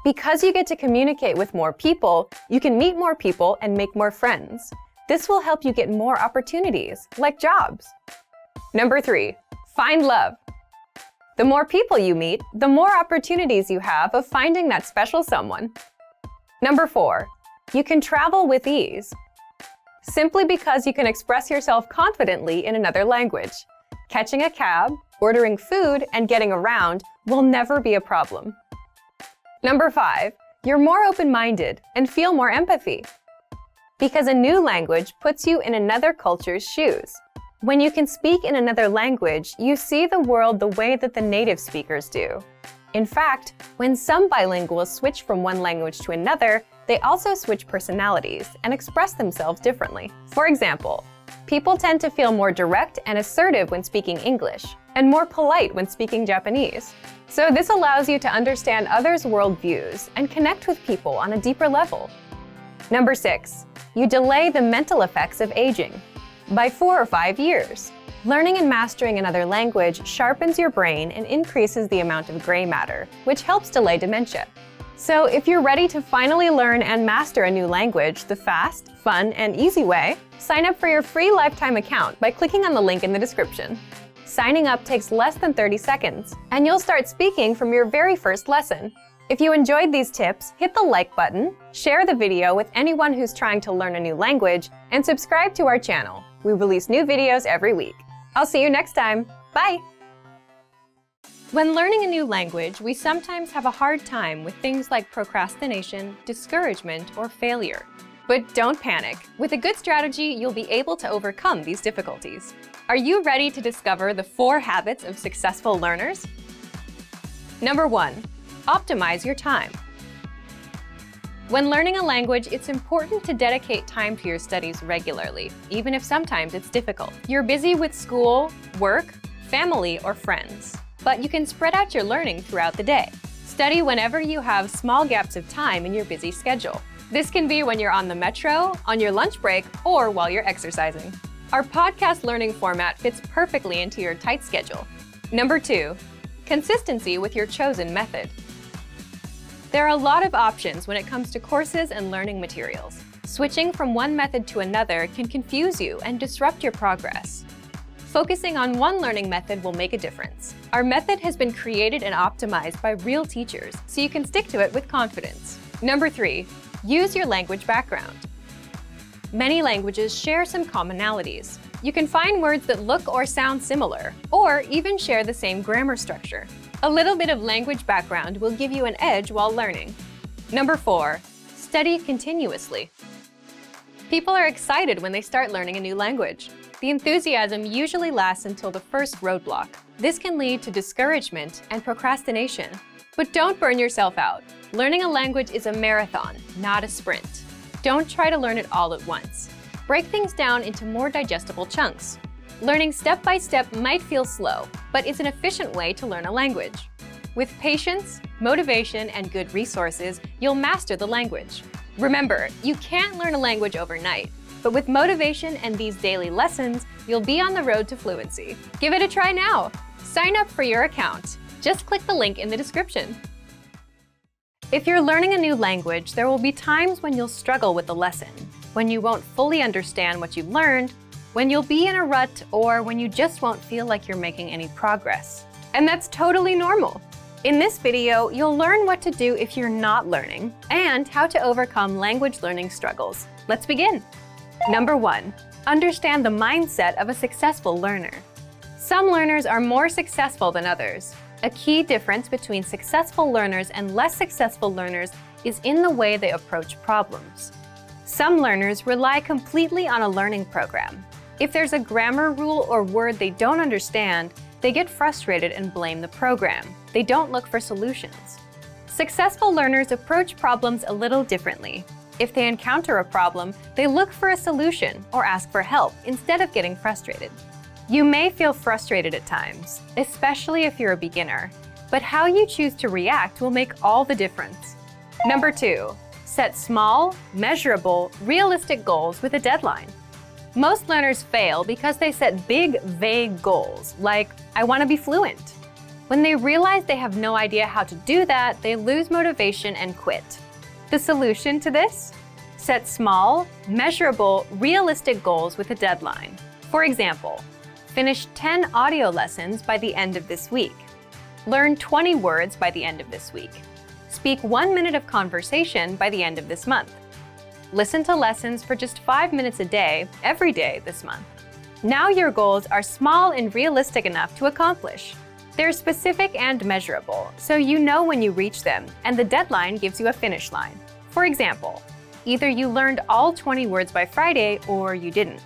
Because you get to communicate with more people, you can meet more people and make more friends. This will help you get more opportunities, like jobs. Number 3, find love. The more people you meet, the more opportunities you have of finding that special someone. Number 4, you can travel with ease. Simply because you can express yourself confidently in another language. Catching a cab, ordering food, and getting around will never be a problem. Number 5, you're more open-minded and feel more empathy. Because a new language puts you in another culture's shoes. When you can speak in another language, you see the world the way that the native speakers do. In fact, when some bilinguals switch from one language to another, they also switch personalities and express themselves differently. For example, people tend to feel more direct and assertive when speaking English, and more polite when speaking Japanese. So this allows you to understand others' worldviews and connect with people on a deeper level. Number 6, you delay the mental effects of aging by 4 or 5 years. Learning and mastering another language sharpens your brain and increases the amount of gray matter, which helps delay dementia. So if you're ready to finally learn and master a new language the fast, fun, and easy way, sign up for your free lifetime account by clicking on the link in the description. Signing up takes less than 30 seconds, and you'll start speaking from your very first lesson. If you enjoyed these tips, hit the like button, share the video with anyone who's trying to learn a new language, and subscribe to our channel. We release new videos every week. I'll see you next time. Bye! When learning a new language, we sometimes have a hard time with things like procrastination, discouragement, or failure. But don't panic. With a good strategy, you'll be able to overcome these difficulties. Are you ready to discover the 4 habits of successful learners? Number 1, optimize your time. When learning a language, it's important to dedicate time to your studies regularly, even if sometimes it's difficult. You're busy with school, work, family, or friends, but you can spread out your learning throughout the day. Study whenever you have small gaps of time in your busy schedule. This can be when you're on the metro, on your lunch break, or while you're exercising. Our podcast learning format fits perfectly into your tight schedule. Number 2, consistency with your chosen method. There are a lot of options when it comes to courses and learning materials. Switching from one method to another can confuse you and disrupt your progress. Focusing on one learning method will make a difference. Our method has been created and optimized by real teachers, so you can stick to it with confidence. Number 3, use your language background. Many languages share some commonalities. You can find words that look or sound similar, or even share the same grammar structure. A little bit of language background will give you an edge while learning. Number 4, study continuously. People are excited when they start learning a new language. The enthusiasm usually lasts until the first roadblock. This can lead to discouragement and procrastination. But don't burn yourself out. Learning a language is a marathon, not a sprint. Don't try to learn it all at once. Break things down into more digestible chunks. Learning step by step might feel slow, but it's an efficient way to learn a language. With patience, motivation, and good resources, you'll master the language. Remember, you can't learn a language overnight, but with motivation and these daily lessons, you'll be on the road to fluency. Give it a try now. Sign up for your account. Just click the link in the description. If you're learning a new language, there will be times when you'll struggle with the lesson, when you won't fully understand what you learned, when you'll be in a rut, or when you just won't feel like you're making any progress. And that's totally normal. In this video, you'll learn what to do if you're not learning, and how to overcome language learning struggles. Let's begin. Number 1, understand the mindset of a successful learner. Some learners are more successful than others. A key difference between successful learners and less successful learners is in the way they approach problems. Some learners rely completely on a learning program. If there's a grammar rule or word they don't understand, they get frustrated and blame the program. They don't look for solutions. Successful learners approach problems a little differently. If they encounter a problem, they look for a solution or ask for help instead of getting frustrated. You may feel frustrated at times, especially if you're a beginner, but how you choose to react will make all the difference. Number 2, set small, measurable, realistic goals with a deadline. Most learners fail because they set big, vague goals, like, I want to be fluent. When they realize they have no idea how to do that, they lose motivation and quit. The solution to this? Set small, measurable, realistic goals with a deadline. For example, finish 10 audio lessons by the end of this week. Learn 20 words by the end of this week. Speak 1 minute of conversation by the end of this month. Listen to lessons for just 5 minutes a day, every day this month. Now your goals are small and realistic enough to accomplish. They're specific and measurable, so you know when you reach them, and the deadline gives you a finish line. For example, either you learned all 20 words by Friday or you didn't.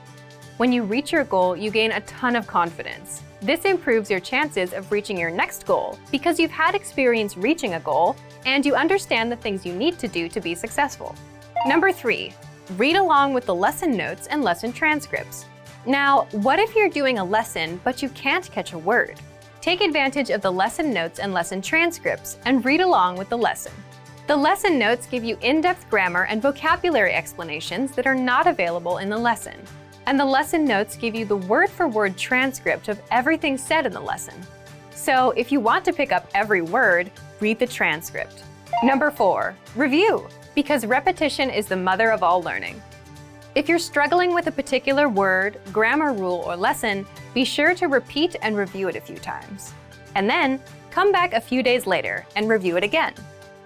When you reach your goal, you gain a ton of confidence. This improves your chances of reaching your next goal because you've had experience reaching a goal and you understand the things you need to do to be successful. Number 3, read along with the lesson notes and lesson transcripts. Now, what if you're doing a lesson but you can't catch a word? Take advantage of the lesson notes and lesson transcripts and read along with the lesson. The lesson notes give you in-depth grammar and vocabulary explanations that are not available in the lesson. And the lesson notes give you the word-for-word transcript of everything said in the lesson. So if you want to pick up every word, read the transcript. Number 4, review, because repetition is the mother of all learning. If you're struggling with a particular word, grammar rule, or lesson, be sure to repeat and review it a few times. And then, come back a few days later and review it again.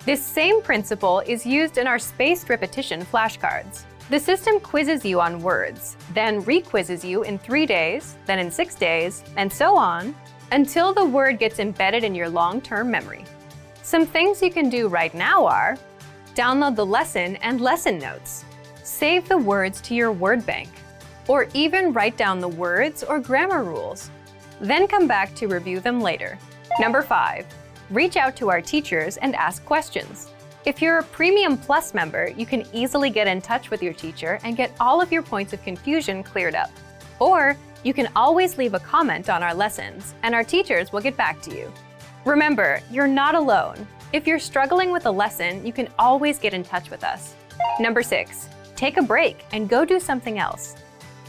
This same principle is used in our spaced repetition flashcards. The system quizzes you on words, then re-quizzes you in 3 days, then in 6 days, and so on, until the word gets embedded in your long-term memory. Some things you can do right now are: download the lesson and lesson notes, save the words to your word bank, or even write down the words or grammar rules. Then come back to review them later. Number 5, reach out to our teachers and ask questions. If you're a Premium Plus member, you can easily get in touch with your teacher and get all of your points of confusion cleared up. Or you can always leave a comment on our lessons, and our teachers will get back to you. Remember, you're not alone. If you're struggling with a lesson, you can always get in touch with us. Number 6, take a break and go do something else.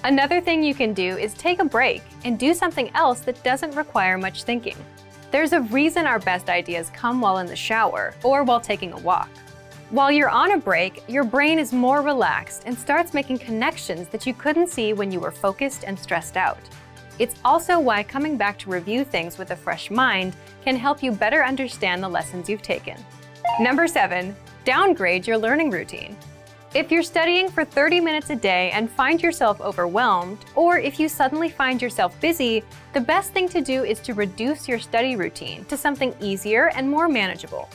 Another thing you can do is take a break and do something else that doesn't require much thinking. There's a reason our best ideas come while in the shower or while taking a walk. While you're on a break, your brain is more relaxed and starts making connections that you couldn't see when you were focused and stressed out. It's also why coming back to review things with a fresh mind can help you better understand the lessons you've taken. Number 7, downgrade your learning routine. If you're studying for 30 minutes a day and find yourself overwhelmed, or if you suddenly find yourself busy, the best thing to do is to reduce your study routine to something easier and more manageable.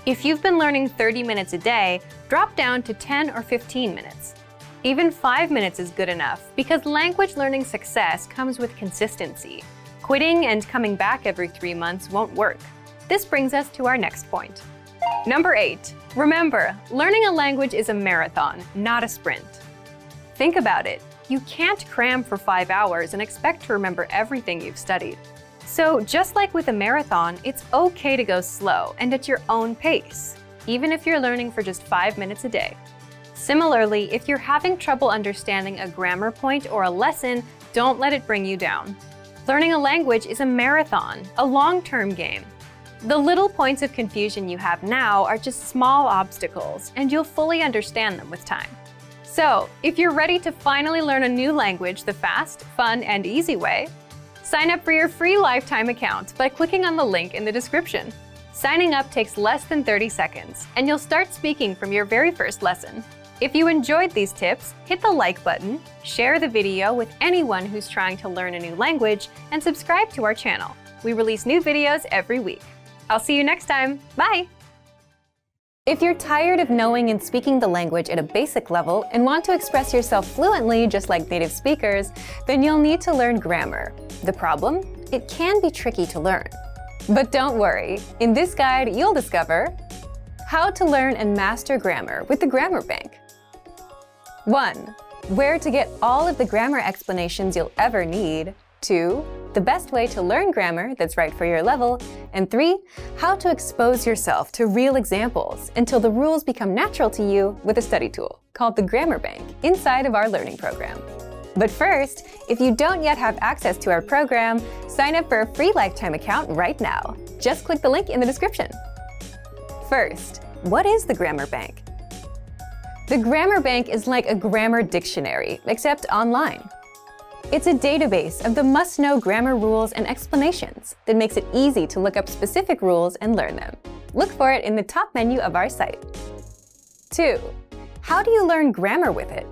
If you've been learning 30 minutes a day, drop down to 10 or 15 minutes. Even 5 minutes is good enough because language learning success comes with consistency. Quitting and coming back every 3 months won't work. This brings us to our next point. Number 8, remember, learning a language is a marathon, not a sprint. Think about it. You can't cram for 5 hours and expect to remember everything you've studied. So just like with a marathon, it's okay to go slow and at your own pace, even if you're learning for just 5 minutes a day. Similarly, if you're having trouble understanding a grammar point or a lesson, don't let it bring you down. Learning a language is a marathon, a long-term game. The little points of confusion you have now are just small obstacles, and you'll fully understand them with time. So, if you're ready to finally learn a new language the fast, fun, and easy way, sign up for your free lifetime account by clicking on the link in the description. Signing up takes less than 30 seconds, and you'll start speaking from your very first lesson. If you enjoyed these tips, hit the like button, share the video with anyone who's trying to learn a new language, and subscribe to our channel. We release new videos every week. I'll see you next time. Bye! If you're tired of knowing and speaking the language at a basic level and want to express yourself fluently just like native speakers, then you'll need to learn grammar. The problem? It can be tricky to learn. But don't worry, in this guide you'll discover how to learn and master grammar with the Grammar Bank. 1. Where to get all of the grammar explanations you'll ever need. 2. The best way to learn grammar that's right for your level. And 3. How to expose yourself to real examples until the rules become natural to you with a study tool called the Grammar Bank inside of our learning program. But first, if you don't yet have access to our program, sign up for a free lifetime account right now. Just click the link in the description. First, what is the Grammar Bank? The Grammar Bank is like a grammar dictionary, except online. It's a database of the must-know grammar rules and explanations that makes it easy to look up specific rules and learn them. Look for it in the top menu of our site. 2. How do you learn grammar with it?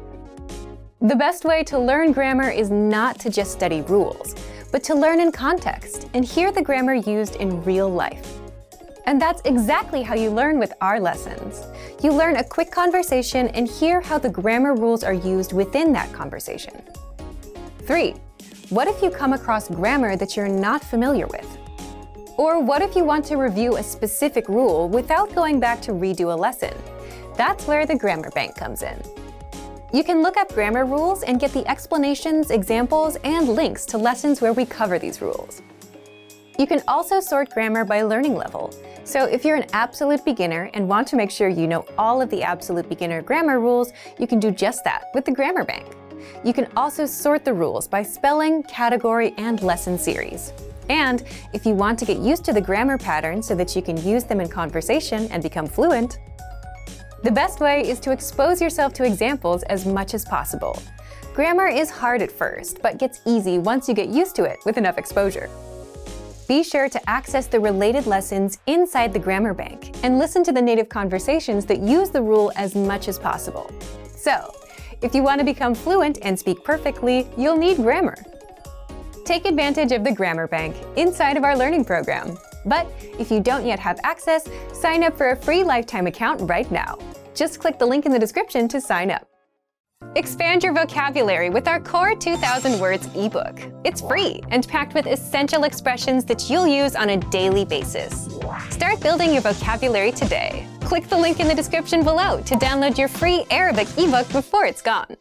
The best way to learn grammar is not to just study rules, but to learn in context and hear the grammar used in real life. And that's exactly how you learn with our lessons. You learn a quick conversation and hear how the grammar rules are used within that conversation. 3. What if you come across grammar that you're not familiar with? Or what if you want to review a specific rule without going back to redo a lesson? That's where the Grammar Bank comes in. You can look up grammar rules and get the explanations, examples, and links to lessons where we cover these rules. You can also sort grammar by learning level. So if you're an absolute beginner and want to make sure you know all of the absolute beginner grammar rules, you can do just that with the Grammar Bank. You can also sort the rules by spelling, category, and lesson series. And if you want to get used to the grammar patterns so that you can use them in conversation and become fluent, the best way is to expose yourself to examples as much as possible. Grammar is hard at first, but gets easy once you get used to it with enough exposure. Be sure to access the related lessons inside the Grammar Bank and listen to the native conversations that use the rule as much as possible. So, if you want to become fluent and speak perfectly, you'll need grammar. Take advantage of the Grammar Bank inside of our learning program. But if you don't yet have access, sign up for a free lifetime account right now. Just click the link in the description to sign up. Expand your vocabulary with our Core 2000 Words ebook. It's free and packed with essential expressions that you'll use on a daily basis. Start building your vocabulary today. Click the link in the description below to download your free Arabic ebook before it's gone.